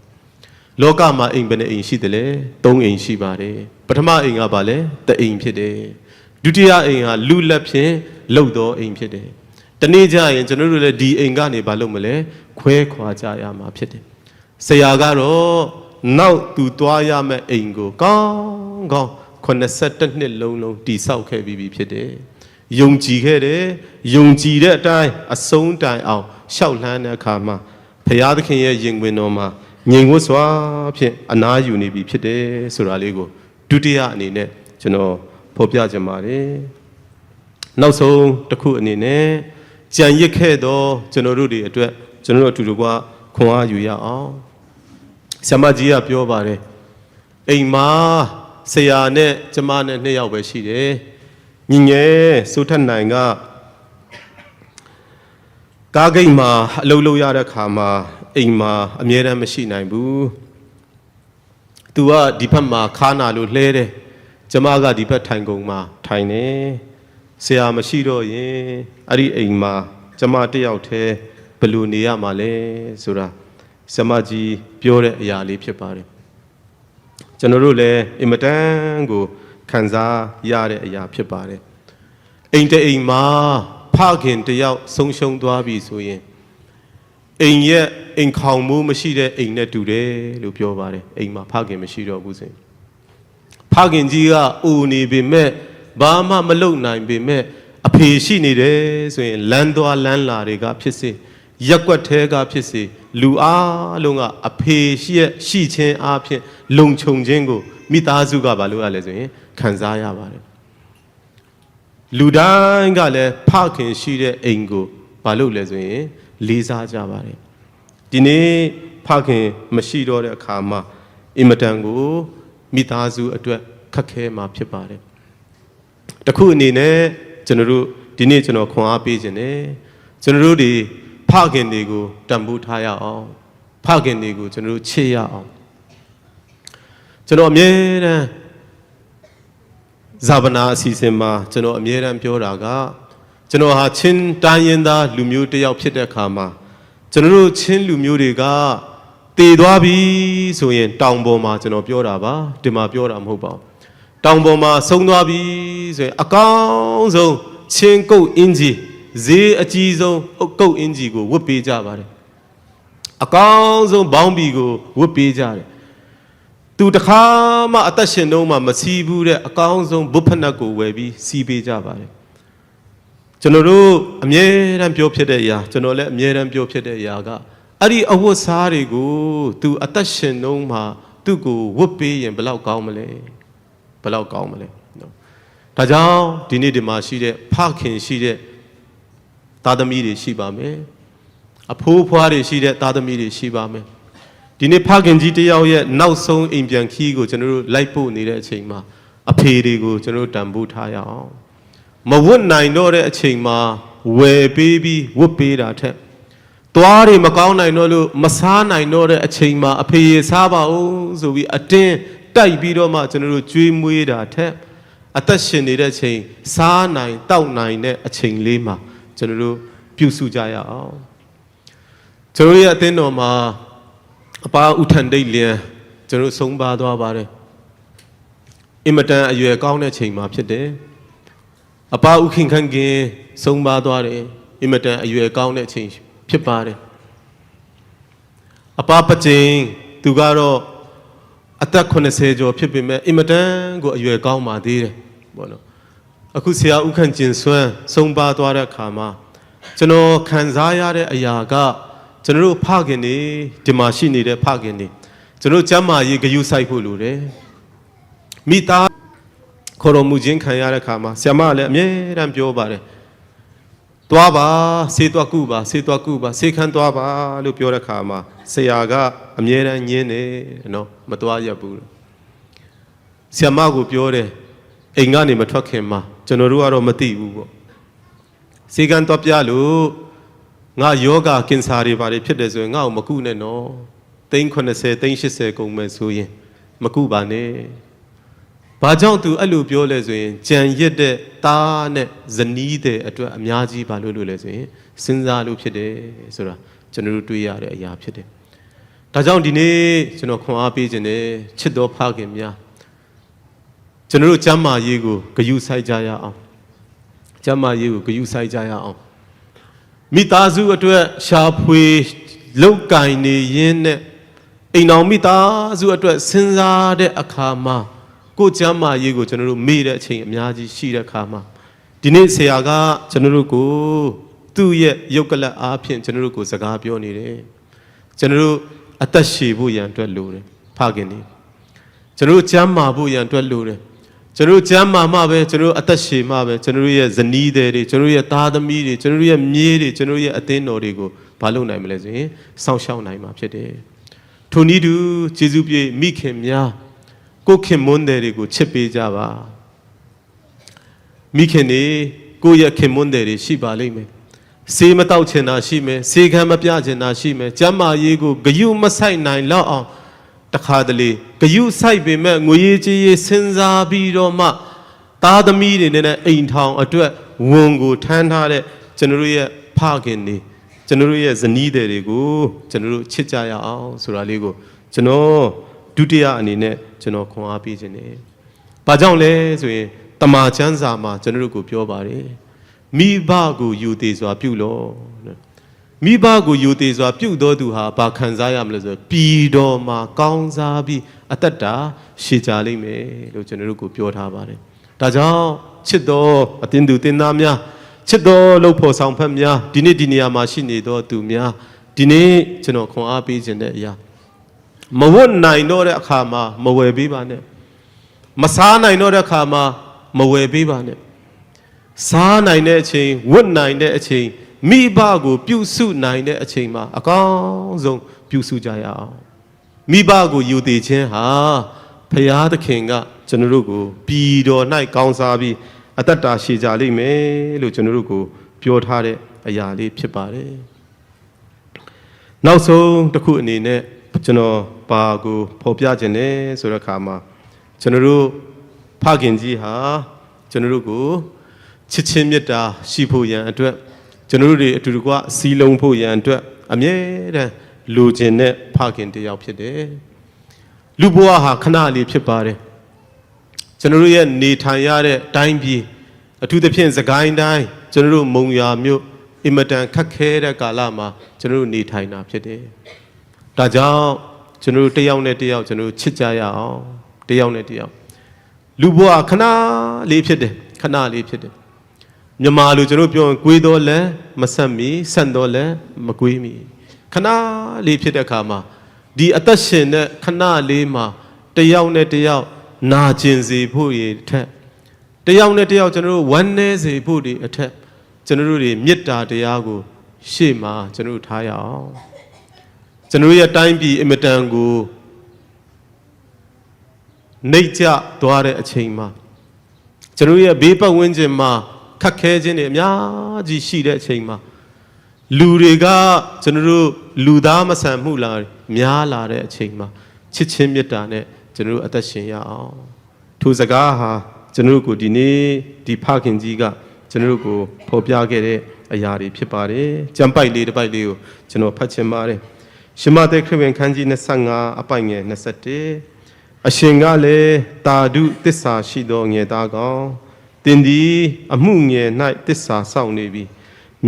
[SPEAKER 9] လောကမှာအိမ်ဘယ်နှအိမ်ရှိတယ်လဲ3အိမ်ရှိပါတယ်ပထမအိမ်ကပါလဲတအိမ်ဖြစ်တယ်ဒုတိယအိမ်ဟာလူလက်ဖြင့်လှုပ်သောအိမ်ဖြစ်တယ်တနေ့ကျရင်ကျွန်တော်တို့လည်းဒီအိမ်ကနေဘာလုပ်မလဲခွဲခွာကြရမှာဖြစ်တယ်ဆရာကတော့နောက်သူသွားရမယ့်အိမ်ကိုကောင်း 82နှစ်လုံးတည်ဆောက်ခဲ့ပြီးဖြစ်တယ်ယုံကြည်ခဲ့တယ်ယုံကြည်တဲ့အတိုင်းအဆုံးတိုင်အောင်ရှောက်လှမ်းတဲ့အခါမှာဘုရားသခင်ရဲ့ရင်ခွင်တော်မှာငြိမ်ဝတ်စွာဖြင့်အနားယူနေပြီဖြစ်တယ်ဆိုတာလေးကိုဒုတိယအနေနဲ့ကျွန်တော်ဖော်ပြချင်ပါတယ်နောက်ဆုံးတစ်ခုအနေနဲ့ကြံရစ်ခဲ့သောကျွန်တော်တို့တွေအတွက်ကျွန်တော်တို့အတူတကွခွန်အားယူရအောင်ဆရာမကြီးကပြောပါတယ်အိမ်မှာဆရာနဲ့ကျမနဲ့2ယောက်ပဲရှိတယ်ညီငယ်စိုးထက်နိုင်ကကားဂိတ်မှာအလုပ်လုပ်ရတဲ့ခါမှာအိမ်မှာအမြဲတမ်းမရှိနိုင်ဘူးသူကဒီဘက်မှာခါနာလို့လှဲတယ်ကျမကဒီဘက်ထိုင်ကုန်မှာထိုင်နေဆရာမရှိတော့ရင်အဲ့ဒီအိမ်မှာကျမတယောက်တည်းဘယ်လိုနေရမှာလဲဆိုတာဆရာမကြီးပြောတဲ့အရာလေးဖြစ်ပါတယ်ကျွန်တော်တို့လည်းအင်မတန်ကိုခံစားရတဲ့အရာဖြစ်ပါတယ်အိမ်တအိမ်မှာဖခင်တယောက်ဆုံးရှုံးသွားပြီဆိုရင်အိမ်ရဲ့အိမ်ခေါင်မှုမရှိတဲ့အိမ်နဲ့တူတယ်လို့ပြောပါတယ်အိမ်မှာဖခင်မရှိတော့ဘူးဆိုရင်ဖခင်ကြီးကအိုနေပေမဲ့ဘာမှမလုပ်နိုင်ပေမဲ့အဖေရှိနေတယ်ဆိုရင်လမ်းသွားလမ်းလာတွေကဖြစ်စေရက်ွက်သေးကဖြစ်စေလူအားလုံးကအဖေရှိခြင်းအားဖြင့်လုံခြုံခြင်းကိုမိသားစုကဘာလို့ရလဲဆိုရင်ခံစားရပါတယ်လူတိုင်းကလည်းဖခင်ရှိတဲ့အိမ်ကိုဘာလို့လဲဆိုရင်လေးစားကြပါတယ်ဒီနေ့ဖခင်မရှိတော့တဲ့အခါမှာအင်မတန်ကိုမိသားစုအတွက်ခက်ခဲမှာဖြစ်ပါတယ်တခုအနေနဲ့ကျွန်တော်တို့ဒီနေ့ကျွန်တော်ခွန်အားပေးခြင်းနဲ့ကျွန်တော်တို့ဒီဖခင်တွေကိုတန်ဖိုးထားရအောင်ဖခင်တွေကိုကျွန်တော်တို့ချစ်ရအောင်ကျွန်တော်အမြဲတမ်းဇာဗနာအစီအစဉ်မှာကျွန်တော်အမြဲတမ်းပြောတာကကျွန်တော်ဟာချင်းတိုင်းရင်းသားလူမျိုးတစ်ယောက်ဖြစ်တဲ့အခါမှာကျွန်တော်တို့ချင်းလူမျိုးတွေကတည်သွားပြီဆိုရင်တောင်ပေါ်မှာကျွန်တော်ပြောတာပါဒီမှာပြောတာမဟုတ်ပါဘူးတောင်ပေါ်မှာဆုံးသွားပြီဆိုရင်အကောင်းဆုံးချင်းကုတ်အင်ဂျီဈေးအကြီးဆုံးကုတ်အင်ဂျီကိုဝတ်ပေးကြပါတယ်အကောင်းဆုံးဘောင်းဘီကိုဝတ်ပေးကြတယ်သူတခါမှအသက်ရှင်တော့မှမစီးဘူးတဲ့အကောင်းဆုံးဘုဖနက်ကိုဝယ်ပြီးစီးပေးကြပါတယ်ကျွန်တော်တို့အမြဲတမ်းပြောဖြစ်တဲ့အရာကျွန်တော်လည်းအမြဲတမ်းပြောဖြစ်တဲ့အရာကအဲ့ဒီအဝတ်စားတွေကိုသူအသက်ရှင်တော့မှသူ့ကိုဝတ်ပေးရင်ဘယ်လောက်ကောင်းမလဲဘယ်လောက်ကောင်းမလဲနော်ဒါကြောင့်ဒီနေ့ဒီမှာရှိတဲ့ဖခင်ရှိတဲ့သားသမီးတွေရှိပါမယ်အဖိုးဖွားတွေရှိတဲ့သားသမီးတွေရှိပါမယ်ဒီနေ့ဖခင်ကြီးတယောက်ရဲ့နောက်ဆုံးအိမ်ပြန်ခီးကိုကျွန်တော်တို့လိုက်ပို့နေတဲ့အချိန်မှာအဖေတွေကိုကျွန်တော်တို့တန်ဖိုးထားရအောင်မဝတ်နိုင်တော့တဲ့အချိန်မှာဝယ်ပေးပြီးဝတ်ပေးတာထက်သွားတွေမကောင်းနိုင်တော့လို့မစားနိုင်တော့တဲ့အချိန်မှာအဖေရေစားပါဦးဆိုပြီးအတင်းတိုက်ပြီးတော့မှကျွန်တော်တို့ကြွေးမွေးတာထက်အသက်ရှင်နေတဲ့အချိန်စားနိုင်တောက်နိုင်တဲ့အချိန်လေးမှာကျွန်တော်တို့ပြုစုကြရအောင်ကျွန်တော်ရဲ့အသင်းတော်မှာအပါဥထန်ဒိတ်လျံကျွန်တော်ဆုံးပါသွားပါတယ်အင်မတန်အရွယ်ကောင်းတဲ့ချိန်မှာဖြစ်တယ်အပါဥခင်ခန့်ကင်ဆုံးပါသွားတယ်အင်မတန်အရွယ်ကောင်းတဲ့ချိန်ဖြစ်ပါတယ်အပါပကျင်းသူကတော့အသက်80ကျော်ဖြစ်ပေမဲ့အင်မတန်ကိုအရွယ်ကောင်းပါသေးတယ်ပေါ့နော်အခုဆရာဥခန့်ကျင်စွမ်းဆုံးပါသွားတဲ့အခါမှာကျွန်တော်ခံစားရတဲ့အရာကကျွန်တော်တို့ဖခင်တွေဒီမှာရှိနေတဲ့ဖခင်တွေကျွန်တော်ကျမ်းမာရေးဂရုစိုက်ဖို့လိုတယ်မိသားခေါ်တော်မူခြင်းခံရတဲ့အခါမှာဆရာမလည်းအမြဲတမ်းပြောပါတယ်သွားပါဆေးသွားကုပါဆေးသွားကုပါဆေးခန်းသွားပါလို့ပြောတဲ့အခါမှာဆရာကအမြဲတမ်းညင်းတယ်နော်မသွားရဘူးဆရာမကိုပြောတယ်အိမ်ကနေမထွက်ခင်မှာကျွန်တော်တို့ကတော့မသိဘူးပေါ့ဆေးခန်းသွားပြလို့ငါယောဂကင်ဆာတွေပါတယ်ဖြစ်တယ်ဆိုရင်ငါ့ကိုမကုနဲ့နော်390 380ကုန်မယ်ဆိုရင်မကုပါနဲ့ဘာကြောင့်သူအဲ့လိုပြောလဲဆိုရင်ကြံရစ်တဲ့သားနဲ့ဇနီးတဲ့အတွက်အများကြီးဘာလို့လဲဆိုရင်စဉ်းစားလို့ဖြစ်တယ်ဆိုတာကျွန်တော်တို့တွေ့ရတဲ့အရာဖြစ်တယ်ဒါကြောင့်ဒီနေ့ကျွန်တော်ခွန်အားပေးခြင်းနဲ့ချစ်တော်ဖခင်များကျွန်တော်တို့ကျမ်းမာရေးကိုဂရုစိုက်ကြရအောင်ကျမ်းမာရေးကိုဂရုစိုက်ကြရအောင်မိသားစုအတွက်ရှာဖွေလောက်ကင်နေရင်းနဲ့အိမ်တော်မိသားစုအတွက်စဉ်းစားတဲ့အခါမှာ ကိုကျမ်းမာရေးကိုကျွန်တော်တို့မေ့တဲ့အချိန်အများကြီးရှိတဲ့အခါမှာဒီနေ့ဆရာကကျွန်တော်တို့ကိုသူ့ရဲ့ယုတ်ကလတ်အားဖြင့်ကျွန်တော်တို့ကိုစကားပြောနေတယ်ကျွန်တော်တို့အသက်ရှည်ဖို့ရန်အတွက်လိုတယ်ဖခင်နေကျွန်တော်တို့ကျမ်းမာဖို့ရန်အတွက်လိုတယ်ကျွန်တော်တို့ကျမ်းမာမှပဲကျွန်တော်တို့အသက်ရှည်မှပဲကျွန်တော်တို့ရဲ့ဇနီးတွေကျွန်တော်တို့ရဲ့သားသမီးတွေကျွန်တော်တို့ရဲ့မြေးတွေကျွန်တော်တို့ရဲ့အသင်းတော်တွေကိုဘာလုပ်နိုင်မလဲဆိုရင်စောင့်ရှောက်နိုင်မှာဖြစ်တယ်ထိုနည်းတူယေရှုပြည့်မိခင်များကိုခင်မွန်းတွေကိုချစ်ပေးကြပါမိခင်တွေကိုရဲ့ခင်မွန်းတွေရှိပါလိမ့်မယ်စေမတောက်ချင်တာရှိမယ်စေခံမပြချင်တာရှိမယ်ကျမ်းမာရေးကိုဂယုမဆိုင်နိုင်လောက်အောင်တခါတလေဂယုဆိုင်ပေမဲ့ငွေရေးကြေးရေးစဉ်းစားပြီးတော့မှသားသမီးတွေနဲ့အိမ်ထောင်အတွက်ဝန်ကိုထမ်းထားတဲ့ကျွန်တော်တို့ရဲ့ဖခင်တွေကျွန်တော်တို့ရဲ့ဇနီးတွေကိုကျွန်တော်တို့ချစ်ကြရအောင်ဆိုတာလေးကိုကျွန်တော်ဒုတိယအနေနဲ့ကျွန်တော်ခွန်အားပေးခြင်းတယ်။ဘာကြောင့်လဲဆိုရင်တမန်ကျမ်းစာမှာကျွန်တော်တို့ကိုပြောပါတယ်မိဘကိုယူသေးစွာပြုလို့မိဘကိုယူသေးစွာပြုတော်သူဟာဘာခံစားရမလဲဆိုပြည်တော်မှာကောင်းစားပြီးအသက်တာရှည်ကြလိမ့်မယ်လို့ကျွန်တော်တို့ကိုပြောထားပါတယ်။ဒါကြောင့်ချစ်တော်အသင်းသူတင်သားများချစ်တော်လှုပ်ဖို့ဆောင်ဖက်များဒီနေ့ဒီနေရာမှာရှိနေတော်သူများဒီနေ့ကျွန်တော်ခွန်အားပေးခြင်းတဲ့အရာမဝတ်နိုင်တော့တဲ့အခါမှာမဝယ်ပေးပါနဲ့မစားနိုင်တော့တဲ့အခါမှာမဝယ်ပေးပါနဲ့စားနိုင်တဲ့အချိန်ဝတ်နိုင်တဲ့အချိန်မိဘကိုပြုစုနိုင်တဲ့အချိန်မှာအကောင်းဆုံးပြုစုကြရအောင်မိဘကိုယူတည်ခြင်းဟာဖရာသခင်ကကျွန်တော်တို့ကိုပြည်တော်၌ကောင်းစားပြီးအသက်တာရှည်ကြလိမ့်မယ်လို့ကျွန်တော်တို့ကိုပြောထားတဲ့အရာလေးဖြစ်ပါတယ်နောက်ဆုံးတစ်ခုအနေနဲ့ကျွန်တော်ဘာကိုဖော်ပြခြင်းလဲဆိုတဲ့အခါမှာကျွန်တော်တို့ဖခင်ကြီးဟာကျွန်တော်တို့ကိုချစ်ချင်းမေတ္တာရှိဖို့ရန်အတွက်ကျွန်တော်တို့တွေအတူတကွစီလုံးဖို့ရန်အတွက်အမြဲတမ်းလိုချင်တဲ့ဖခင်တစ်ယောက်ဖြစ်တယ်လူဘဝဟာခဏလေးဖြစ်ပါတယ်ကျွန်တော်တို့ရဲ့နေထိုင်ရတဲ့တိုင်းပြည်အထူးသဖြင့်စကိုင်းတိုင်းကျွန်တော်တို့မုံရွာမြို့အင်မတန်ခက်ခဲတဲ့ကာလမှာကျွန်တော်တို့နေထိုင်တာဖြစ်တယ်ဒါကြောင့်ကျွန်တော်တို့တယောက်နဲ့တယောက်ကျွန်တော်တို့ချစ်ကြရအောင်တယောက်နဲ့တယောက်လူဘဝခဏလေးဖြစ်တယ်ခဏလေးဖြစ်တယ်မြန်မာလူကျွန်တော်ပြောရင်ကွေးတော်လဲမဆက်မီဆန့်တော်လဲမကွေးမီခဏလေးဖြစ်တဲ့အခါမှာဒီအသက်ရှင်တဲ့ခဏလေးမှာတယောက်နဲ့တယောက်နာကျင်စေဖို့ရထက်တယောက်နဲ့တယောက်ကျွန်တော်တို့ဝမ်းနည်းစေဖို့ဒီအထက်ကျွန်တော်တို့တွေမေတ္တာတရားကိုရှေ့မှာကျွန်တော်တို့ထားရအောင်ကျွန်တော်ရဲ့တိုင်းပြည်အမတန်ကိုနှိမ့်ကျသွားတဲ့အချိန်မှာကျွန်တော်ရဲ့ဘေးပတ်ဝန်းကျင်မှာခက်ခဲခြင်းတွေအများကြီးရှိတဲ့အချိန်မှာလူတွေကကျွန်တော်တို့လူသားမဆန်မှုလာများလာတဲ့အချိန်မှာချစ်ချင်းမေတ္တာနဲ့ကျွန်တော်တို့အသက်ရှင်ရအောင်ထိုစကားဟာကျွန်တော်တို့ကိုဒီနေ့ဒီဖခင်ကြီးကကျွန်တော်တို့ကိုဖော်ပြခဲ့တဲ့အရာတွေဖြစ်ပါတယ်ကျမ်းပိုက်လေးတစ်ပိုက်လေးကိုကျွန်တော်ဖတ်ချင်ပါတယ်ရှမသက်ခရစ်ဝင်ခန်းကြီး25အပိုင်ငယ်21အရှင်ကလည်းတာဓုသစ္စာရှိသောငယ်သားကောင်တင်သည်အမှုငယ်၌သစ္စာစောင့်နေပြီ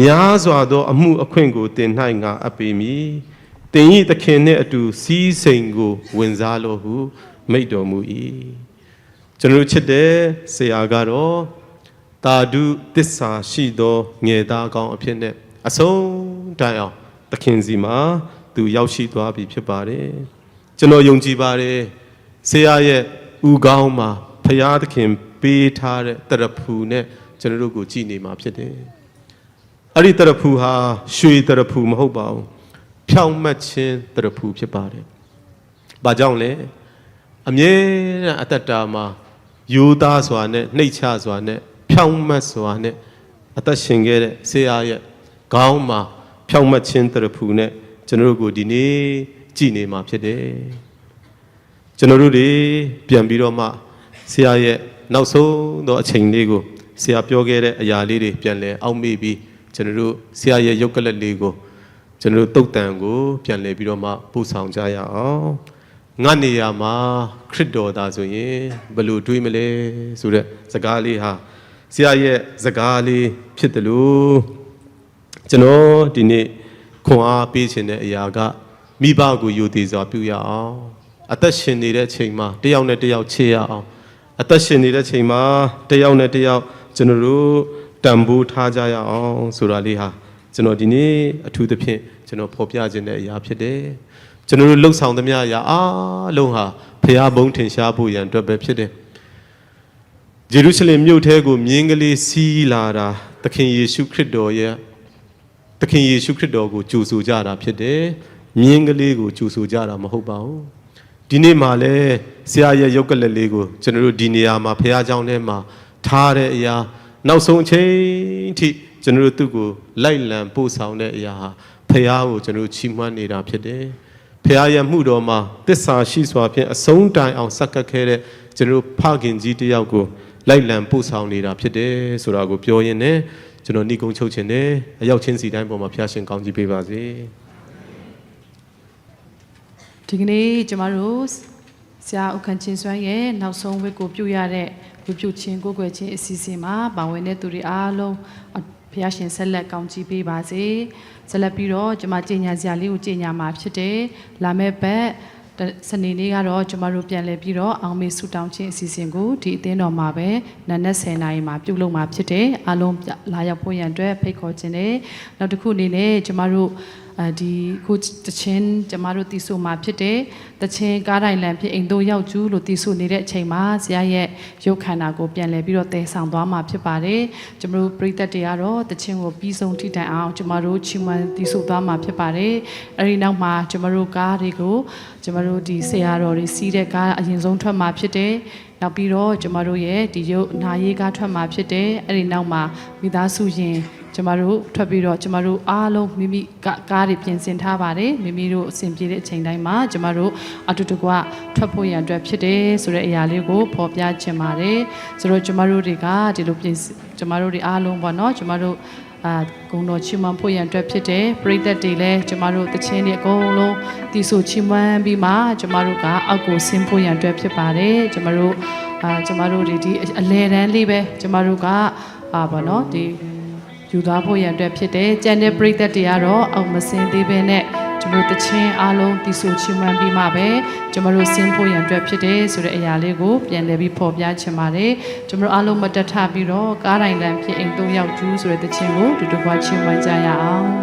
[SPEAKER 9] များစွာသောအမှုအခွင့်ကိုတင်၌ငါအပ်ပေမည်တင်ဤသခင်နှင့်အတူစီးစိမ်ကိုဝင်စားလိုဟုမိန့်တော်မူ၏ကျွန်တော်ချစ်တဲ့ဆရာကတော့တာဓုသစ္စာရှိသောငယ်သားကောင်အဖြစ်နဲ့အဆုံးတိုင်အောင်သခင်စီမှာသူရောက်ရှိသွားပြီဖြစ်ပါတယ်ကျွန်တော်ယုံကြည်ပါတယ်ဆရာရဲ့ဥကောင်းမှာဖရာသခင်ပေးထားတဲ့တရဖူနဲ့ကျွန်တော်တို့ကိုကြည်နေမှာဖြစ်တယ်အဲ့ဒီတရဖူဟာရွှေတရဖူမဟုတ်ပါဘူးဖြောင့်မတ်ခြင်းတရဖူဖြစ်ပါတယ်ဘာကြောင့်လဲအမြဲတမ်းအတ္တတာမှာယူသားစွာနဲ့နှိမ့်ချစွာနဲ့ဖြောင့်မတ်စွာနဲ့အသက်ရှင်ခဲ့တဲ့ဆရာရဲ့ခေါင်းမှာဖြောင့်မတ်ခြင်းတရဖူနဲ့ကျွန်တော်တို့ကိုဒီနေ့ကြည်နေမှာဖြစ်တယ်ကျွန်တော်တို့တွေပြန်ပြီးတော့မှဆရာရဲ့နောက်ဆုံးသောအချိန်လေးကိုဆရာပြောခဲ့တဲ့အရာလေးတွေပြန်လဲအောက်မေ့ပြီးကျွန်တော်တို့ဆရာရဲ့ရုပ်ကလပ်လေးကိုကျွန်တော်တို့တုတ်တန်ကိုပြန်လဲပြီးတော့မှပို့ဆောင်ကြရအောင်ငါနေရာမှာခရစ်တော်သားဆိုရင်ဘယ်လိုတွေးမလဲဆိုတဲ့စကားလေးဟာဆရာရဲ့စကားလေးဖြစ်တယ်လို့ကျွန်တော်ဒီနေ့ခွန်အားပေးခြင်းတဲ့အရာကမိဘကိုယူတည်စွာပြုရအောင်အသက်ရှင်နေတဲ့အချိန်မှာတယောက်နဲ့တယောက်ချေရအောင် အသက်ရှင်နေတဲ့ချိန်မှာတယောက်နဲ့တယောက်ကျွန်တော်တို့တန်ဖိုးထားကြရအောင်ဆိုတာလေးဟာကျွန်တော်ဒီနေ့အထူးသဖြင့်ကျွန်တော်ဖော်ပြခြင်းတဲ့အရာဖြစ်တယ်ကျွန်တော်တို့လှုပ်ဆောင်သမျှအရာအားလုံးဟာဖျားဘုံထင်ရှားဖို့ရန်အတွက်ပဲဖြစ်တယ်ယေရုရှလင်မြို့ထဲကိုမြင်းကလေးစီးလာတာသခင်ယေရှုခရစ်တော်ရဲ့သခင်ယေရှုခရစ်တော်ကိုကြိုဆိုကြတာဖြစ်တယ်မြင်းကလေးကိုကြိုဆိုကြတာမဟုတ်ပါဘူးဒီနေ့မှလည်းဆရာရဲ့ရုပ်ကလလေးကိုကျွန်တော်တို့ဒီနေရာမှာဖခင်เจ้าထဲမှာထားတဲ့အရာနောက်ဆုံးအချိန်ထိကျွန်တော်တို့သူ့ကိုလိုက်လံပို့ဆောင်တဲ့အရာဟာဖခင်ကိုကျွန်တော်တို့ချီးမွမ်းနေတာဖြစ်တယ်ဖခင်ရဲ့မှုတော်မှာသစ္စာရှိစွာဖြင့်အဆုံးတိုင်အောင်ဆက်ကပ်ခဲ့တဲ့ကျွန်တော်တို့ဖခင်ကြီးတယောက်ကိုလိုက်လံပို့ဆောင်နေတာဖြစ်တယ်ဆိုတာကိုပြောရင်းနဲ့ကျွန်တော်နှီးကုန်းချုပ်ခြင်းနဲ့အရောက်ချင်းစီတိုင်းပေါ်မှာဖခင်ရှင်ကောင်းကြီးပေးပါစေ
[SPEAKER 3] ဒီကနေ့ကျမတို့ဆရာဥက္ကဋ္ဌချင်းစွမ်းရဲ့နောက်ဆုံးဝတ်ကိုပြုရတဲ့ဝတ်ပြုခြင်းကိုယ်ွယ်ခြင်းအစီအစဉ်မှာပါဝင်တဲ့သူတွေအားလုံးဘုရားရှင်ဆက်လက်ကောင်းချီးပေးပါစေဆက်လက်ပြီးတော့ကျမကြေညာစရာလေးကိုကြေညာမှာဖြစ်တယ်လာမယ့်ဘက်စနေနေ့ကတော့ကျမတို့ပြန်လည်ပြီးတော့အောင်မေဆုတောင်းခြင်းအစီအစဉ်ကိုဒီအသင်းတော်မှာပဲနနက်10:00 နာရီမှာပြုလုပ်မှာဖြစ်တယ်အားလုံးလာရောက်ဖို့ရန်အတွက်ဖိတ်ခေါ်ခြင်းနဲ့နောက်တစ်ခုအနေနဲ့ကျမတို့ဒီခုတချင်းကျမတို့တည်ဆိုမှာဖြစ်တယ်တချင်းကားတိုင်းလန်ဖြစ်အိမ်တို့ရောက်ကျူးလို့တည်ဆိုနေတဲ့အချိန်မှာဆရာရဲ့ရုပ်ခန္ဓာကိုပြန်လဲပြီးတော့တည်ဆောင်သွားမှာဖြစ်ပါတယ်ကျမတို့ပရိသတ်တွေကတော့တချင်းကိုပြီးဆုံးထိတိုင်အောင်ကျမတို့ချီးမွမ်းတည်ဆိုသွားမှာဖြစ်ပါတယ်အဲဒီနောက်မှာကျမတို့ကားတွေကိုကျမတို့ဒီဆရာတော်တွေစီးတဲ့ကားအရင်ဆုံးထွက်မှာဖြစ်တယ်နောက်ပြီးတော့ကျမတို့ရဲ့ဒီရုပ်နာရေးကားထွက်မှာဖြစ်တယ်အဲဒီနောက်မှာမိသားစုရင်ကျမတို့ထွက်ပြီးတော့ကျမတို့အားလုံးမိမိကားတွေပြင်ဆင်ထားပါတယ်မိမိတို့အဆင်ပြေတဲ့အချိန်တိုင်းမှာကျမတို့အတူတကွထွက်ဖို့ရန်အတွက်ဖြစ်တယ်ဆိုတဲ့အရာလေးကိုဖော်ပြချင်ပါတယ်ဆိုတော့ကျမတို့တွေကဒီလိုကျမတို့တွေအားလုံးပေါ့နော်ကျမတို့ဂုဏ်တော်ချီးမွမ်းဖို့ရန်အတွက်ဖြစ်တယ်ပရိသတ်တွေလည်းကျမတို့တခြင်းတွေအကုန်လုံးတည်ဆိုချီးမွမ်းပြီးမှကျမတို့ကအောက်ကိုဆင်းဖို့ရန်အတွက်ဖြစ်ပါတယ်ကျမတို့ဒီအလဲတန်းလေးပဲကျမတို့ကပေါ့နော်ဒီယူသွားဖို့ရန်အတွက်ဖြစ်တယ်။ကျန်တဲ့ပရိသတ်တွေကတော့အောင်မစင်သေးဘဲနဲ့ကျွန်တော်တချင်းအားလုံးတည်ဆူချီးမွမ်းပြီးမှပဲကျွန်တော်ဆင်းဖို့ရန်အတွက်ဖြစ်တယ်ဆိုတဲ့အရာလေးကိုပြန်လည်ပြီးဖော်ပြချင်ပါတယ်။ကျွန်တော်အားလုံးမတက်ထပြီးတော့ကားတိုင်းလမ်းဖြစ်အိမ်၃ယောက်ကျူးဆိုတဲ့တချင်းကိုတူတူကချီးမွမ်းကြရအောင်။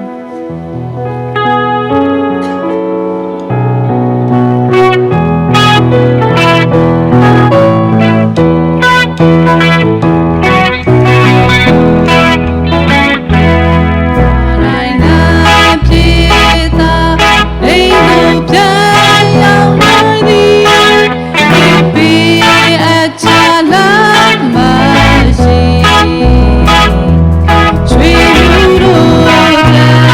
[SPEAKER 3] Sweet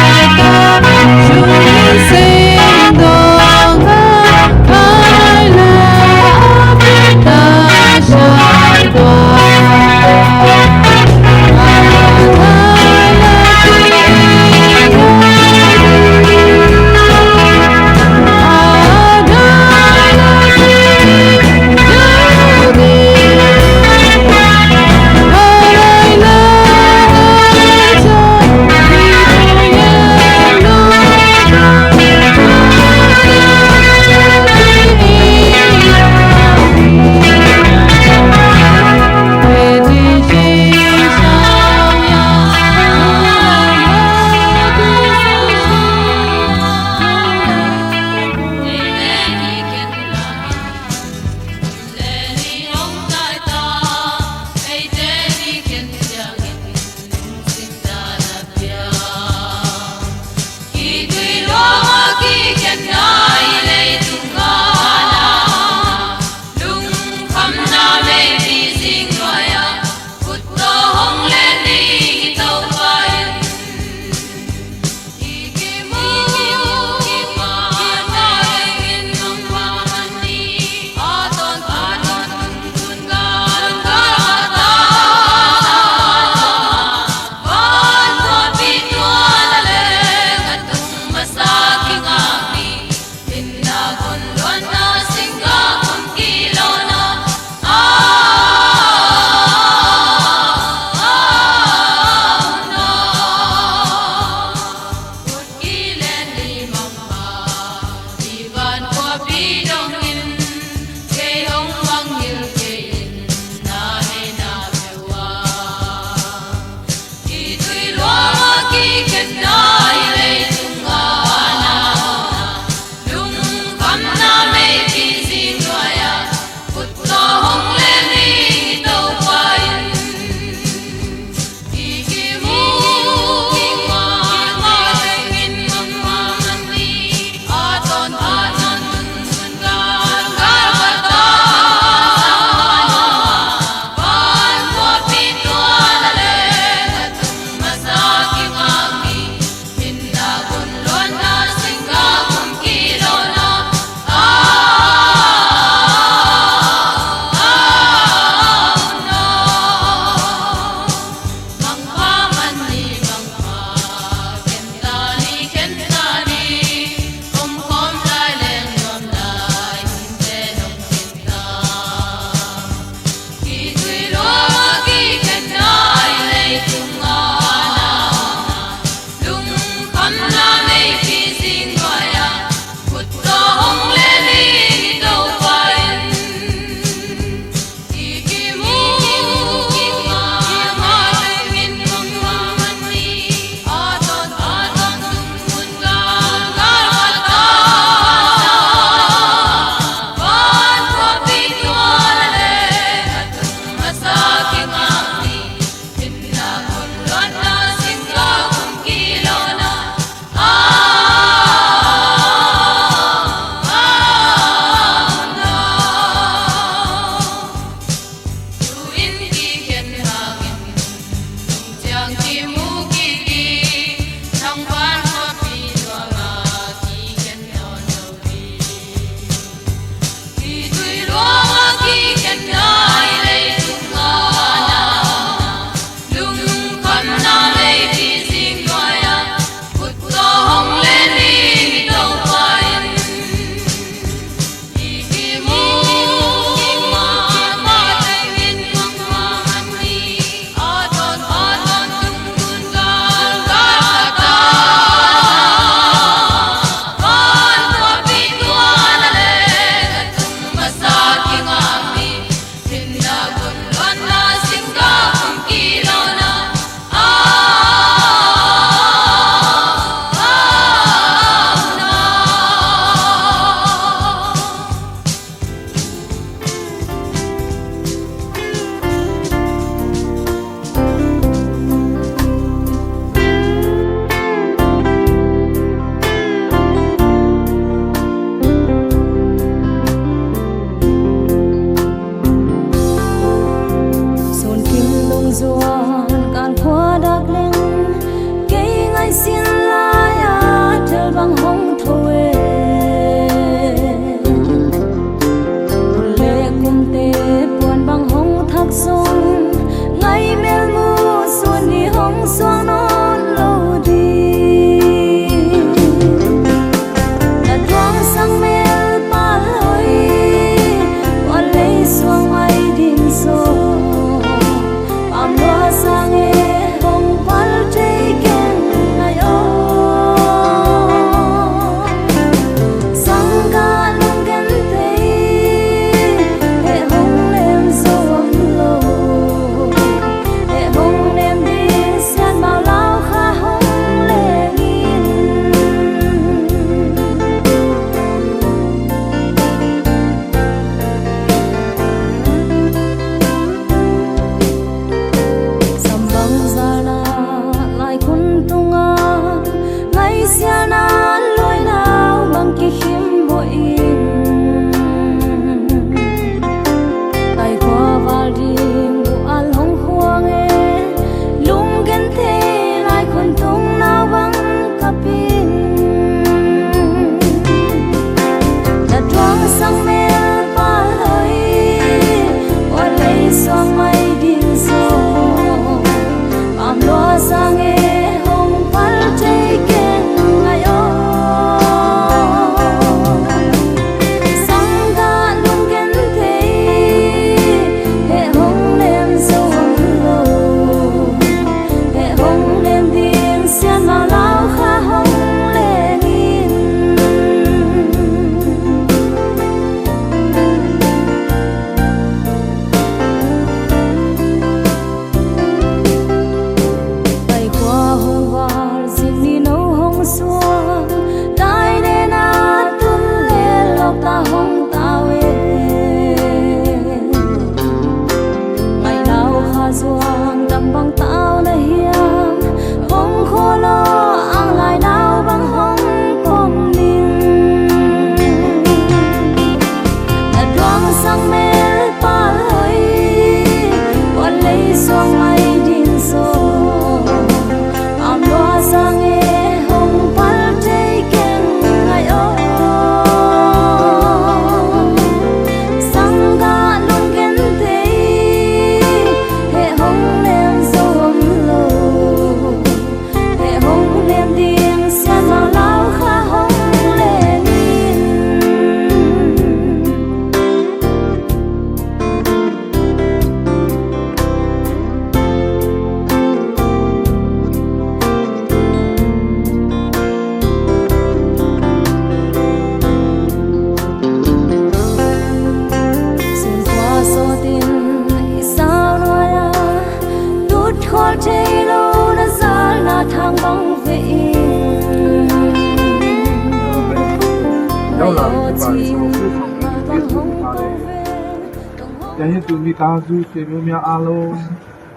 [SPEAKER 10] ကျန်ရည်သူမိသားစုဆွေမျိုးများအားလုံး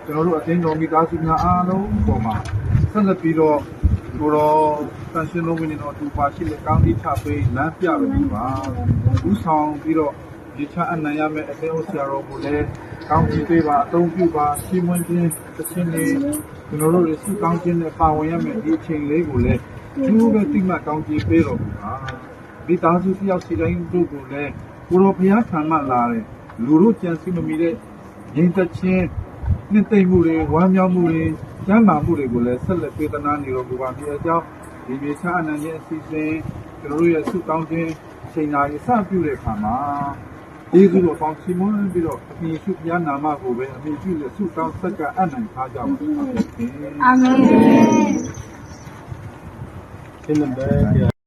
[SPEAKER 10] ကျွန်တော်တို့အသိတော်မိသားစုများအားလုံးပေါ်မှာဆက်လက်ပြီးတော့ကိုတော်တန်ရှင်လုံးဝင်းတော်သူပါရှိတဲ့ကောင်းကြီးချပေးလမ်းပြပြီးပါဥဆောင်ပြီးတော့ဒီချအနံ့ရမယ့်အသေးဆရာတော်ကိုလည်းကောင်းကြီးပေးပါအသုံးပြုပါရှင်းမွင်းခြင်းသခြင်းတွေကျွန်တော်တို့ရဲ့စုကောင်းခြင်းနဲ့ပါဝင်ရမယ့်ဒီအချိန်လေးကိုလည်းသူ့ပဲတိမှတ်ကောင်းကြီးပေးတော်မူပါမိသားစုတယောက်စီတိုင်းတို့ကိုလည်းကိုတော်ဘုရားခံမှလာတယ်လူတို့ကြံစည်မမီတဲ့ငြိမ်သက်ခြင်းနှစ်သိမ့်မှုတွေဝမ်းမြောက်မှုတွေကျမ်းမာမှုတွေကိုလည်းဆက်လက်ပေးသနာနေတော်မူပါမြေအကြောင်းဒီမြေချအနံ့ရဲ့အစီအစဉ်ကျွန်တော်တို့ရဲ့စုကောင်းခြင်းချိန်နာရီစပြုတဲ့အခါမှာဒီကုသိုလ်ပေါင်းစီမွန်းပြီးတော့အမိစုဘုရားနာမကိုပဲအမိပြုတဲ့စုကောင်းဆက်ကအနံ့ထားကြပါဘုရားအာမင်သင်္ဘော